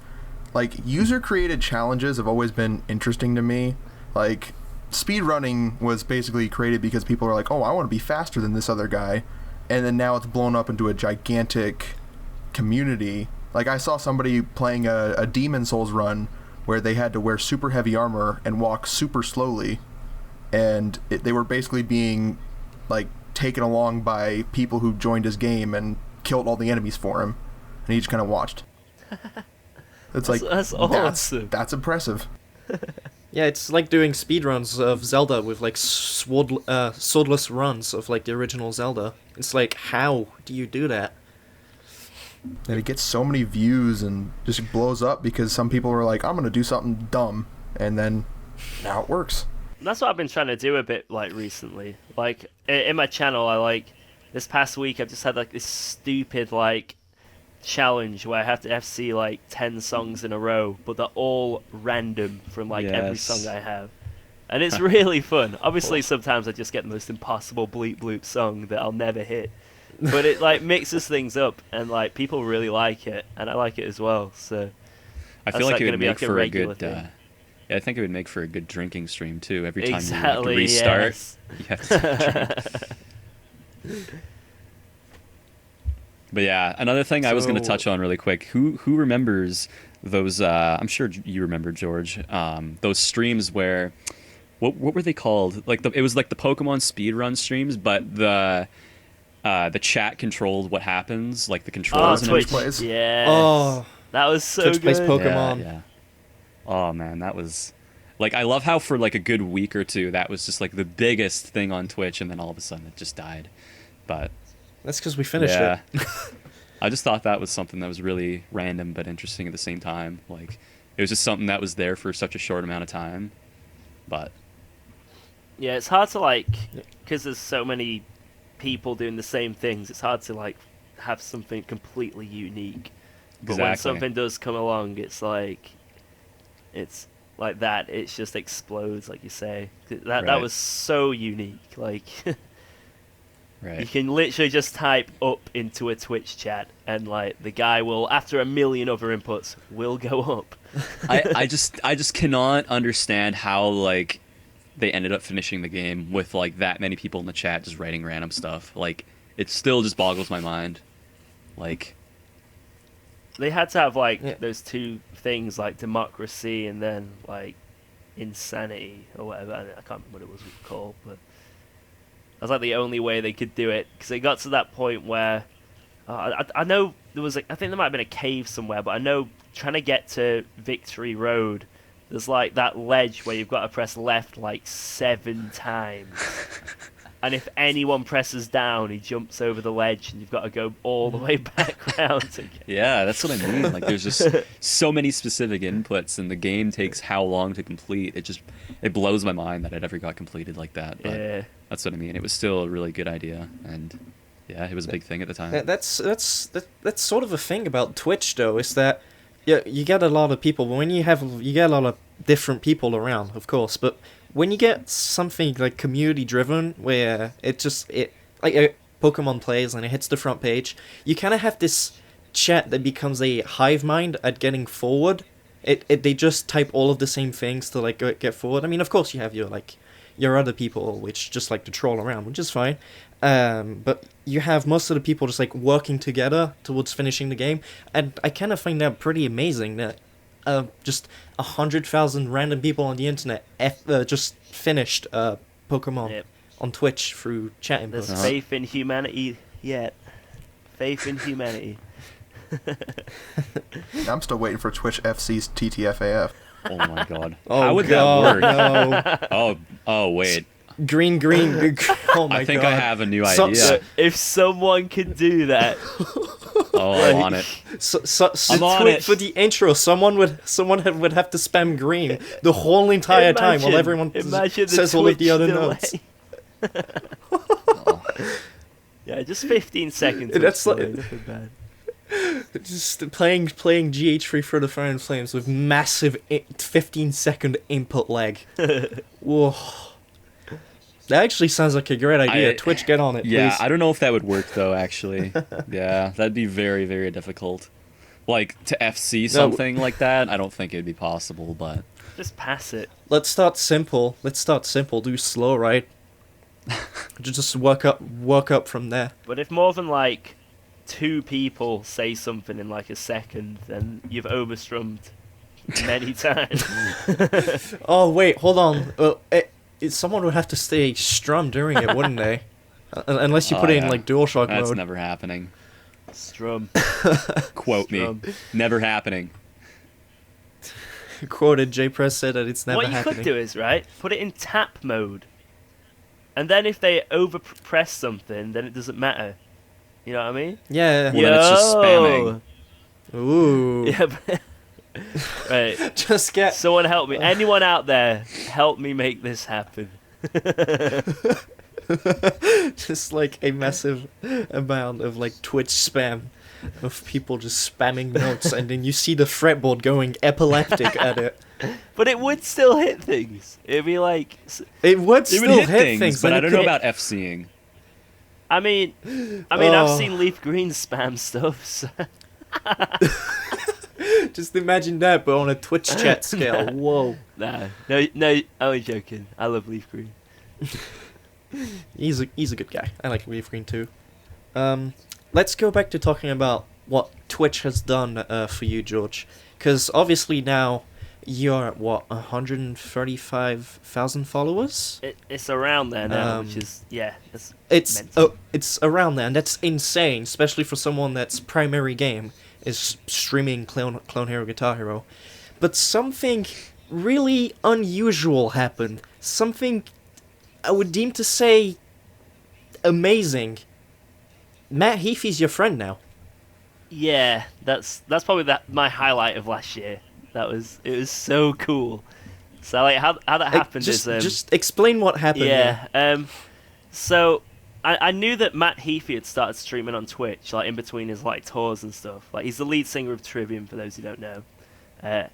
like user created challenges have always been interesting to me. Like speedrunning was basically created because people are like, oh, I want to be faster than this other guy, and then now it's blown up into a gigantic community. Like I saw somebody playing a Demon Souls run where they had to wear super heavy armor and walk super slowly, and they were basically being like taken along by people who joined his game and killed all the enemies for him, and he just kind of watched. That's awesome. That's impressive. Yeah, it's like doing speedruns of Zelda with like swordless runs of like the original Zelda. It's like, how do you do that? And it gets so many views and just blows up because some people are like, I'm going to do something dumb, and then now it works. That's what I've been trying to do a bit like recently. Like in my channel, I this past week I've just had like this stupid like challenge where I have to FC like 10 songs in a row, but they're all random from like every song I have. And it's really fun. Obviously sometimes I just get the most impossible bleep bloop song that I'll never hit. But it like mixes things up and like people really like it and I like it as well. So I feel like it would make for a good I think it would make for a good drinking stream too. Every time you have to restart, you have to drink. But yeah, another thing I was going to touch on really quick. Who remembers those? I'm sure you remember, George. Those streams where, what were they called? Like it was like the Pokemon speedrun streams, but the chat controlled what happens, like the controls and everything. Yeah. Oh, that was so Twitch good. plays Pokemon. Yeah. Oh man, that was like I love how for like a good week or two that was just like the biggest thing on Twitch, and then all of a sudden it just died. But that's because we finished it. I just thought that was something that was really random but interesting at the same time. Like it was just something that was there for such a short amount of time. But yeah, it's hard to like because there's so many people doing the same things. It's hard to like have something completely unique. But when something does come along, it's like that. It just explodes, like you say. That was so unique. Like. Right. You can literally just type up into a Twitch chat and like the guy will, after a million other inputs, will go up. I just cannot understand how like they ended up finishing the game with like that many people in the chat just writing random stuff. Like it still just boggles my mind. Like they had to have like those two things like democracy and then like insanity or whatever. I can't remember what it was called, but that's like the only way they could do it because it got to that point where I know there was I think there might have been a cave somewhere, but I know trying to get to Victory Road, there's like that ledge where you've got to press left like 7 times, and if anyone presses down, he jumps over the ledge, and you've got to go all the way back round again. Yeah, that's what I mean. Like there's just so many specific inputs, and the game takes how long to complete. It blows my mind that it ever got completed like that. But yeah. That's what I mean. It was still a really good idea, and yeah, it was a big thing at the time. That's sort of a thing about Twitch, though, is that you get a lot of people. When you get a lot of different people around, of course, but when you get something like community driven, where it like a Pokemon plays and it hits the front page, you kind of have this chat that becomes a hive mind at getting forward. They just type all of the same things to like get forward. I mean, of course, you have your your other people which just like to troll around, which is fine. But you have most of the people just like working together towards finishing the game, and I kind of find that pretty amazing that just 100,000 random people on the internet just finished Pokemon Yep. on Twitch through chat inputs. There's faith in humanity yet. Faith in humanity. I'm still waiting for Twitch FC's TTFAF. Oh my god. Oh, How would God, that work? Oh wait. Green. Oh my god. I think I have a new So- idea. so- If someone could do that, I'm on it. So I'm on it. for the intro, someone would have to spam green the whole entire time while everyone imagine the says all of the Twitch other delay. notes. Yeah, just 15 seconds. That's or so, like- nothing bad. Just playing GH3 for the Fire and Flames with massive 15-second input lag. Whoa. That actually sounds like a great idea. Twitch, get on it, Yeah, please. I don't know if that would work though. Actually, yeah, that'd be very, very difficult. Like to FC something like that, I don't think it'd be possible. But Just pass it. Let's start simple. Do slow, right? Just work up from there. But if more than like 2 people say something in like a second, then you've overstrummed many times. Oh wait, hold on. Someone would have to stay strum during it, wouldn't they? Unless you put it in like DualShock that's mode. never happening. Strum. Quote Strum. me. Never happening. Quoted, JPrez said that it's never What you happening. could do is, right, put it in tap mode. And then if they overpress something, then it doesn't matter. You know what I mean? Yeah. Well, then it's just spamming. Ooh. Yeah, but... Right. Just get. Someone help me. Anyone out there, help me make this happen. Just like a massive amount of like Twitch spam of people just spamming notes, and then you see the fretboard going epileptic at it. But it would still hit things. It'd be like... It would It still would hit things, but it I don't know could- about FCing. I mean, Oh. I've seen Leaf Green spam stuff, so... Just imagine that, but on a Twitch chat scale. Whoa. No, only joking. I love Leaf Green. He's a good guy. I like Leaf Green too. Let's go back to talking about what Twitch has done for you, George. Because obviously now you're at, what, 135,000 followers? It's around there now, which is, yeah, It's mental. it's around there, and that's insane, especially for someone that's primary game is streaming Clone Hero Guitar Hero. But something really unusual happened. Something I would deem to say amazing. Matt Heafy's your friend now. Yeah, that's probably my highlight of last year. It was so cool. So like how that happened just explain what happened. yeah. So I knew that Matt Heafy had started streaming on Twitch, like in between his like tours and stuff. Like he's the lead singer of Trivium, for those who don't know.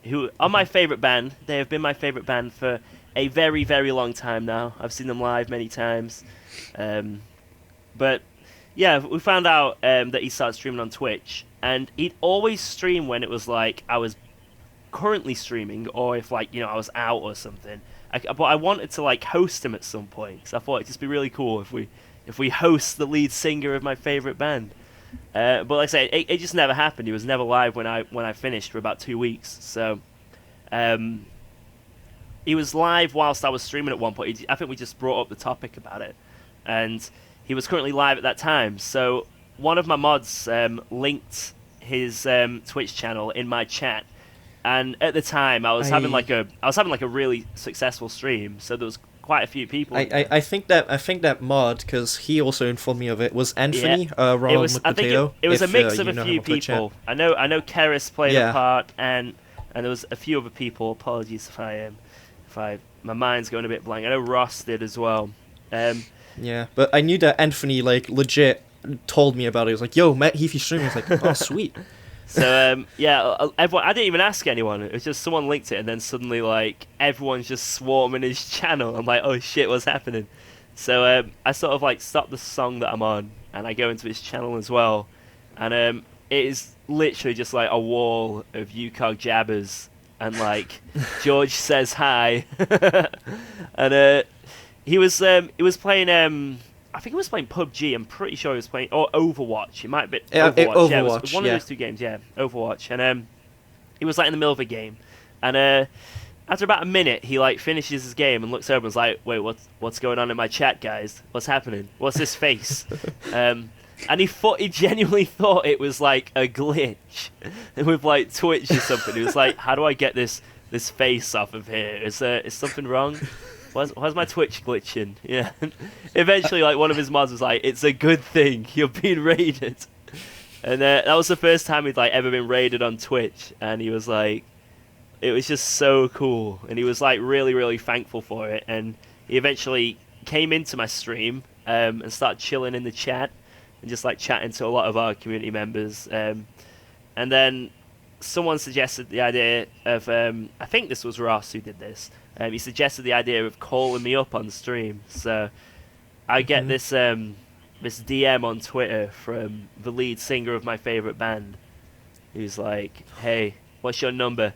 Who are my favorite band. They have been my favorite band for a very, very long time now. I've seen them live many times. But yeah, we found out that he started streaming on Twitch, and he'd always stream when it was like I was currently streaming, or if like I was out or something. But I wanted to like host him at some point, because I thought it'd just be really cool if we host the lead singer of my favorite band. But like I say, it just never happened. He was never live when I finished for about 2 weeks. So he was live whilst I was streaming at one point. I think we just brought up the topic about it, and he was currently live at that time. So one of my mods linked his Twitch channel in my chat, and at the time I was having like a really successful stream. So there was quite a few people. I think that mod, because he also informed me of it, was Anthony Ronald I think McPotato. it was a mix you of a know few him on Twitch people. I know Keris played Yeah. a part, and there was a few other people. Apologies if my mind's going a bit blank. I know Ross did as well. Yeah, but I knew that Anthony like legit told me about it. He was like, "Yo, Matt Heafy streaming." I was like, "Oh, sweet." So everyone. I didn't even ask anyone. It was just someone linked it, and then suddenly like everyone's just swarming his channel. I'm like, oh shit, what's happening? So I sort of like stop the song that I'm on, and I go into his channel as well, and it is literally just like a wall of UKOG jabbers, and like George says hi, and he was playing I think he was playing PUBG. I'm pretty sure he was playing or Overwatch. It might have been Overwatch. Yeah, it was one of those two games. Yeah, Overwatch. And he was like in the middle of a game, and after about a minute, he like finishes his game and looks over and is like, "Wait, what's going on in my chat, guys? What's happening? What's this face?" And he genuinely thought it was like a glitch with like Twitch or something. He was like, "How do I get this face off of here? Is something wrong? Why's my Twitch glitching?" Yeah. Eventually, like one of his mods was like, "It's a good thing you're being raided," and that was the first time he'd like ever been raided on Twitch, and he was like, it was just so cool, and he was like really really thankful for it, and he eventually came into my stream and started chilling in the chat and just like chatting to a lot of our community members, and then someone suggested the idea of I think this was Ross who did this. He suggested the idea of calling me up on stream. So I get this this DM on Twitter from the lead singer of my favorite band, who's like, "Hey, what's your number?"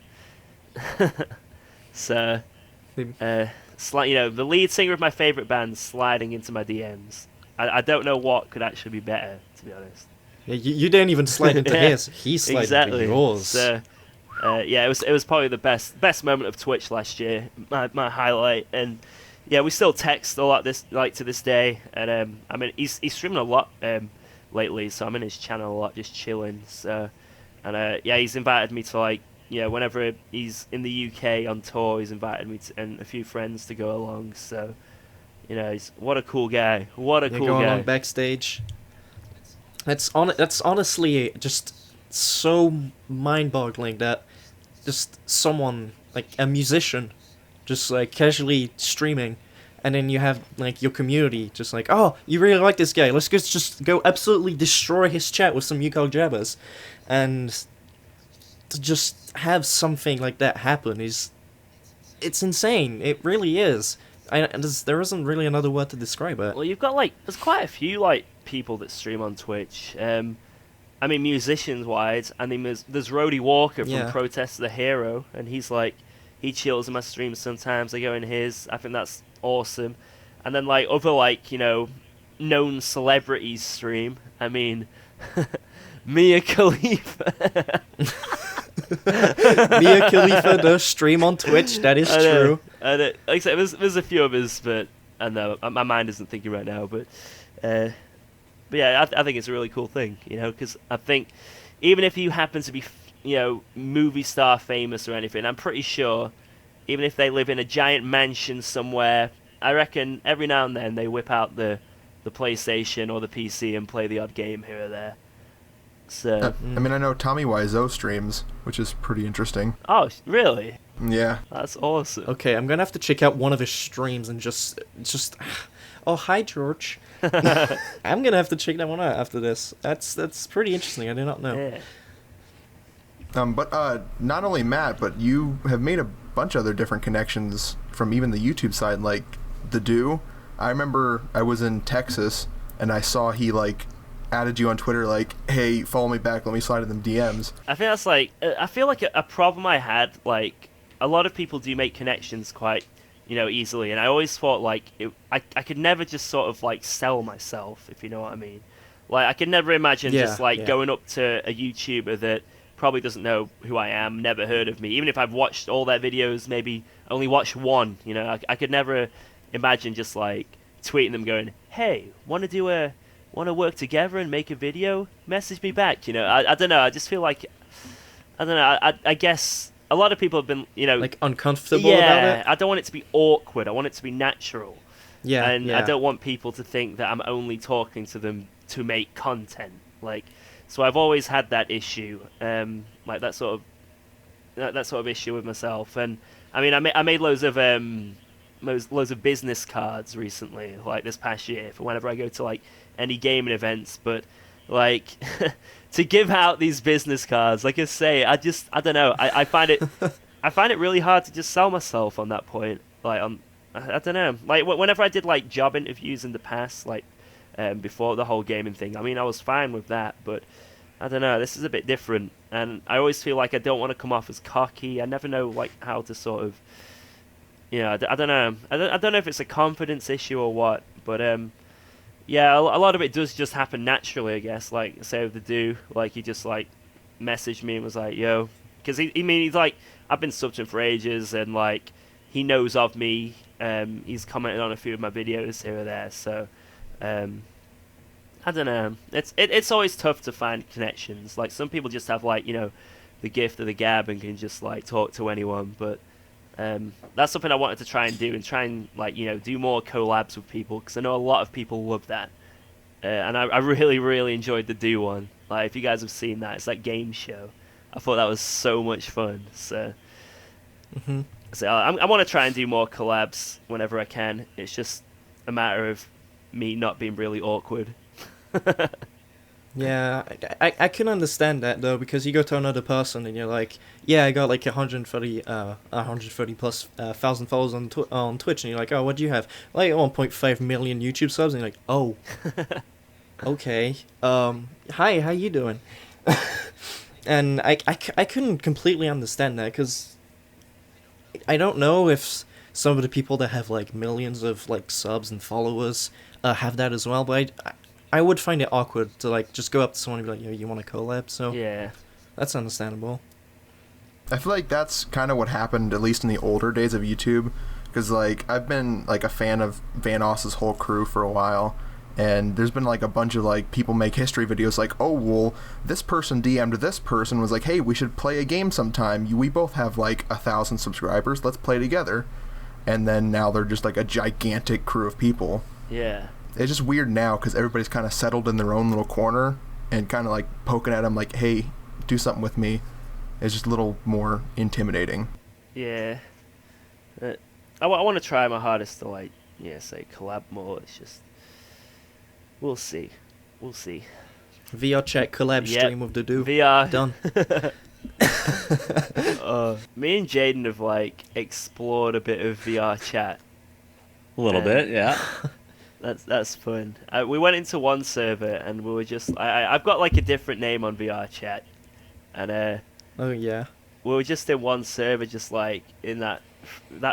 So, the lead singer of my favorite band sliding into my DMs. I don't know what could actually be better, to be honest. Yeah, you didn't even slide into his. He slid into yours. So, yeah, it was probably the best moment of Twitch last year. My highlight, and yeah, we still text a lot to this day. And I mean, he's streaming a lot lately, so I'm in his channel a lot, just chilling. So, and yeah, he's invited me to like. Yeah, whenever he's in the UK on tour, he's invited me and a few friends to go along. So, what a cool guy. What a cool go guy. along backstage. That's honestly just so mind-boggling that just someone, like a musician, just like casually streaming, and then you have like your community just like, "Oh, you really like this guy, let's just go absolutely destroy his chat with some UKOG jabbers," and to just have something like that happen it's insane. It really is. There isn't really another word to describe it. Well, you've got like there's quite a few like people that stream on Twitch. I mean, musicians wise, and then there's Rhodey Walker from Protest the Hero, and he's like he chills in my streams sometimes. I go in his. I think that's awesome. And then like other like known celebrities stream. I mean, Mia Khalifa. Mia Khalifa does stream on Twitch. That is true. Like I said, there's a few others, but I know my mind isn't thinking right now. But yeah, I think it's a really cool thing, because I think even if you happen to be, movie star famous or anything, I'm pretty sure, even if they live in a giant mansion somewhere, I reckon every now and then they whip out the PlayStation or the PC and play the odd game here or there. So, I mean, I know Tommy Wiseau streams, which is pretty interesting. Oh, really? Yeah. That's awesome. Okay, I'm gonna have to check out one of his streams and just oh, hi, George. I'm gonna have to check that one out after this. That's pretty interesting. I did not know. Yeah. But not only Matt, but you have made a bunch of other different connections from even the YouTube side, like the Do. I remember I was in Texas and I saw he like added you on Twitter like, "Hey, follow me back, let me slide in them DMs." I think that's like, I feel like a problem I had, like, a lot of people do make connections quite, easily, and I always thought, like, I could never just sort of, like, sell myself, if you know what I mean. Like, I could never imagine going up to a YouTuber that probably doesn't know who I am, never heard of me, even if I've watched all their videos, maybe only watched one, I could never imagine just, like, tweeting them going, "Hey, want to work together and make a video? Message me back." I don't know. I just feel like, I don't know. I guess a lot of people have been, like uncomfortable about it. I don't want it to be awkward. I want it to be natural. Yeah. And I don't want people to think that I'm only talking to them to make content. Like, so I've always had that issue, like that sort of issue with myself. And I mean, I made loads of business cards recently, like this past year, for whenever I go to like any gaming events, but like to give out these business cards, like I say, I don't know, I find it really hard to just sell myself on that point. Like I don't know, like whenever I did like job interviews in the past, like before the whole gaming thing, I mean, I was fine with that, but I don't know, this is a bit different, and I always feel like I don't want to come off as cocky. I never know like how to sort of I don't know. I don't know if it's a confidence issue or what, but yeah, a lot of it does just happen naturally, I guess. Like, say with the do, like, he just, like, messaged me and was like, yo. Because, he's like, I've been subbed to him for ages, and, like, he knows of me. He's commented on a few of my videos here or there, so, I don't know. It's always tough to find connections. Like, some people just have, like, the gift of the gab and can just, like, talk to anyone, but that's something I wanted to try and like, do more collabs with people, because I know a lot of people love that. And I really, really enjoyed the Do one. Like, if you guys have seen that, it's that game show. I thought that was so much fun. So, I want to try and do more collabs whenever I can. It's just a matter of me not being really awkward. Yeah, I can understand that though, because you go to another person and you're like, yeah, I got like 130 plus thousand followers on Twitch, and you're like, oh, what do you have? Like 1.5 million YouTube subs, and you're like, oh, okay, hi, how you doing? And I couldn't completely understand that, because I don't know if some of the people that have like millions of like subs and followers have that as well, but I would find it awkward to like just go up to someone and be like, yo, you want to collab? So yeah, that's understandable. I feel like that's kind of what happened, at least in the older days of YouTube, because like I've been like a fan of Vanoss's whole crew for a while, and there's been like a bunch of like people make history videos like, oh well, this person DM'd this person, was like, hey, we should play a game sometime. We both have like 1,000 subscribers. Let's play together. And then now they're just like a gigantic crew of people. Yeah. It's just weird now because everybody's kind of settled in their own little corner and kind of like poking at them like, hey, do something with me. It's just a little more intimidating. Yeah. I want to try my hardest to, like, say collab more. It's just, we'll see. VR chat collab stream with the Do. VR. Done. Me and Jaden have, like, explored a bit of VR chat. A little bit, yeah. That's fun. We went into one server and we were just... I've got like a different name on VR chat, and Oh yeah. we were just in one server, just like in that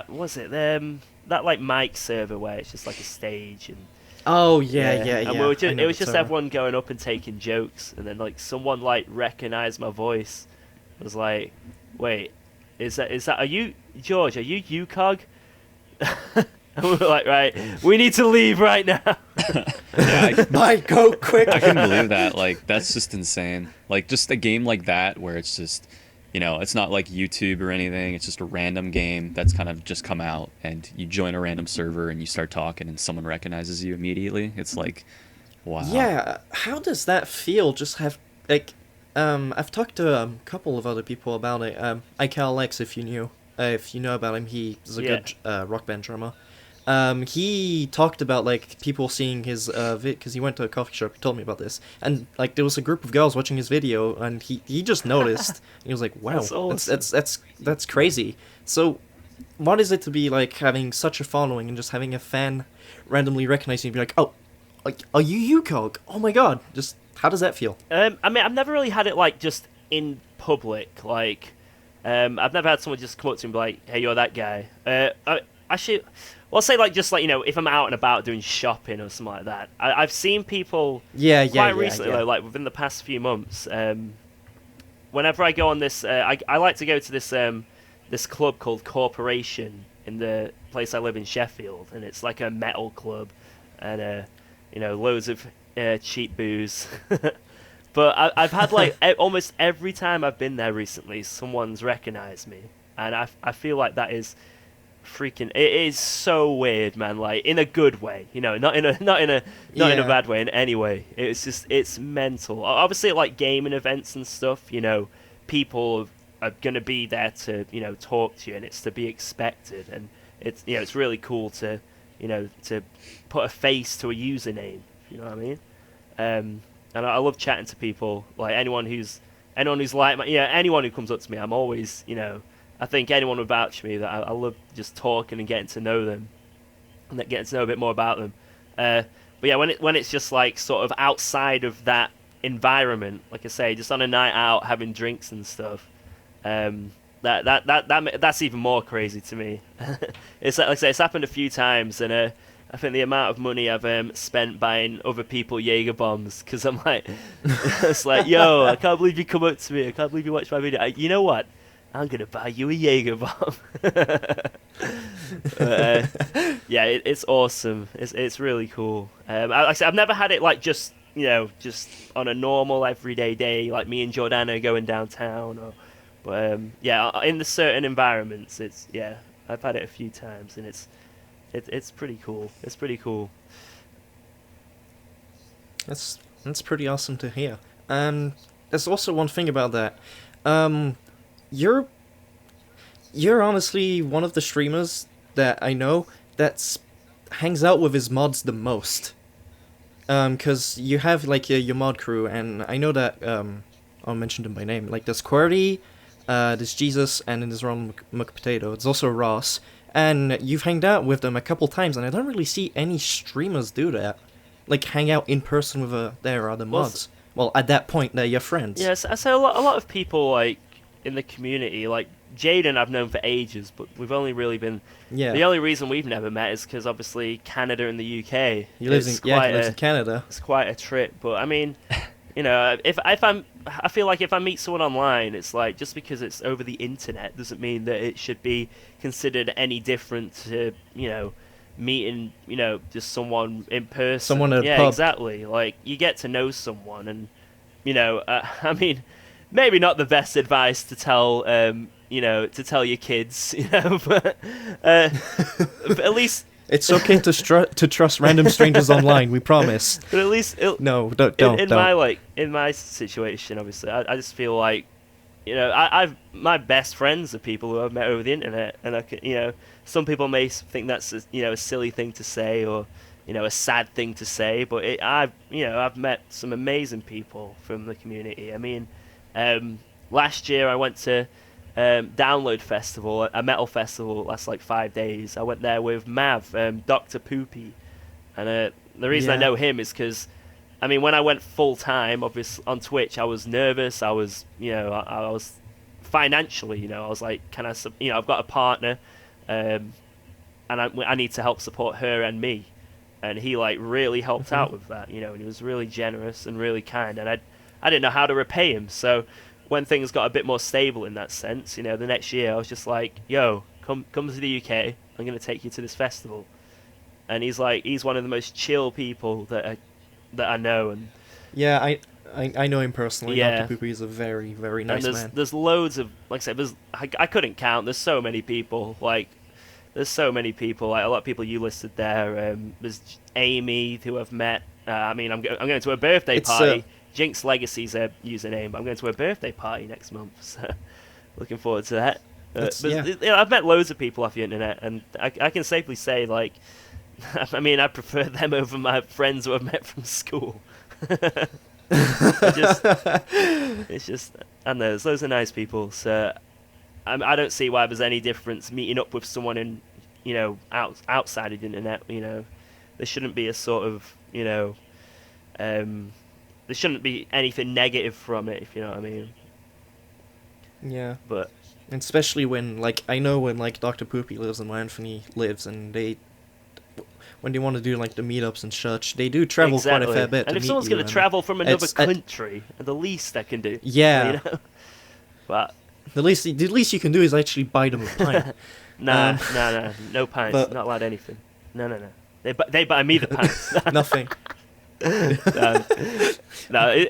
was it that like mic server where it's just like a stage and... Oh yeah. And we were it was just everyone going up and taking jokes, and then like someone like recognized my voice. I was like, wait, is that are you George? Are you UKOG? And we were like, right, we need to leave right now. Yeah, Mike, go quick. I couldn't believe that. Like, that's just insane. Like, just a game like that where it's just, it's not like YouTube or anything. It's just a random game that's kind of just come out, and you join a random server and you start talking and someone recognizes you immediately. It's like, wow. Yeah, how does that feel? Just have, like, I've talked to a couple of other people about it. IKLX, if you know about him, he's a good rock band drummer. He talked about, like, people seeing his because he went to a coffee shop and told me about this, and like there was a group of girls watching his video, and he just noticed, and he was like, wow, That's awesome. that's crazy. So what is it to be like having such a following and just having a fan randomly recognize you and be like, oh, like, are you UKOG? Oh my god, just how does that feel? I mean, I've never really had it like just in public. Like, I've never had someone just come up to me and be like, hey, you're that guy. Actually, well, I'll say, like, just, like, if I'm out and about doing shopping or something like that. I've seen people quite recently, though, like, within the past few months. Whenever I go on this, I like to go to this club called Corporation in the place I live in, Sheffield, and it's like a metal club, and, loads of cheap booze. But I've had, like, almost every time I've been there recently, someone's recognized me, and I feel like that is... freaking, it is so weird, man. Like, in a good way, not in a bad way, in any way. It's mental. Obviously, like gaming events and stuff, people are gonna be there to talk to you, and it's to be expected, and it's really cool to to put a face to a username. You know what I mean? And I love chatting to people. Like anyone who's like anyone who comes up to me, I'm always I think anyone would vouch for me that I love just talking and getting to know them, and getting to know a bit more about them. But yeah, when it's just like sort of outside of that environment, like I say, just on a night out having drinks and stuff, That's even more crazy to me. It's like I say, it's happened a few times, and I think the amount of money I've spent buying other people Jaeger bombs, because I'm like, it's like, yo, I can't believe you come up to me. I can't believe you watched my video. You know what? I'm gonna buy you a Jaeger bomb. Yeah, it's awesome. It's really cool. Like I said, I've never had it like just on a normal everyday day, like me and Jordana going downtown, but yeah, in the certain environments, I've had it a few times, and it's pretty cool. It's pretty cool. That's pretty awesome to hear. And there's also one thing about that. You're honestly one of the streamers that I know that hangs out with his mods the most. 'Cause you have like your mod crew, and I know that I'll mention them by name. Like there's QWERTY, there's Jesus, and then there's Ron McPotato. It's also Ross, and you've hanged out with them a couple times, and I don't really see any streamers do that. Like hang out in person with their other mods. Well, at that point, they're your friends. Yes, I say a lot of people like in the community, like Jaden, I've known for ages, but we've only really been. Yeah. The only reason we've never met is because obviously Canada and the UK. He lives in Canada. It's quite a trip, but I mean, I feel like if I meet someone online, it's like just because it's over the internet doesn't mean that it should be considered any different to meeting just someone in person. Someone at a yeah, pub. exactly. Like you get to know someone, and I mean, maybe not the best advice to tell to tell your kids, but at least it's okay to trust random strangers online. We promise. But at least no, don't. In my situation, obviously, I just feel like my best friends are people who I've met over the internet, and I can, some people may think that's a silly thing to say or a sad thing to say, but I've met some amazing people from the community. I mean, last year I went to Download Festival, a metal festival that lasts like 5 days. I went there with Mav, Dr. Poopy, and the reason I know him is because, I mean, when I went full time, obviously on Twitch, I was nervous. I was, I was financially, I was like, can I, I've got a partner, and I need to help support her and me, and he like really helped out with that, and he was really generous and really kind, and I didn't know how to repay him, so. When things got a bit more stable in that sense, the next year I was just like, yo, come to the UK, I'm going to take you to this festival. And he's one of the most chill people that I know. And yeah, I know him personally. Yeah. Dr. Poopy is a very, very nice man. There's loads of, like I said, I couldn't count, there's so many people, like a lot of people you listed there. There's Amy, who I've met. I mean, I'm going to a birthday party. Jinx Legacy's a username, but I'm going to a birthday party next month, so looking forward to that. I've met loads of people off the internet, and I can safely say, like, I mean, I prefer them over my friends who I've met from school. It's just, I don't know, those are nice people, so I don't see why there's any difference meeting up with someone in, outside of the internet. There shouldn't be a sort of, there shouldn't be anything negative from it, if you know what I mean. Yeah. But and especially when, like, I know when, like, Dr. Poopy lives and where Anthony lives, and when they want to do, like, the meetups and such, they do travel quite a fair bit. And if someone's going to travel from another country, the least they can do. Yeah. But the least you can do is actually buy them a pint. No pints. Not allowed anything. No. They buy me the pints. Nothing. No,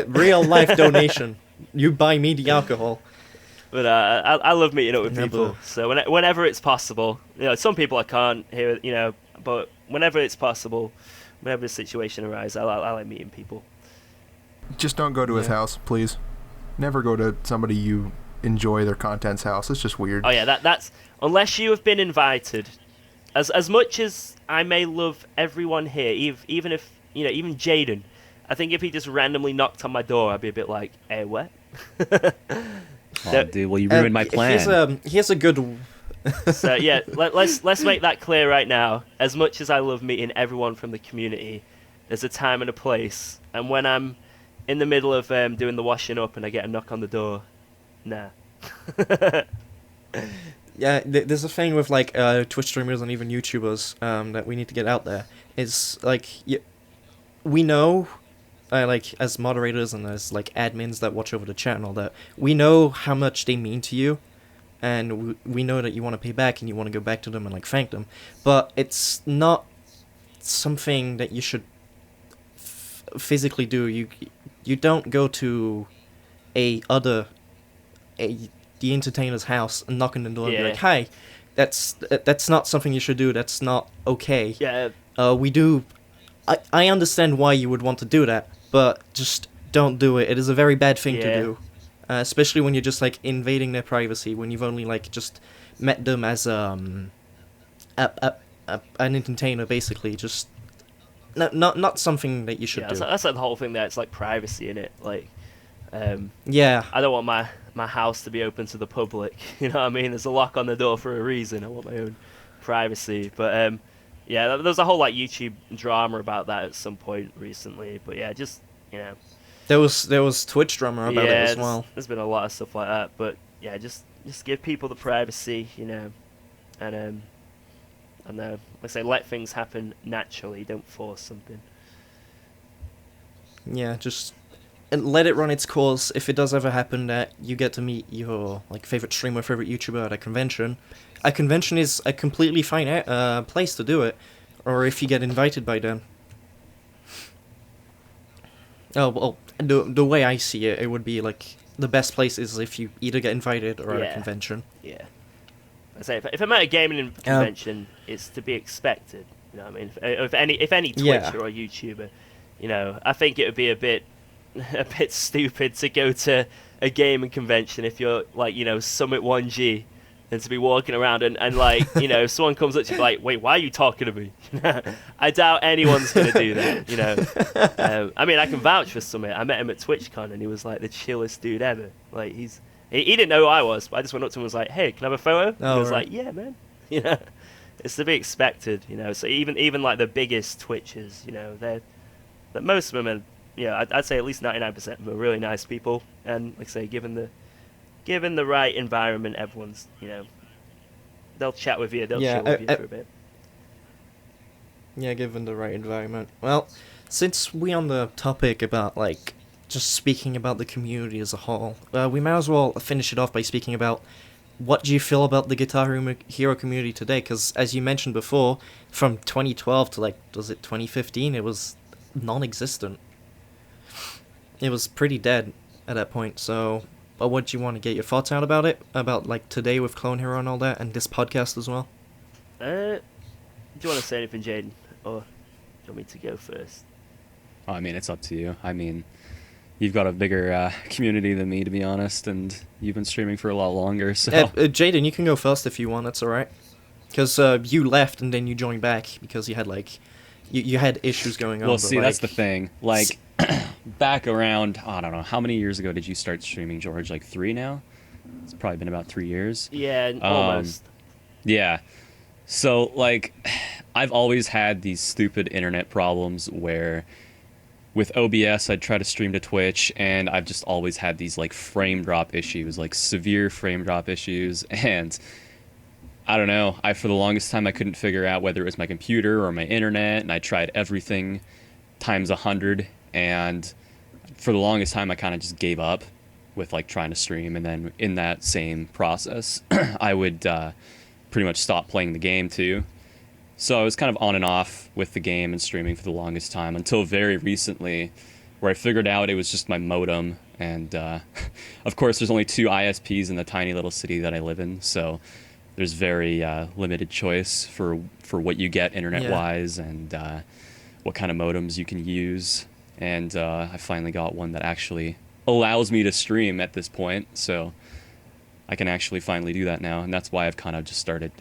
real life donation. You buy me the alcohol. But I love meeting up with people. So whenever it's possible, some people I can't hear, but whenever it's possible, whenever the situation arises, I like meeting people. Just don't go to his house, please. Never go to somebody you enjoy their content's house. It's just weird. Oh yeah, that's unless you have been invited. As much as I may love everyone here, even if. Even Jaden, I think if he just randomly knocked on my door, I'd be a bit like, "Hey, what?" Oh, dude, well, you ruined my plan. Here's a good. So yeah, let's make that clear right now. As much as I love meeting everyone from the community, there's a time and a place. And when I'm in the middle of doing the washing up and I get a knock on the door, nah. Yeah, there's a thing with like Twitch streamers and even YouTubers that we need to get out there. It's like we know, like as moderators and as like admins that watch over the chat and all that, we know how much they mean to you, and we know that you want to pay back and you want to go back to them and like thank them, but it's not something that you should physically do. You don't go to the entertainer's house and knock on the door and be like, "Hi," that's not something you should do. That's not okay. Yeah. We do. I understand why you would want to do that, but just don't do it. It is a very bad thing to do, especially when you're just like invading their privacy when you've only like just met them as an entertainer, basically. Just not something that you should do. That's like the whole thing there. It's like privacy in it. Like, yeah. I don't want my house to be open to the public. You know what I mean? There's a lock on the door for a reason. I want my own privacy. But yeah, there was a whole like YouTube drama about that at some point recently. But yeah, just there was Twitch drama about it as well. There's been a lot of stuff like that. But yeah, just give people the privacy, and like I say, let things happen naturally. Don't force something. Yeah, just let it run its course. If it does ever happen that you get to meet your like favorite streamer, favorite YouTuber at a convention is a completely fine place to do it. Or if you get invited by them. Oh well, the way I see it, it would be like the best place is if you either get invited or at a convention. Yeah. I say if I'm at a gaming convention, it's to be expected. You know what I mean? If any Twitcher or YouTuber, I think it would be a bit stupid to go to a gaming convention if you're like Summit 1G and to be walking around and like if someone comes up to you like, wait, why are you talking to me? I doubt anyone's gonna do that. I mean, I can vouch for Summit. I met him at TwitchCon and he was like the chillest dude ever. Like he didn't know who I was, but I just went up to him and was like, hey, can I have a photo? Oh, he was like, yeah, man. It's to be expected. So even like the biggest Twitchers, that most of them are, I'd say at least 99% of them are really nice people. And like I say, given the right environment, everyone's, they'll chat with you, they'll chill with you for a bit. Yeah, given the right environment. Well, since we're on the topic about like just speaking about the community as a whole, we might as well finish it off by speaking about what do you feel about the Guitar Hero community today? Because as you mentioned before, from 2012 to like, was it 2015, it was non-existent. It was pretty dead at that point. So, what do you want to get your thoughts out about it? About like today with Clone Hero and all that, and this podcast as well? Do you want to say anything, Jaden, or do you want me to go first? Oh, I mean, it's up to you. I mean, you've got a bigger community than me, to be honest, and you've been streaming for a lot longer. So, Jaden, you can go first if you want. That's all right. Because you left and then you joined back because you had like you had issues going on. Well, see, that's the thing. Like back around, I don't know, how many years ago did you start streaming, George? Like 3 now? It's probably been about 3 years. Yeah, almost. Yeah. So, like, I've always had these stupid internet problems where with OBS, I'd try to stream to Twitch, and I've just always had these, like, frame drop issues, like, severe frame drop issues, and I don't know, for the longest time, I couldn't figure out whether it was my computer or my internet, and I tried everything times 100, and for the longest time, I kind of just gave up with, like, trying to stream, and then in that same process, I would pretty much stop playing the game, too. So I was kind of on and off with the game and streaming for the longest time until very recently, where I figured out it was just my modem. And of course, there's only 2 ISPs in the tiny little city that I live in, so there's very limited choice for what you get internet-wise and what kind of modems you can use. And I finally got one that actually allows me to stream at this point, so I can actually finally do that now, and that's why I've kind of just started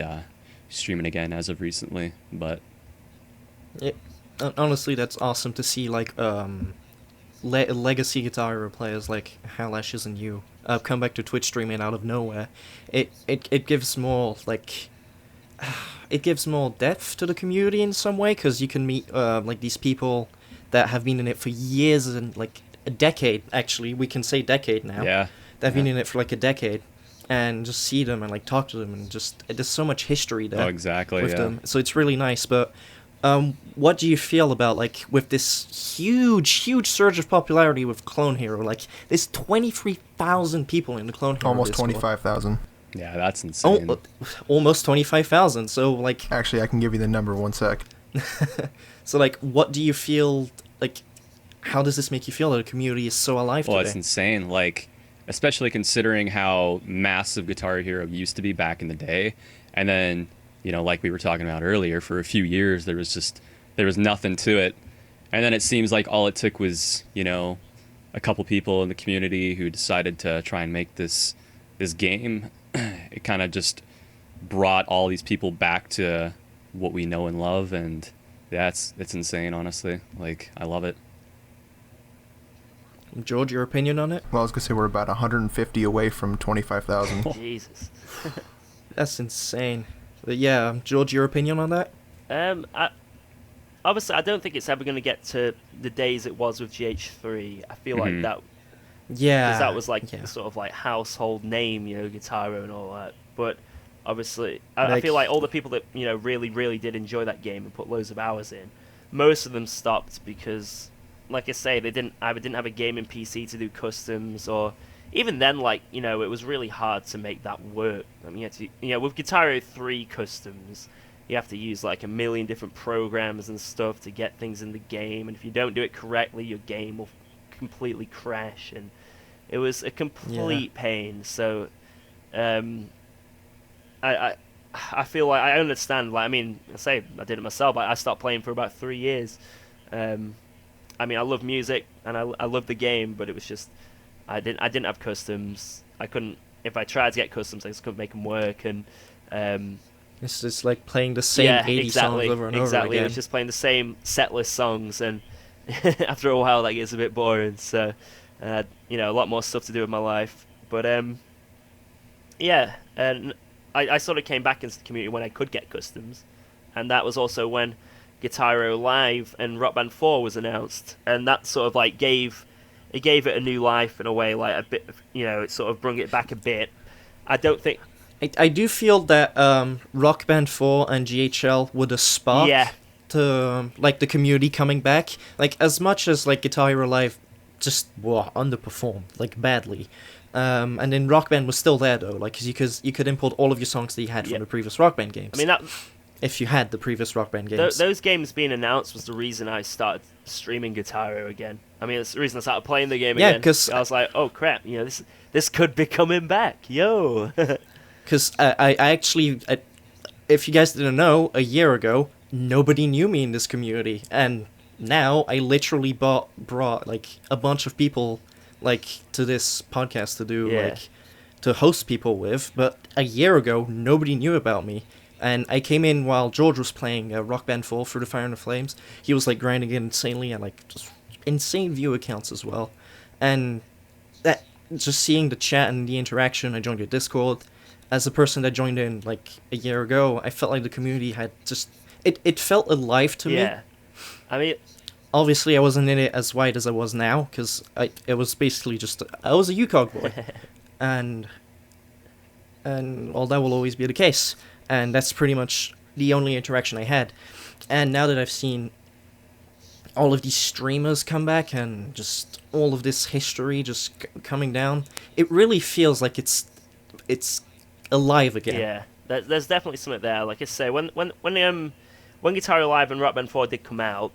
streaming again as of recently. But honestly, that's awesome to see, like legacy Guitar Hero players like Hal Ashes and you come back to Twitch streaming out of nowhere. It gives more like it gives more depth to the community in some way, because you can meet like these people that have been in it for years and like a decade. Actually, we can say decade now. Yeah, they've been in it for like a decade. and just see them and like talk to them, and just there's so much history there. Oh, exactly. With Yeah. them, so it's really nice. But what do you feel about like with this huge surge of popularity with Clone Hero? Like there's 23,000 people in the Clone Hero. Almost Discord. 25,000. Yeah, that's insane. Almost 25,000. So like, Actually, I can give you the number. One sec. so like, what do you feel like? How does this make you feel that the community is so alive Well, today? it's insane. Like, especially considering how massive Guitar Hero used to be back in the day, and then, you know, like we were talking about earlier, for a few years there was nothing to it, and then it seems like all it took was, you know, a couple people in the community who decided to try and make this game. It kind of just brought all these people back to what we know and love, and yeah, it's insane, honestly. Like, I love it. George, your opinion on it? Well, I was gonna say we're about 150 away from 25,000. Jesus. That's insane. But yeah, George, your opinion on that? Obviously, I don't think it's ever going to get to the days it was with GH3. I feel like that, Yeah, because that was like yeah. sort of like household name, you know, Guitar Hero and all that. But obviously, I Like- feel like all the people that, you know, really did enjoy that game and put loads of hours in, most of them stopped because, like I say, they either didn't have a gaming PC to do customs, or even then, like, you know, it was really hard to make that work. I mean, with Guitar Hero 3 customs, you have to use like a million different programs and stuff to get things in the game, and if you don't do it correctly, your game will completely crash, and it was a complete pain. So, I feel like I understand. Like, I mean, I did it myself. I stopped playing for about 3 years. I mean, I love music and I love the game, but it was just I didn't have customs. I couldn't. If I tried to get customs, I just couldn't make them work. And It's just like playing the same 80 songs over and over exactly. again. It was just playing the same setlist songs, and after a while, that gets a bit boring. So, you know, a lot more stuff to do with my life. But yeah, and I sort of came back into the community when I could get customs, and that was also when Guitar Hero Live and Rock Band 4 was announced, and that sort of like gave it a new life in a way, like a bit, you know, it sort of brought it back a bit. I don't think. I do feel that Rock Band 4 and GHL were the spark to like the community coming back. Like, as much as like Guitar Hero Live just underperformed like badly, and then Rock Band was still there though, like, because you could import all of your songs that you had from the previous Rock Band games. I mean, that if you had the previous Rock Band games. those games being announced was the reason I started streaming Guitar Hero again. I mean, it's the reason I started playing the game again. Yeah, because I was like, oh crap, you know, this could be coming back, yo. Because I actually, if you guys didn't know, a year ago, nobody knew me in this community. And now I literally brought like a bunch of people like to this podcast to do like to host people with. But a year ago, nobody knew about me. And I came in while George was playing Rock Band 4 Through the Fire and the Flames. He was like grinding it insanely and like just insane view accounts as well. And that just seeing the chat and the interaction, I joined your Discord. As a person that joined in like a year ago, I felt like the community had just it felt alive to me. Yeah, I mean, obviously I wasn't in it as wide as I was now because it was basically just I was a UKOG boy, and well, that will always be the case, and that's pretty much the only interaction I had. And now that I've seen all of these streamers come back and just all of this history just coming down, it really feels like it's alive again. Yeah, there's definitely something there. Like I say, when Guitar Hero Live and Rock Band 4 did come out,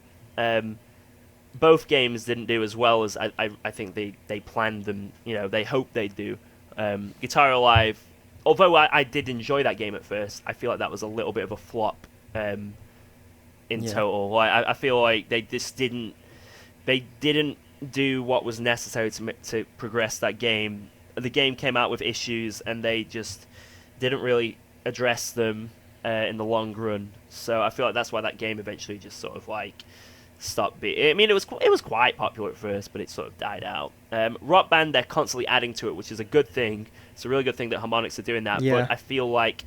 both games didn't do as well as I think they planned them. You know, they hoped they'd do. Guitar Hero Live, although I did enjoy that game at first, I feel like that was a little bit of a flop in total. Like, I feel like they didn't do what was necessary to progress that game. The game came out with issues, and they just didn't really address them in the long run. So I feel like that's why that game eventually just sort of like stopped being. I mean, it was quite popular at first, but it sort of died out. Rock Band, they're constantly adding to it, which is a good thing. It's a really good thing that Harmonix are doing that. Yeah. But I feel like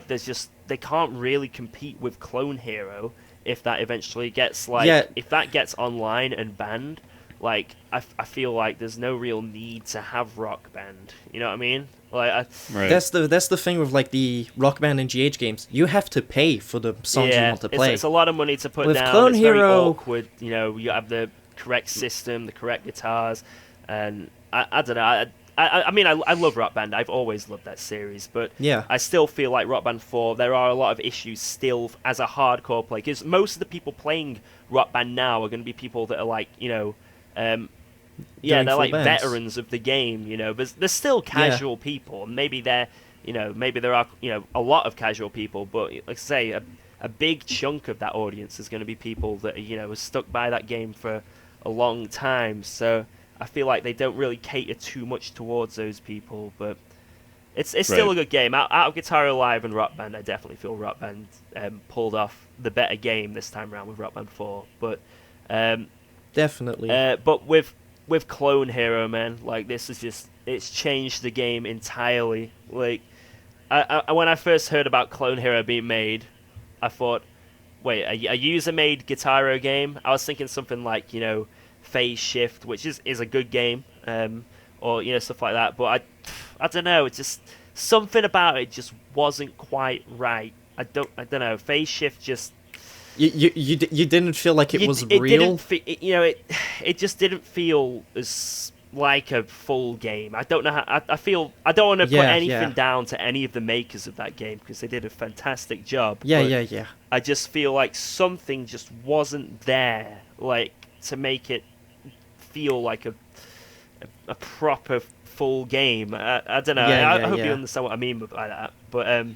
there's just they can't really compete with Clone Hero if that eventually gets if that gets online and banned. like I feel like there's no real need to have Rock Band. You know what I mean? Like Right. That's the thing with like the Rock Band and GH games. You have to pay for the songs you want to play. It's a lot of money to put With down. Clone it's very Hero- awkward. You know, you have the correct system, the correct guitars, and I don't know. I mean, I love Rock Band. I've always loved that series, but Yeah. I still feel like Rock Band 4, there are a lot of issues still as a hardcore player, because most of the people playing Rock Band now are going to be people that are like, you know, Doing they're full like bands. veterans of the game, you know, but there's still casual people, and maybe they're, you know, maybe there are, you know, a lot of casual people, but like I say, a big chunk of that audience is going to be people that, you know, are stuck by that game for a long time, so I feel like they don't really cater too much towards those people, but it's still Right. a good game. Out of Guitar Hero Live and Rock Band, I definitely feel Rock Band pulled off the better game this time around with Rock Band 4, but Definitely. but with Clone Hero, man, like this is just, it's changed the game entirely. Like I when I first heard about Clone Hero being made, I thought, wait, a user-made Guitar Hero game? I was thinking something like, you know, Phase Shift, which is a good game, or, you know, stuff like that. But I don't know. It's just something about it just wasn't quite right. I don't know. Phase Shift just you didn't feel like it was it real. didn't you know, it just didn't feel as like a full game. I don't know how. I feel I don't want to put anything down to any of the makers of that game, because they did a fantastic job. Yeah, but yeah. I just feel like something just wasn't there, like, to make it feel like a proper full game. I don't know. Yeah, I yeah, hope yeah. you understand what I mean by that. But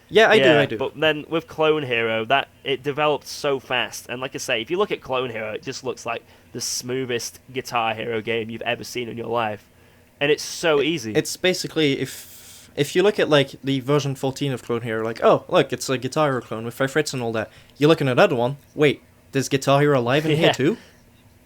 Yeah, I do. But then with Clone Hero, that it developed so fast, and like I say, if you look at Clone Hero, it just looks like the smoothest Guitar Hero game you've ever seen in your life, and it's so easy. It's basically, if you look at like the version 14 of Clone Hero, like, oh look, it's a Guitar Hero clone with 5 frets and all that. You look at another one. Wait, there's Guitar Hero Live in Yeah. here too?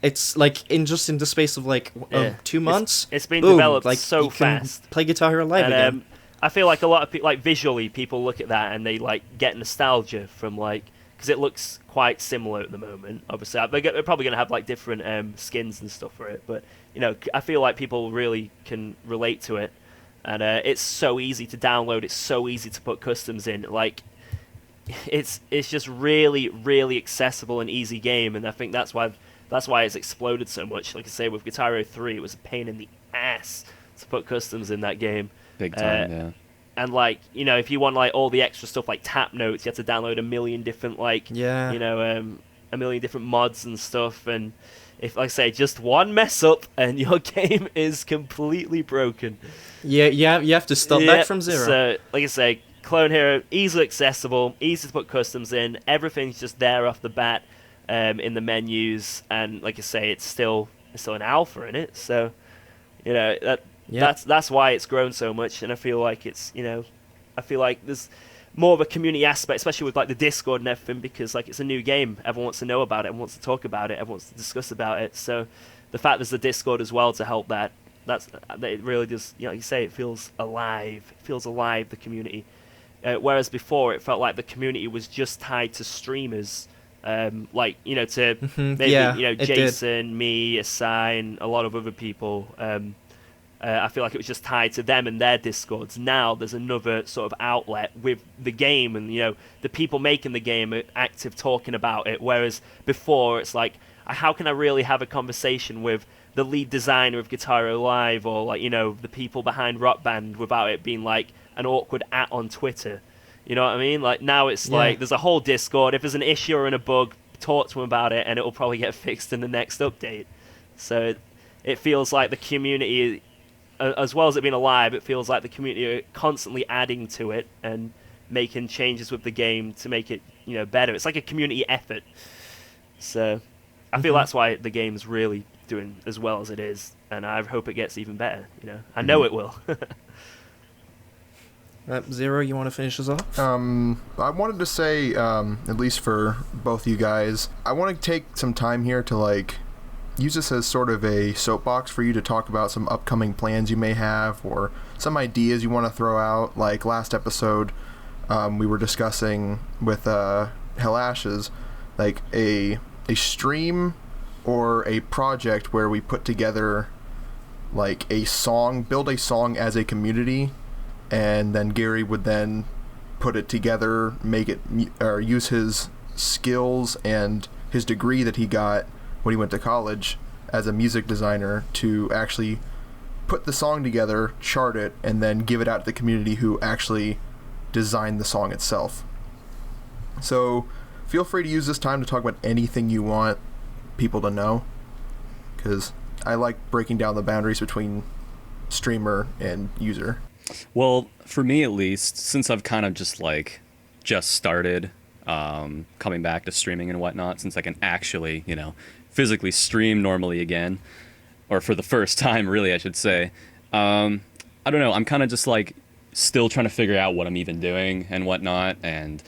It's like in the space of like Yeah. 2 months. It's been boom, developed like, so you can fast. Play Guitar Hero Live And again. I feel like a lot of people, like, visually, people look at that and they like get nostalgia from, like, because it looks quite similar at the moment. Obviously, they're probably going to have like different skins and stuff for it, but you know, I feel like people really can relate to it, and it's so easy to download. It's so easy to put customs in. Like, it's just really, really accessible and easy game, and I think that's why it's exploded so much. Like I say, with Guitar Hero 3, it was a pain in the ass to put customs in that game. Big time, yeah. And, like, you know, if you want, like, all the extra stuff, like tap notes, you have to download a million different, like, Yeah. you know, a million different mods and stuff. And if, like I say, just one mess up and your game is completely broken. Yeah, you have to start back from zero. So, like I say, Clone Hero, easily accessible, easy to put customs in. Everything's just there off the bat in the menus. And, like I say, it's still an alpha in it. So, you know, that's why it's grown so much, and I feel like it's, you know, I feel like there's more of a community aspect, especially with like the Discord and everything, because like it's a new game, everyone wants to know about it, everyone wants to talk about it, everyone wants to discuss about it. So the fact there's the Discord as well to help that it really does, you know, like you say, it feels alive. It feels alive, the community. Whereas before, it felt like the community was just tied to streamers, like, you know, to maybe, yeah, you know, it did. Jason, me, Asai, and a lot of other people. I feel like it was just tied to them and their Discords. Now there's another sort of outlet with the game, and, you know, the people making the game are active talking about it. Whereas before, it's like, how can I really have a conversation with the lead designer of Guitar Hero Live, or, like, you know, the people behind Rock Band, without it being like an awkward @ on Twitter? You know what I mean? Like, now it's like there's a whole Discord. If there's an issue or a bug, talk to them about it, and it will probably get fixed in the next update. So it feels like the community, as well as it being alive, it feels like the community are constantly adding to it and making changes with the game to make it, you know, better. It's like a community effort. So I feel that's why the game's really doing as well as it is, and I hope it gets even better. You know, I know it will. Zero, you want to finish us off? I wanted to say, at least for both you guys, I want to take some time here to, like, use this as sort of a soapbox for you to talk about some upcoming plans you may have, or some ideas you want to throw out. Like last episode, we were discussing with Hell Ashes, like a stream or a project where we put together like a song, build a song as a community, and then Gary would then put it together, make it, or use his skills and his degree that he got when he went to college as a music designer to actually put the song together, chart it, and then give it out to the community who actually designed the song itself. So feel free to use this time to talk about anything you want people to know, because I like breaking down the boundaries between streamer and user. Well, for me at least, since I've kind of just started coming back to streaming and whatnot, since I can actually, physically stream normally again, or for the first time, really, I should say. I don't know. I'm kind of just still trying to figure out what I'm even doing and whatnot. And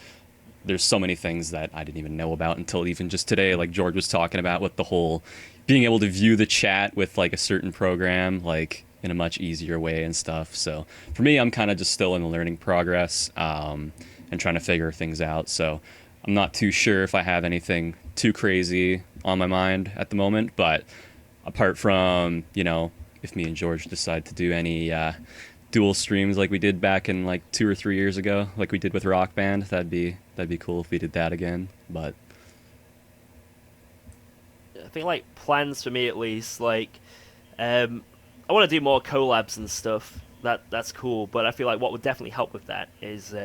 there's so many things that I didn't even know about until even just today, like George was talking about, with the whole being able to view the chat with a certain program, in a much easier way and stuff. So for me, I'm kind of just still in the learning progress and trying to figure things out. So I'm not too sure if I have anything too crazy on my mind at the moment, but apart from, if me and George decide to do any dual streams like we did back in 2 or 3 years ago, like we did with Rock Band, that'd be cool if we did that again. But I think plans for me at least, I want to do more collabs and stuff. That's cool, but I feel like what would definitely help with that is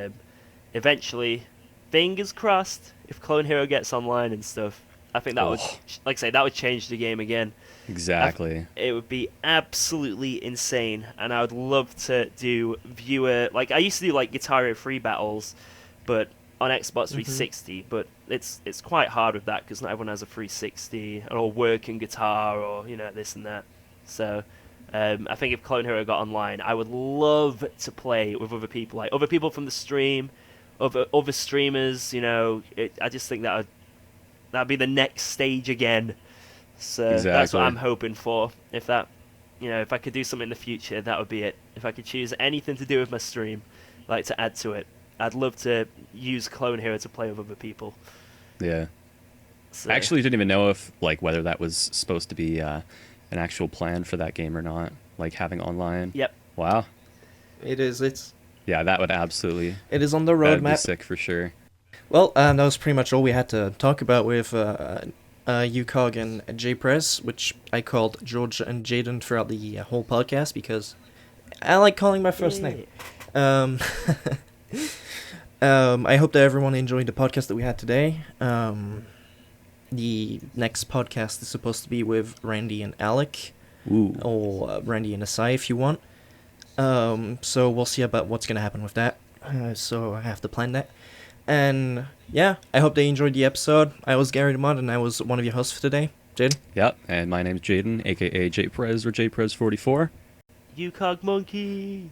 eventually, fingers crossed, if Clone Hero gets online and stuff, I think that would, that would change the game again. Exactly. It would be absolutely insane, and I would love to do viewer... I used to do, Guitar Hero free battles, but on Xbox 360, but it's quite hard with that, because not everyone has a 360, or working guitar, or, this and that. So, I think if Clone Hero got online, I would love to play with other people, other people from the stream, other streamers, I just think that'd be the next stage again. So exactly. That's what I'm hoping for. If that, if I could do something in the future, that would be it. If I could choose anything to do with my stream, to add to it, I'd love to use Clone Hero to play with other people. Yeah. So. I actually didn't even know if whether that was supposed to be an actual plan for that game or not, having online. Yep. Wow. It is. Yeah, that would absolutely. It is on the That'd be roadmap. sick for sure. Well, that was pretty much all we had to talk about with UKOG and JPrez, which I called George and Jaden throughout the whole podcast because I like calling my first name. I hope that everyone enjoyed the podcast that we had today. The next podcast is supposed to be with Randy and Alec. Ooh. Or Randy and Asai if you want. So we'll see about what's going to happen with that. So I have to plan that. And yeah, I hope they enjoyed the episode. I was Garrythemod, and I was one of your hosts for today. Jaden? Yep, and my name's Jaden, aka JPrez or JPrez44. UKOGMonkey!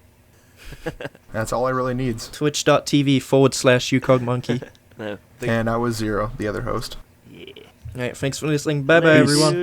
That's all I really needs. Twitch.tv/UKOGMonkey. No, And I was Zero, the other host. Yeah. Alright, thanks for listening. Bye bye, everyone.